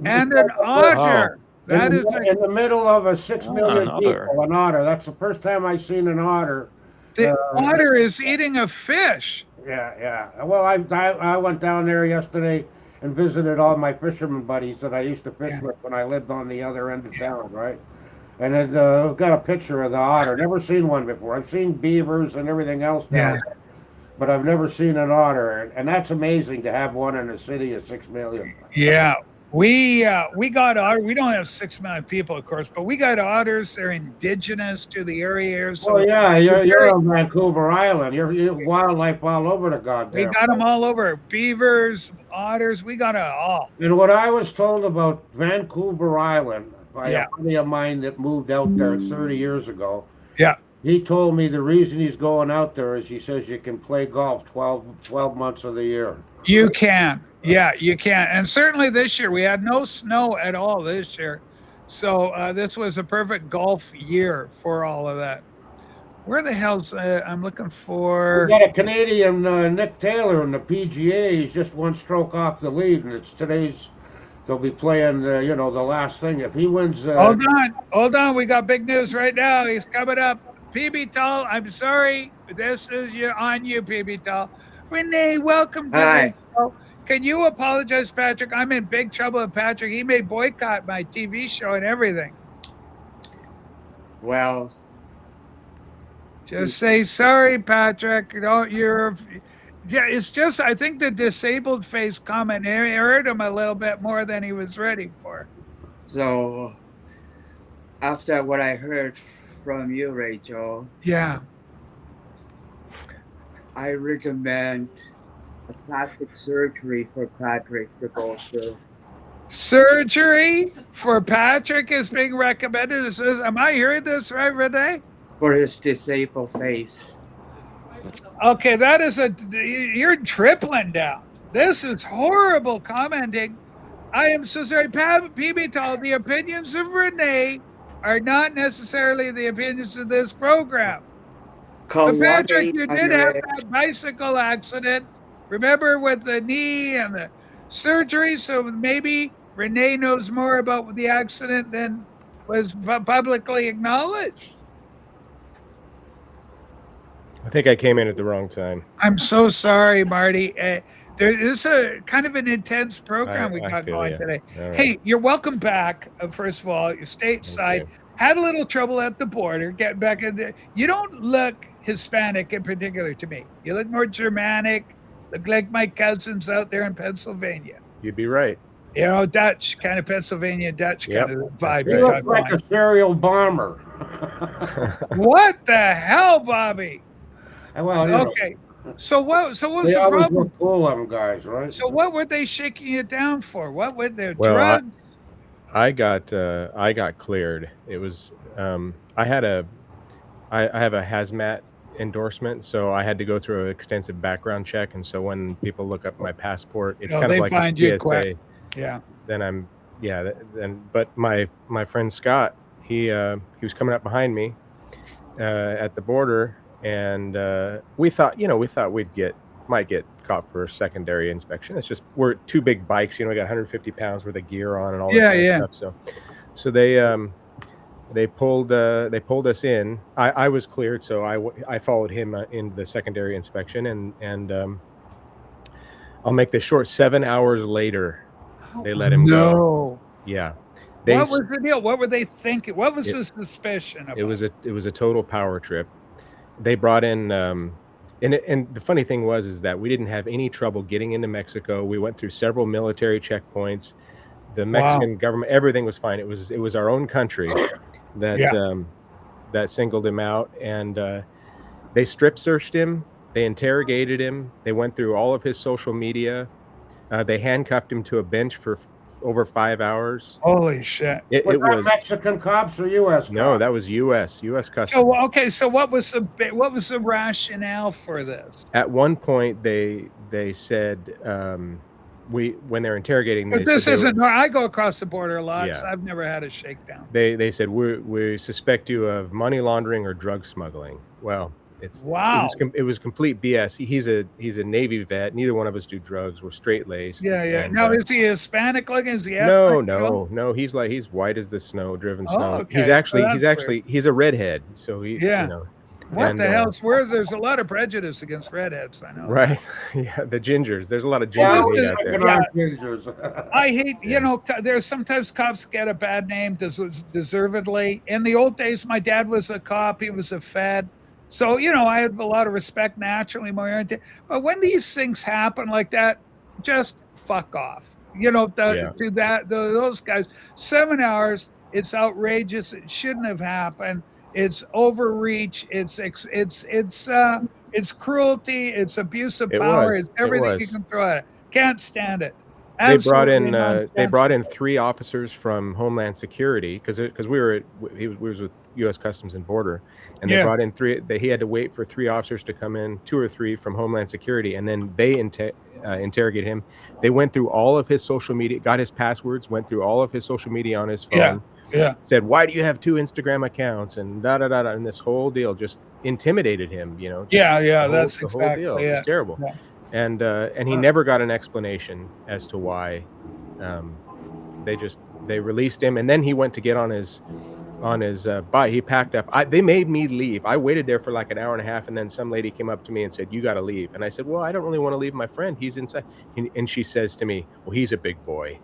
and an otter. That is in the middle of a 6 million an otter. people, an otter. That's the first time I've seen an otter. the otter is eating a fish. Yeah. Well, I went down there yesterday and visited all my fisherman buddies that I used to fish Yeah. with when I lived on the other end of town, right? And it got a picture of the otter. Never seen one before. I've seen beavers and everything else down Yeah. there, but I've never seen an otter, and that's amazing to have one in a city of 6 million. Yeah. We got otter. We don't have 6 million people, of course, but we got otters. They're indigenous to the area here. So Well, yeah, you're on Vancouver Island. You're wildlife all over the goddamn. we got them all over. Beavers, otters, we got it all. And what I was told about Vancouver Island by Yeah. a buddy of mine that moved out there 30 years ago, Yeah. he told me the reason he's going out there is he says you can play golf 12 months of the year. You can. Yeah, you can. And certainly this year, we had no snow at all this year. So this was a perfect golf year for all of that. Where the hell's I'm looking We for? got a Canadian, Nick Taylor, in the PGA. He's just one stroke off the lead, and it's today's. They'll be playing, the last thing. If he wins, Hold on. We got big news right now. He's coming up. PB Tull, I'm sorry. This is on you, PB Tull. Renee, welcome to the show. Can you apologize, Patrick? I'm in big trouble with Patrick. He may boycott my TV show and everything. Well, Just say sorry, Patrick. Yeah, it's just I think the disabled face comment hurt him a little bit more than he was ready for. so after what I heard from you, Rachel, Yeah. I recommend a plastic surgery for Patrick to go through. Surgery for Patrick is being recommended. Am I hearing this right, Renee? For his disabled face. Okay, that is you're tripling down. This is horrible commenting. I am so sorry. Pimentel, the opinions of Renee are not necessarily the opinions of this program. But Patrick, you did have that bicycle accident. Remember, with the knee and the surgery. So maybe Renee knows more about the accident than was publicly acknowledged. I think I came in at the wrong time. I'm so sorry, Marty. There is a kind of an intense program we I got feel going ya. today. All right. Hey, you're welcome back. First of all, you're stateside. Okay. Had a little trouble at the border. Getting back in there. You don't look Hispanic in particular to me. You look more Germanic. Look like my cousins out there in Pennsylvania. You'd be right. You know, Dutch kind of Pennsylvania Dutch Yep, kind of that's vibe. right. You you look got like going. a serial bomber. What the hell, Bobby? Well, you know, Okay. So what was they the always problem? look cool, them guys, right? So what were they shaking it down for? What were their Well, drugs? I got cleared. It was I have a hazmat endorsement, so I had to go through an extensive background check. And so when people look up my passport, it's Oh, kind they of like find a you PSA. quick. Yeah. Then I'm but my friend Scott, he was coming up behind me at the border, and we thought might get caught for a secondary inspection. It's just we're two big bikes, we got 150 pounds worth of gear on and all this Yeah, kind of yeah. stuff. So they pulled us in. I was cleared, so I followed him into the secondary inspection, and I'll make this short. 7 hours later, they let him go. No. Yeah, What was the deal? What were they thinking? What was It- the suspicion about? it was a total power trip. They brought in and the funny thing is that we didn't have any trouble getting into Mexico. We went through several military checkpoints. The Mexican government, everything was fine. It was our own country that that singled him out, and they strip searched him. They interrogated him. They went through all of his social media. They handcuffed him to a bench for over 5 hours. Holy shit. It Was that was Mexican cops or U.S. no, cops? that was U.S. customs. So okay, so what was the rationale for this? At one point, they said when they're interrogating, But they this said they isn't. I go across the border a lot. Yeah. So I've never had a shakedown. they said we suspect you of money laundering or drug smuggling. Well, Wow. it was complete BS. He's a Navy vet. Neither one of us do drugs. We're straight laced. Yeah. Now is he Hispanic looking? Is he No, ethnic? no. He's white as the snow, driven Oh, snow. okay. He's actually Well, that's weird. he's a redhead. So he Yeah. What and, the hell? There's a lot of prejudice against redheads. I know. right? Yeah, the gingers. There's a lot of Yeah, ginger Well, meat this out is- there. Picking on gingers. I hate, Yeah. there's sometimes cops get a bad name deservedly. In the old days, my dad was a cop. He was a Fed. So, I have a lot of respect naturally. But when these things happen like that, just fuck off. Those guys, 7 hours, it's outrageous. It shouldn't have happened. It's overreach. It's cruelty. It's abuse of It power. was. It's It everything you was. can throw at it. Can't stand it. They brought Absolutely in nonsensical. 3 officers from Homeland Security because we was with U.S. Customs and Border, and they Yeah. brought in 3. He had to wait for 3 officers to come in, 2 or 3 from Homeland Security, and then they interrogated him. They went through all of his social media, got his passwords, went through all of his social media on his phone. Yeah. Said, "Why do you have 2 Instagram accounts?" And and this whole deal just intimidated him. Just Yeah, the whole- that's the whole exactly deal. It it. was terrible. Yeah. And he never got an explanation as to why. They released him, and then he went to get on his bike. He packed up. They made me leave. I waited there for like an hour and a half, and then some lady came up to me and said, "You got to leave." And I said, "Well, I don't really want to leave my friend. He's inside." And she says to me, "Well, he's a big boy."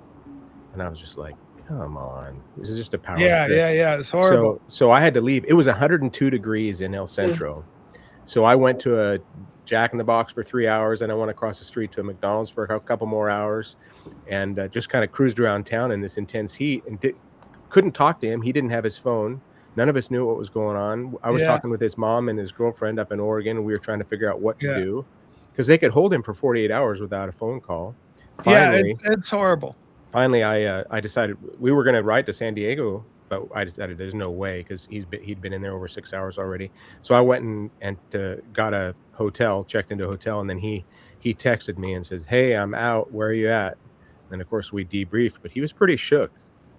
And I was just like, "Come on, this is just a power Yeah. trip." It's horrible. So I had to leave. It was 102 degrees in El Centro. So I went to a Jack in the Box for 3 hours, and I went across the street to a McDonald's for a couple more hours, and just kind of cruised around town in this intense heat, and couldn't talk to him. He didn't have his phone. None of us knew what was going on. I was Yeah. talking with his mom and his girlfriend up in Oregon, and we were trying to figure out what to Yeah. do because they could hold him for 48 hours without a phone call. Yeah, Finally, it's horrible. finally, I decided we were going to ride to San Diego, but I decided there's no way because he'd been in there over 6 hours already. So I went and got a hotel, checked into a hotel, and then he texted me and says, "Hey, I'm out. Where are you at?" And of course we debriefed, but he was pretty shook.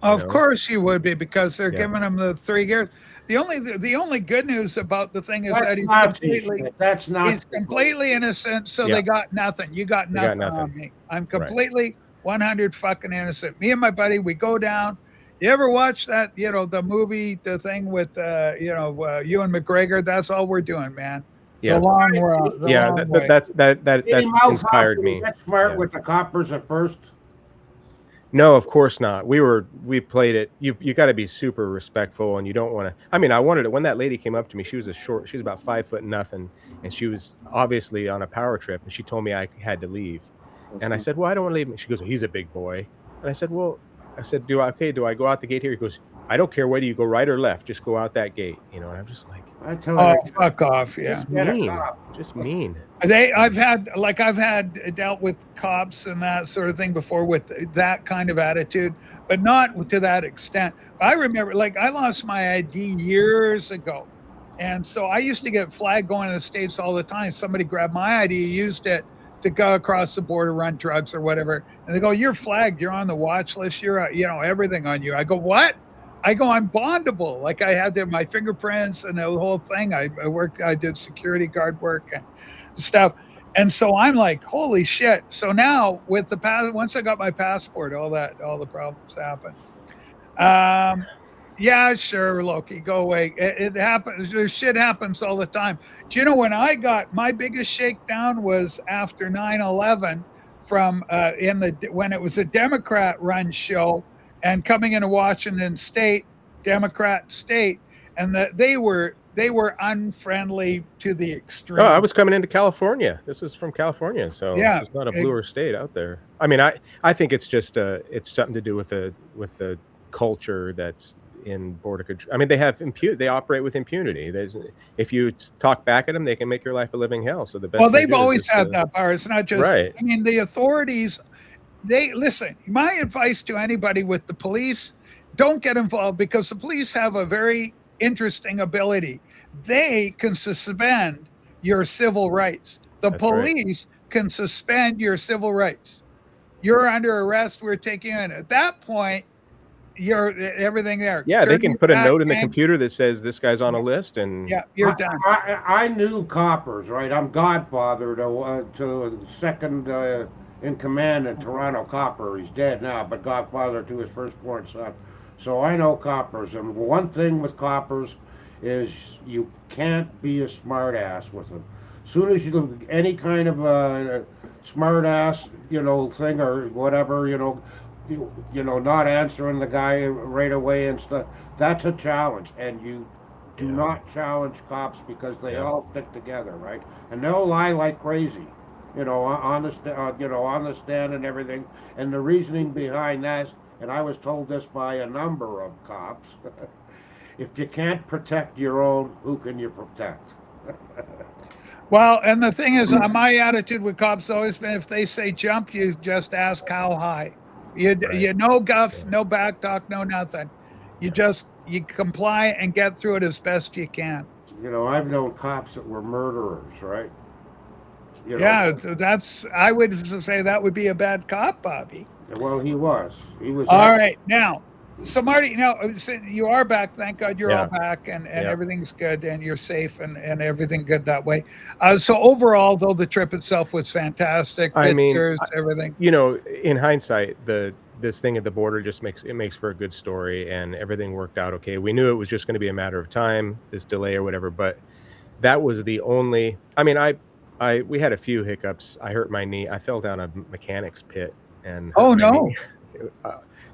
Of know? course you would be, because they're Yeah. giving him the 3 years. The only good news about the thing is that That's he's Nazi completely shit. That's not. he's completely innocent, so Yeah. they got nothing. You got They got nothing on nothing. me. I'm completely 100 fucking innocent. Me and my buddy, we go down. You ever watch that, the movie, the thing with, Ewan McGregor? That's all we're doing, man. Yeah. The long road. Yeah, that Did he mouth off? inspired Did he me. get smart Yeah. with the coppers at first? No, of course not. We played it. You got to be super respectful, and you don't want to. I mean, I wanted it when that lady came up to me. She was she was about 5 foot nothing, and she was obviously on a power trip. And she told me I had to leave, and I said, "Well, I don't want to leave." She goes, "He's a big boy," and I said, "Well," I said, "Do I go out the gate here?" He goes, "I don't care whether you go right or left. Just go out that gate." And I'm just like, I tell Oh, you, fuck off. Yeah. just Get a mean, cop. just mean. I've had dealt with cops and that sort of thing before with that kind of attitude, but not to that extent. I remember, I lost my ID years ago, and so I used to get flagged going to the States all the time. Somebody grabbed my ID, used it to go across the border, run drugs or whatever, and they go, "You're flagged. You're on the watch list. You're everything on you." I go, "What?" I go, "I'm bondable." Like, I had my fingerprints and the whole thing. I did security guard work and stuff. And so I'm like, holy shit. So now with once I got my passport, all the problems happen. Yeah, sure, Loki, go away. It happens. Shit happens all the time. Do you know when I got my biggest shakedown was after 9/11 from when it was a Democrat run show and coming into Washington State, Democrat state, and that they were unfriendly to the extreme. Oh, I was coming into California. This is from California, so Yeah, it's not a bluer state out there. I mean, I think it's just it's something to do with the culture that's in border control. I mean, they operate with impunity. If you talk back at them, they can make your life a living hell. So the best. Well, thing to they've do is always just, had that power. It's not just. Right. I mean, the authorities. Listen. My advice to anybody with the police: don't get involved, because the police have a very interesting ability. They can suspend your civil rights. The That's right. police can suspend your civil rights. You're under arrest. We're taking you in. At that point, you're everything there. Yeah, they Turn can your put a back note in the and- computer that says this guy's on a list, and Yeah, you're done. I knew coppers, right? I'm godfather to the second in command in Toronto copper. He's dead now, but godfather to his firstborn son. So I know coppers, and one thing with coppers is you can't be a smart ass with them. Soon as you do any kind of a smart ass, thing or whatever, not answering the guy right away and stuff, that's a challenge. And you do Yeah. not challenge cops, because they Yeah. all stick together, right? And they'll lie like crazy, on the stand and everything. And the reasoning behind that, and I was told this by a number of cops, if you can't protect your own, who can you protect? Well, and the thing is, my attitude with cops always been, if they say jump, you just ask how high. You no guff, no back talk, no nothing. You comply and get through it as best you can. I've known cops that were murderers, right? Yeah, I would say that would be a bad cop, Bobby. Well, he was. He was. All right, now, so Marty, you are back. Thank God you're all Yeah. back, and Yeah. everything's good, and you're safe, and everything good that way. So overall, though, the trip itself was fantastic. I mean, Pictures, everything. in hindsight, this thing at the border just makes for a good story, and everything worked out okay. We knew it was just going to be a matter of time, this delay or whatever, but that was the only. I mean, we had a few hiccups. I hurt my knee. I fell down a mechanic's pit, and Oh, hurt my no. knee.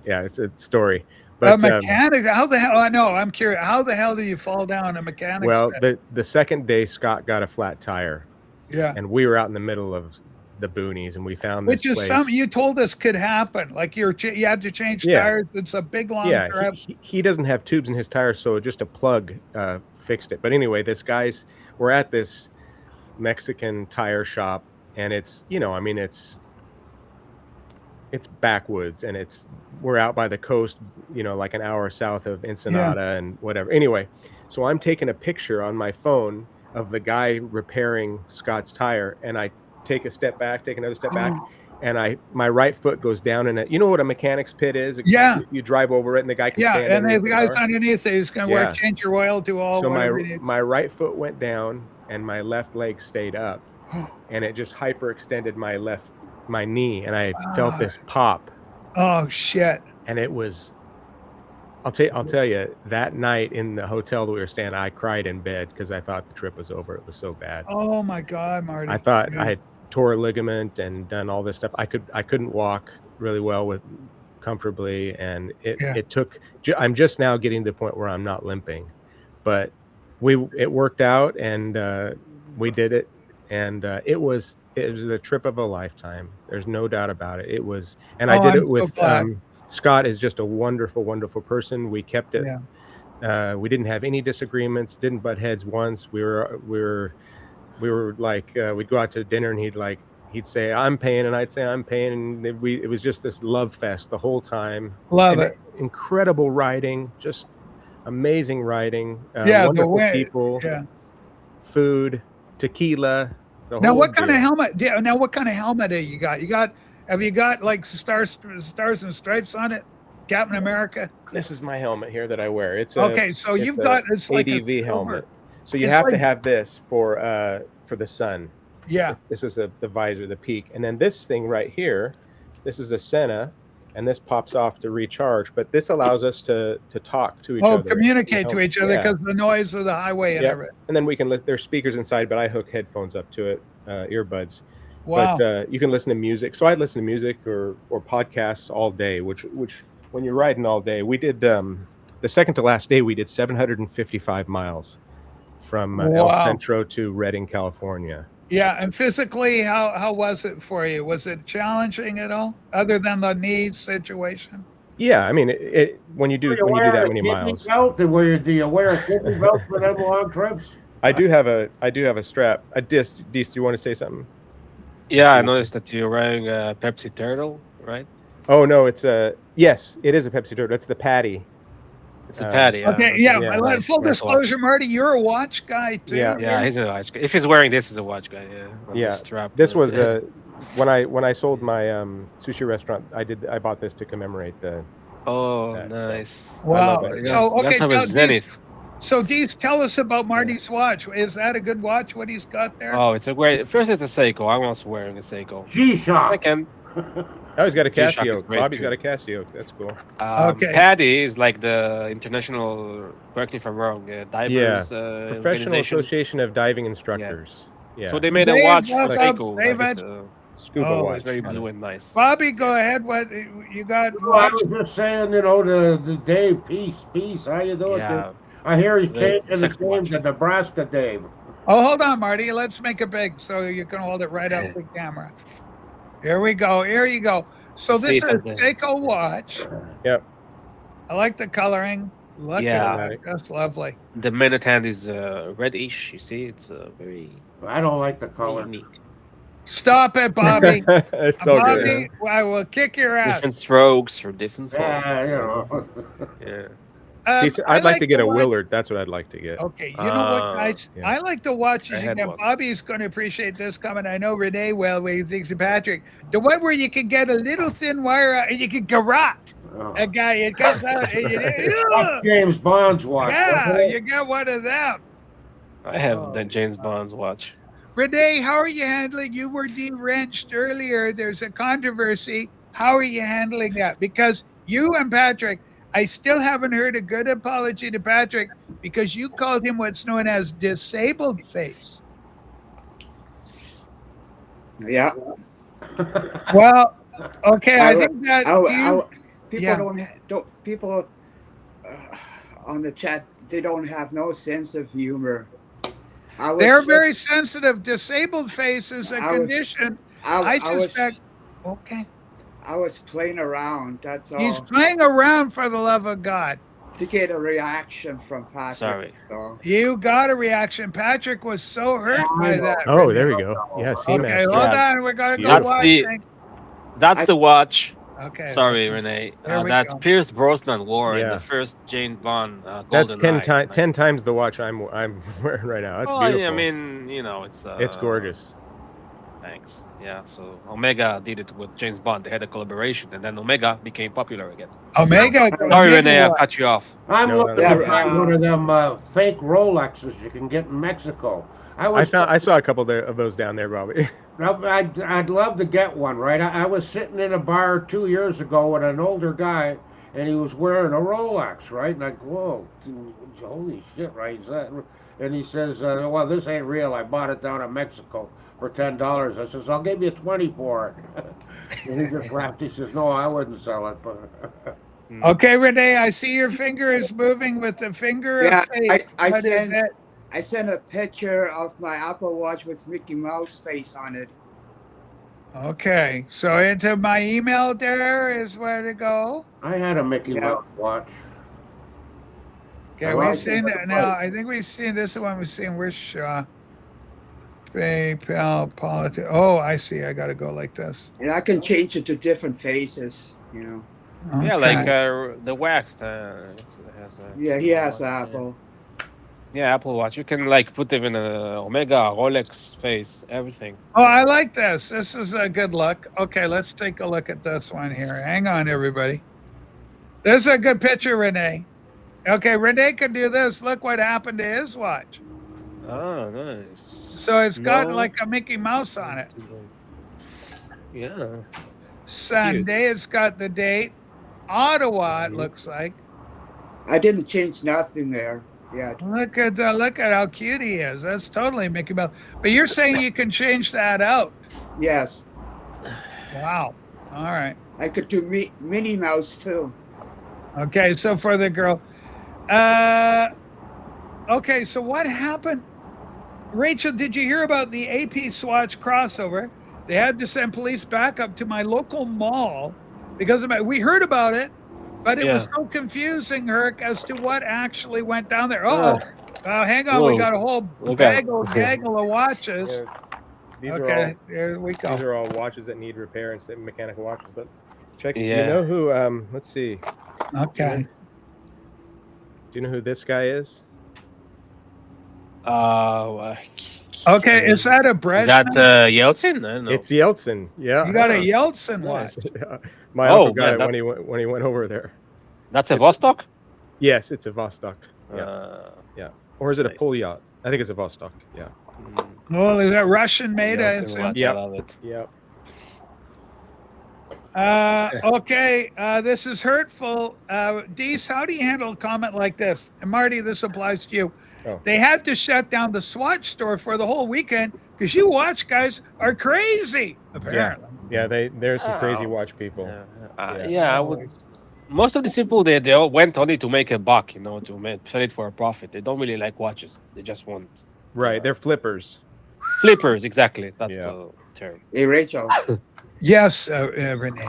Yeah, it's a story. But A mechanic? How the hell? I know. I'm curious. How the hell do you fall down a mechanic's well, pit? the second day, Scott got a flat tire, Yeah. and we were out in the middle of the boonies, and we found Which this is place. something you told us could happen. Like you had to change Yeah. tires. It's a big long Yeah, trip. he doesn't have tubes in his tires, so just a plug fixed it. But anyway, we're at this Mexican tire shop, and it's it's backwoods, and we're out by the coast, like an hour south of Ensenada and whatever. Anyway, so I'm taking a picture on my phone of the guy repairing Scott's tire, and I take a step back, take another step back, and my right foot goes down in it. You know what a mechanic's pit is? Yeah. You drive over it, and the guy can stand and underneath the the guy's car. underneath it. He's going to change your oil to all. So whatever it is. my right foot went down, and my left leg stayed up, and it just hyperextended my knee, and I felt this pop. Oh shit! And it was, I'll tell you, that night in the hotel that we were staying, I cried in bed because I thought the trip was over. It was so bad. Oh my God, Marty! I thought I had tore a ligament and done all this stuff. I couldn't walk really well comfortably, and it took. I'm just now getting to the point where I'm not limping, but it worked out, and we did it, and it was the trip of a lifetime. There's no doubt about it. It was, and I did it with Scott. Is just a wonderful, wonderful person. We kept it. Yeah. We didn't have any disagreements. Didn't butt heads once. We were like, we'd go out to dinner, and he'd say I'm paying, and I'd say I'm paying, and it was just this love fest the whole time. Love it. Incredible riding, just amazing riding. Wonderful people. Yeah. Food, tequila. Now, what kind of helmet? Now, what kind of helmet have you got? Have you got like stars and stripes on it? Captain America. This is my helmet here that I wear. It's okay. So you've got it's like ADV helmet. So you have to have this for the sun. Yeah. This is the visor, the peak, and then this thing right here. This is a Senna, and this pops off to recharge. But this allows us to talk to each other. Communicate to each other because the noise of the highway and everything. And then we can listen. There's speakers inside, but I hook headphones up to it, earbuds. Wow. But you can listen to music. So I listen to music or podcasts all day. Which when you're riding all day, we did the second to last day we did 755 miles from El Centro to Redding, California. Yeah, and physically, how was it for you? Was it challenging at all, other than the knee situation? Yeah, I mean, when you do that many miles. Do you wear a kidney belt for them long trips? I do have a strap. Dees, do you want to say something? Yeah, I noticed that you're wearing a Pepsi Turtle, right? Oh no, yes, it is a Pepsi Turtle. It's the Patty. It's a Patty. Okay, full disclosure, Marty, you're a watch guy too. Yeah, he's a watch guy. If he's wearing this, he's a watch guy. Yeah. Strap, this was when I sold my sushi restaurant. I bought this to commemorate the. Oh, nice! Wow. So Dees, tell us about Marty's watch. Is that a good watch? What he's got there? Oh, it's a great. First, it's a Seiko. I'm also wearing a Seiko. G-Shock. Second. Oh, he's got a Casio. Bobby's got a Casio. That's cool. Okay. PADI is like the international, correct me if I'm wrong, divers. Professional Association of Diving Instructors. Yeah. So they made a watch for Seiko. Scuba watch. It's very blue and nice. Bobby, go ahead. What you got? I was just saying, to Dave, peace. How you doing? Yeah. I hear he's changing his name to Nebraska Dave. Oh, hold on, Marty. Let's make it big so you can hold it right up the camera. Here we go. Here you go. So this is a Seiko watch. Yep. I like the coloring. Look at it. That's lovely. The minute hand is reddish. You see, it's very. I don't like the color. Unique. Stop it, Bobby. It's all Bobby, good. I will kick your ass. Different strokes for different. Yeah, I'd like to get a Willard. That's what I'd like to get. Okay, you know what, guys? Yeah. I like the watches you get. Bobby's going to appreciate this coming. I know Renee well, where he thinks of Patrick. The one where you can get a little thin wire out and you can garrote a guy. It comes out. James Bond's watch. Yeah, you got one of them. I have the James Bond's watch. Renee, how are you handling? You were de-wrenched earlier. There's a controversy. How are you handling that? Because you and Patrick, I still haven't heard a good apology to Patrick because you called him what's known as disabled face. Yeah. Well, okay. I think that people on the chat, they don't have no sense of humor. They're very sensitive. Disabled face is a condition. I suspect. Okay. I was playing around. That's all. He's playing around, for the love of God. to get a reaction from Patrick. Sorry. So. You got a reaction. Patrick was so hurt by that. Oh, Renee. there we go. Yeah, Okay, C-Master. hold Yeah. on. We're gonna go That's watching. That's the watch. Okay. Sorry, Renee. There we That go. Pierce Brosnan wore in Yeah. the first James Bond. That's GoldenEye. 10 times the watch I'm wearing right now. That's Oh, beautiful. yeah, I mean, it's gorgeous. Thanks. Yeah. So Omega did it with James Bond. They had a collaboration, and then Omega became popular again. Omega. Sorry, Omega Renee, I what? cut you off. I'm No, looking no, to buy one of them fake Rolexes you can get in Mexico. I saw a couple of those down there, Bobby. I'd love to get one, right? I was sitting in a bar 2 years ago with an older guy, and he was wearing a Rolex, right? And I go, whoa, holy shit, right? Is that? And he says, well, this ain't real. I bought it down in Mexico for $10. I says, I'll give you 20 for it. And he just laughed. He says, no, I wouldn't sell it. But Okay, Renee, I see your finger is moving with the finger Yeah, of fate. I What is sent it? I sent a picture of my Apple Watch with Mickey Mouse face on it. Okay, so into my email there is where to go. I had a Mickey Yeah. Mouse watch. Okay, Well, we've seen that now. I think we've seen this one. We've seen Wishaw, PayPal, politics. Oh, I see. I got to go like this. And I can change it to different faces, you know. Yeah, Okay. like the wax. It has Yeah, he has Apple. Yeah, Apple Watch. You can like put them in a Omega, Rolex face, everything. Oh, I like this. This is a good look. Okay, let's take a look at this one here. Hang on, everybody. This is a good picture, Renee. Okay, Renee can do this. Look what happened to his watch. Oh, nice. So it's got No. like a Mickey Mouse on it. Yeah. Sunday, it's got the date. Ottawa, it looks like. I didn't change nothing there. Yeah. Look at how cute he is. That's totally Mickey Mouse. But you're saying you can change that out. Yes. Wow. All right. I could do Minnie Mouse too. Okay, so for the girl. Okay, so what happened? Rachel, did you hear about the AP Swatch crossover? They had to send police backup to my local mall because of we heard about it, but it was so confusing, Herc, as to what actually went down there. Oh, hang on. We Whoa. got a whole Look out. gaggle of watches. These Okay, there we go. These are all watches that need repair and mechanical watches. But check. Yeah. You know who? Let's see. Okay. Do you know who this guy is? Okay, is that a Brezhnev? Is that Yeltsin? I don't know. It's Yeltsin. Yeah. You got a Yeltsin watch. Yeah. My Oh, uncle got man, it when he went over there. That's a Vostok? Yes, it's a Vostok. Yeah. Yeah. Or is it a nice. Polyot? I think it's a Vostok. Yeah. Oh, is that Russian made? I Yeltsin assume? watch, Yep. I love it. Yeah. Okay, this is hurtful. Dees, how do you handle a comment like this? And Marty, this applies to you. Oh. They had to shut down the Swatch store for the whole weekend because you watch guys are crazy, apparently. Yeah. There's some crazy Oh. watch people. Yeah, I would. Most of the people they all went only to make a buck, to sell it for a profit. They don't really like watches. They just want Right. They're flippers. flippers. Exactly. That's Yeah. the term. Hey, Rachel, Yes, Renee.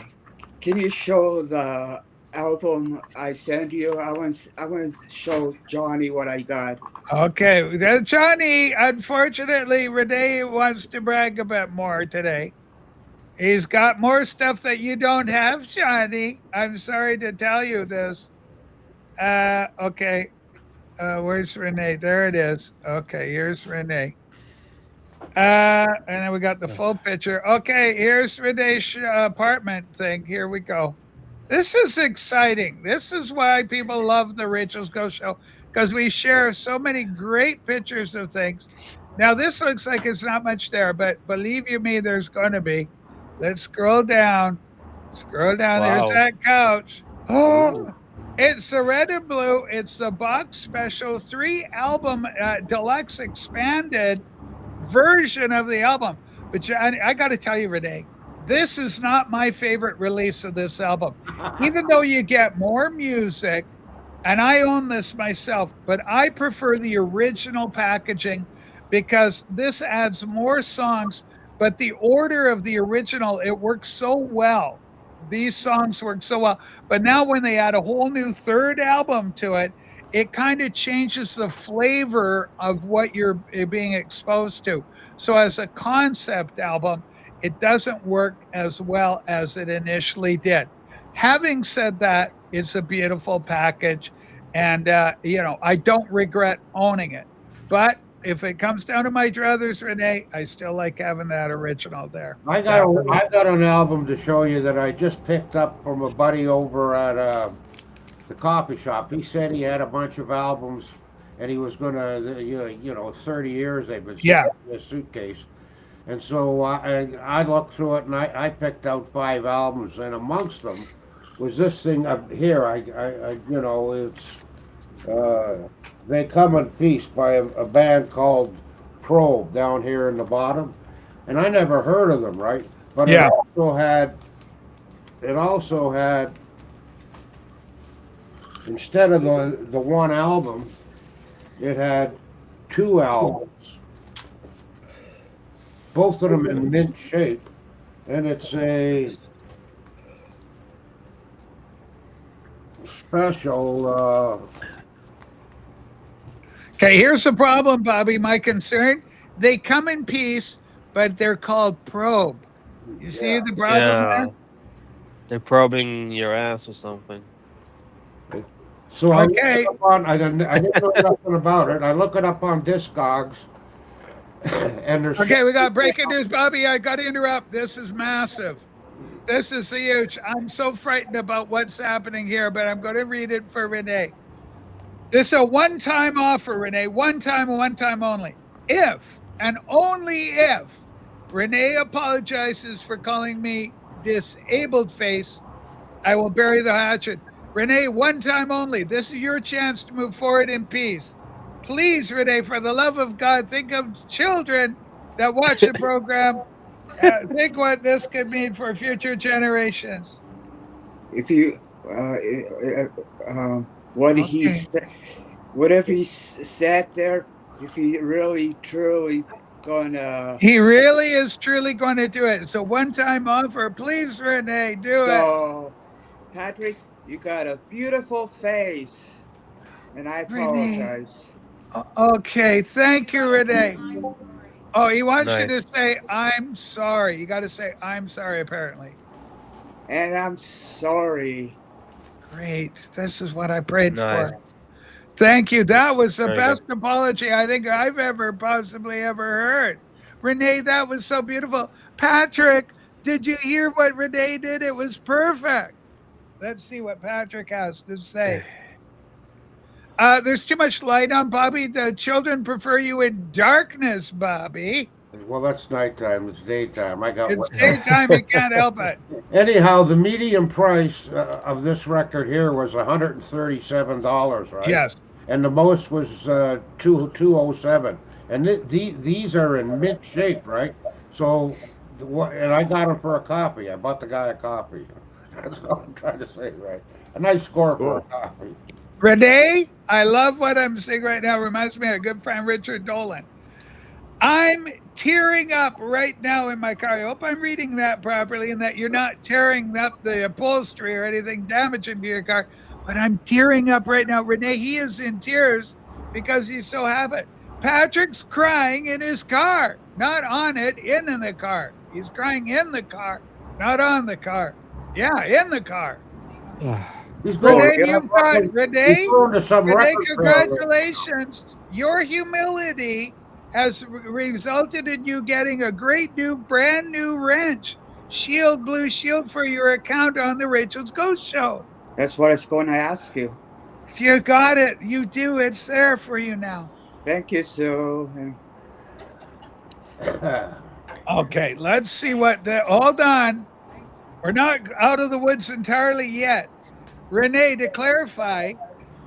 can you show the album I sent you? I want to show Johnny what I got. Okay, then Johnny, unfortunately, Renee wants to brag a bit more today. He's got more stuff that you don't have, Johnny. I'm sorry to tell you this. Okay. Where's Renee? There it is. Okay, here's Renee. And then we got the full picture. Okay, here's Renee's apartment thing. Here we go. This is exciting. This is why people love the Rachel's Go Show, because we share so many great pictures of things. Now, this looks like it's not much there, but believe you me, there's going to be. Let's scroll down. Scroll down. Wow. There's that couch. Oh, it's the red and blue. It's the box special 3-album deluxe expanded version of the album. But Johnny, I got to tell you, Renee, this is not my favorite release of this album. Even though you get more music, and I own this myself, but I prefer the original packaging because this adds more songs, but the order of the original, it works so well these songs work so well. But now when they add a whole new third album to it, it kind of changes the flavor of what you're being exposed to. So as a concept album, it doesn't work as well as it initially did. Having said that, it's a beautiful package, and I don't regret owning it. But if it comes down to my druthers, Renee, I still like having that original there. I got an album to show you that I just picked up from a buddy over at the coffee shop. He said he had a bunch of albums, and he was gonna, 30 years they've been sitting in a suitcase. And so I looked through it, and I picked out 5 albums, and amongst them was this thing up here. It's They Come in Peace by a band called Probe down here in the bottom, and I never heard of them, right? But it also had instead of the one album, it had 2 albums, both of them in mint shape, and it's a special. Okay, here's the problem, Bobby. My concern: they come in peace, but they're called Probe. You see the problem there? They're probing your ass or something. So I didn't know nothing about it. I look it up on Discogs, and there's we got breaking news, Bobby. I got to interrupt. This is massive. This is huge. I'm so frightened about what's happening here, but I'm going to read it for Renee. This is a one-time offer, Renee. One time only. If and only if Renee apologizes for calling me disabled face, I will bury the hatchet. Renee, one time only. This is your chance to move forward in peace. Please, Renee, for the love of God, think of children that watch the program. Think what this could mean for future generations. If you, whatever he sat there, if he really, truly gonna. He really is truly going to do it. It's a one-time offer. Please, Renee, do it. Patrick, you got a beautiful face, and I apologize. Okay, thank you, Renee. Oh, he wants you to Nice. say, I'm sorry. You got to say, I'm sorry, apparently. And I'm sorry. Great. This is what I prayed Nice. for. Thank you. That was the Very best apology I think I've ever heard. Renee, that was so beautiful. Patrick, did you hear what Renee did? It was perfect. Let's see what Patrick has to say. There's too much light on, Bobby. The children prefer you in darkness, Bobby. Well, that's nighttime. It's daytime. It's daytime. You can't help it. Anyhow, the median price of this record here was $137, right? Yes. And the most was $207. And these are in mint shape, right? So, and I got them for a copy. I bought the guy a copy. That's what I'm trying to say, right? A nice score for a copy. Renee, I love what I'm seeing right now. Reminds me of a good friend, Richard Dolan. I'm tearing up right now in my car. I hope I'm reading that properly and that you're not tearing up the upholstery or anything damaging to your car. But I'm tearing up right now. Renee, he is in tears because he's so happy. Patrick's crying in his car, not on it, in the car. He's crying in the car, not on the car. Yeah, in the car. Renee, congratulations. Your humility has resulted in you getting a great brand new wrench. Blue Shield for your account on the Rachel's Ghost Show. That's what I was going to ask you. If you got it, you do. It's there for you now. Thank you, Sue. Okay, let's see hold on. We're not out of the woods entirely yet. Renee, to clarify,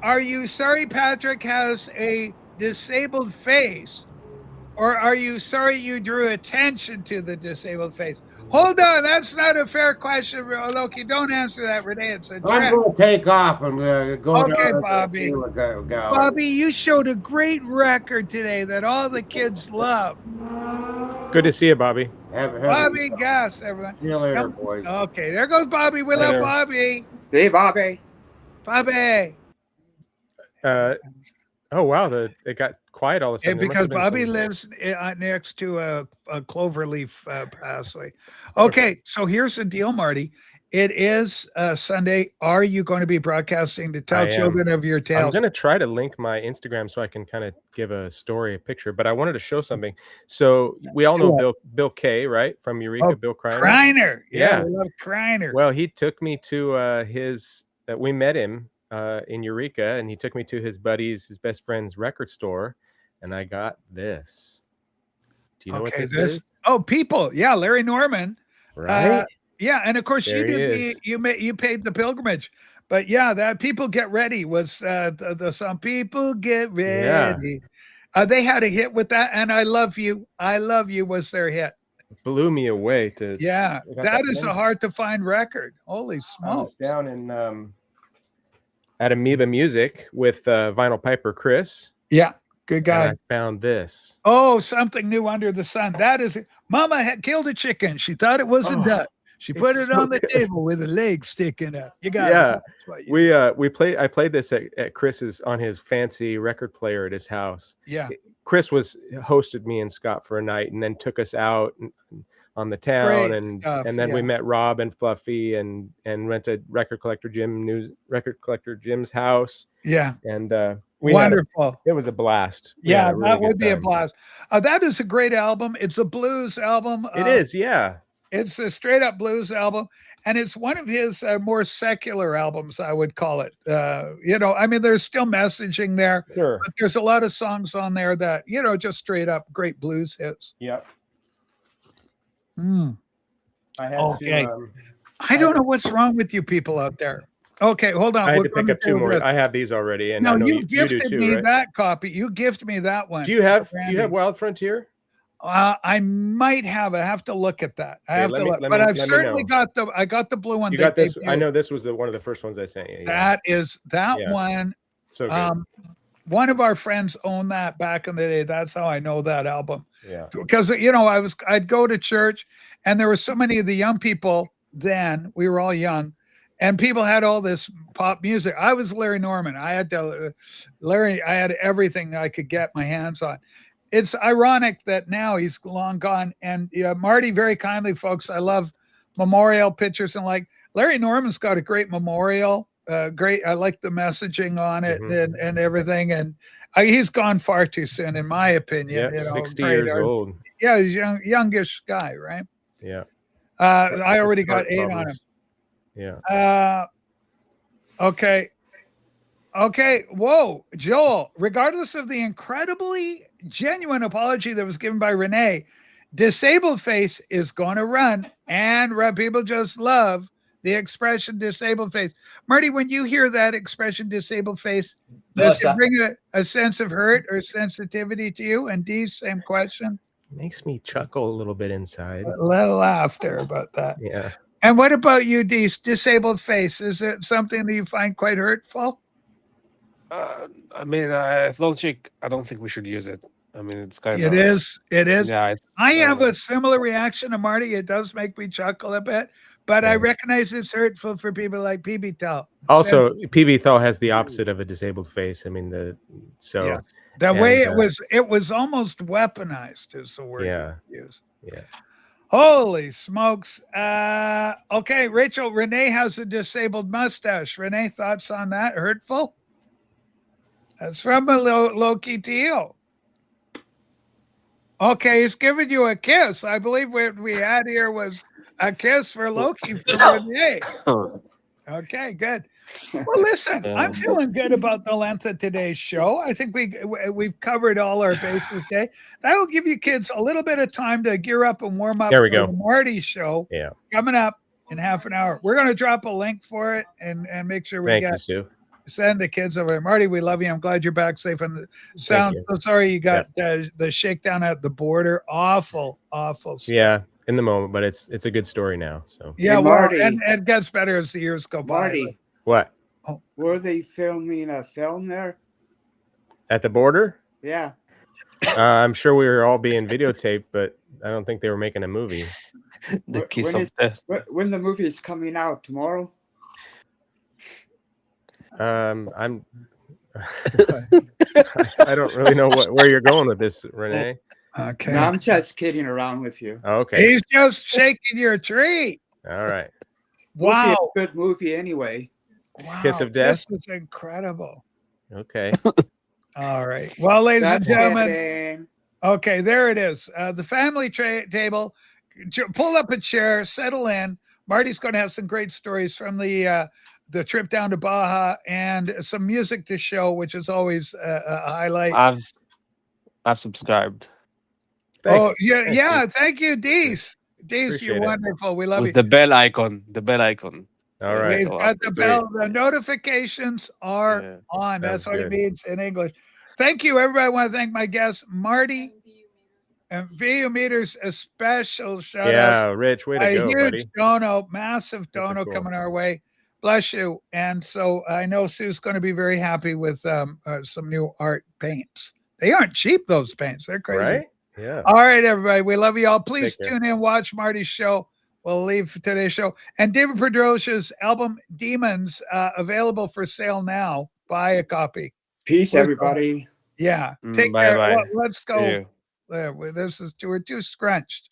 are you sorry Patrick has a disabled face, or are you sorry you drew attention to the disabled face? Hold on, that's not a fair question, Loki. Don't answer that, Renee. It's a I'm trap. going to take off and go Okay, down Bobby. to the gallery. Bobby, you showed a great record today that all the kids love. Good to see you, Bobby. Have a Bobby Gas, everyone. See you later, Come- boys. Okay, there goes Bobby. We love Later. Bobby. Hey, Bobby. Bobby. Oh wow, it got quiet all of a Yeah, sudden. There must because have been Bobby some- lives next to a cloverleaf pathway. Okay, so here's the deal, Marty. It is Sunday. Are you going to be broadcasting to I tell am. children of your I'm tales? going to try to link my Instagram so I can kind of give a story, a picture, but I wanted to show something. So we all know Cool. Bill Kay, right? From Eureka, Oh, Bill Kreiner. Kreiner. Yeah, Yeah. we love Kreiner. Well, he took me to we met him in Eureka, and he took me to his best friend's record store, and I got this. Do you know what this is? Oh, People. Yeah, Larry Norman. Right? Yeah, and of course There you he did is. you paid the pilgrimage. But yeah, that People Get Ready was the Some People Get Ready. They had a hit with that, and I Love You was their hit. Blew me away to Yeah, I got that is one. a hard to find record. Holy I was smoke. down in at Amoeba Music with Vinyl Piper Chris, Yeah, good and guy. I found this. Oh, Something New Under the Sun. That is Mama had killed a chicken. She thought it was a Oh, duck. She put it's it so on the good. table with a leg sticking up. You got Yeah, it. That's what you I played this at Chris's on his fancy record player at his house. yeah. Chris hosted me and Scott for a night, and then took us out on the town, Great and stuff, then we yeah. met Rob and Fluffy, and went to Record Collector Jim's house, Yeah. and we had Wonderful. it was a blast. We Yeah, had a really that good would be a time. blast. That is a great album. It's a blues album. It is, yeah. It's a straight up blues album, and it's one of his more secular albums, I would call it. I mean, there's still messaging there, Sure. but there's a lot of songs on there that, just straight up great blues hits. Yep. Mm. I had Okay. to. I don't know what's wrong with you people out there. Okay, hold on. I had We're to pick gonna up two do more. this. I have these already, and No, I know you you do gifted too, me right? that copy. You gift me that one. Do you have Randy. Wild Frontier? I might have. I have to look at that. I Okay, have let to me- look, let but me- I've let me certainly know. got the blue one. You they got this. I debuted. know this was one of the first ones I sent you. Yeah. That is that Yeah. one. So good. One of our friends owned that back in the day. That's how I know that album. Yeah. Because I'd go to church, and there were so many of the young people then. We were all young, and people had all this pop music. I was Larry Norman. I had I had everything I could get my hands on. It's ironic that now he's long gone. And Marty, very kindly, folks, I love memorial pictures, and like Larry Norman's got a great memorial. Great. I like the messaging on it and everything. And he's gone far too soon, in my opinion. Yeah, 60 great years art- old. Yeah, he's youngish guy, right? Yeah. I already got Heart 8 on him. problems. Yeah. Okay. Whoa, Joel, regardless of the incredibly genuine apology that was given by Renee, Disabled Face is going to run, and people just love the expression disabled face. Marty, when you hear that expression disabled face, does it bring a sense of hurt or sensitivity to you? And Dee, same question. Makes me chuckle a little bit inside. A little laughter about that. Yeah. And what about you, Dee? Disabled face, is it something that you find quite hurtful? I mean, I don't think we should use it. I mean, it's kind It of. is. Yeah, it's, I have a similar reaction to Marty. It does make me chuckle a bit, but I recognize it's hurtful for people like PB Tell. Also, PB Thal has the opposite of a disabled face. I mean, the way it was almost weaponized is the word you use. Yeah. Holy smokes. Okay, Rachel, Renee has a disabled mustache. Renee, thoughts on that? Hurtful? That's from a Loki Teal. Okay, he's giving you a kiss. I believe what we had here was a kiss for Loki from Renee. Okay, good. Well, listen, I'm feeling good about the length of today's show. I think we've covered all our bases today. That will give you kids a little bit of time to gear up and warm up There we for go. the Marty show. Yeah. Coming up in half an hour. We're going to drop a link for it and make sure we Thank you, Sue. send the kids over. Marty, we love you. I'm glad you're back safe and sound. you. So sorry you got the shakedown at the border. Awful stuff. Yeah, in the moment, but it's a good story now. So Yeah, Hey, well, Marty. and it gets better as the years go by. Marty, what? were they filming a film there? At the border? Yeah. I'm sure we were all being videotaped, but I don't think they were making a movie. The Wh- kiss when of is- death. When the movie is coming out tomorrow? I'm I don't really know where you're going with this, Renee. Okay. No, I'm just kidding around with you. Okay. He's just shaking your tree. All right. Would be a Wow. good movie anyway. Wow. Kiss of Death? This is incredible. Okay. All right. Well, ladies and That's gentlemen, kidding. okay, there it is. The family table. Pull up a chair, settle in. Marty's going to have some great stories from the trip down to Baja and some music to show, which is always a highlight. I've subscribed Oh, Thanks. yeah, Thanks, yeah. Steve. Thank you, Dees. Dees, you're Appreciate it. wonderful. We love with you. the bell icon. The bell icon. All right. He's so got the Great. bell. The notifications are Yeah. on. That's Sounds what it good. means in English. Thank you, everybody. I want to thank my guests, Marty and VU Meters. A special shout Yeah, out. Rich, way to A go, huge buddy. dono, massive Super dono cool. coming our way. Bless you. And so I know Sue's going to be very happy with some new art paints. They aren't cheap, those paints. They're crazy. Right? Yeah. All right, everybody. We love you all. Please Take care. tune in, watch Marty's show. We'll leave today's show. And David Pedrosa's album Demons available for sale now. Buy a copy. Peace, We're- everybody. Yeah. Take Bye care. bye. Let's See go. you. We're too scrunched.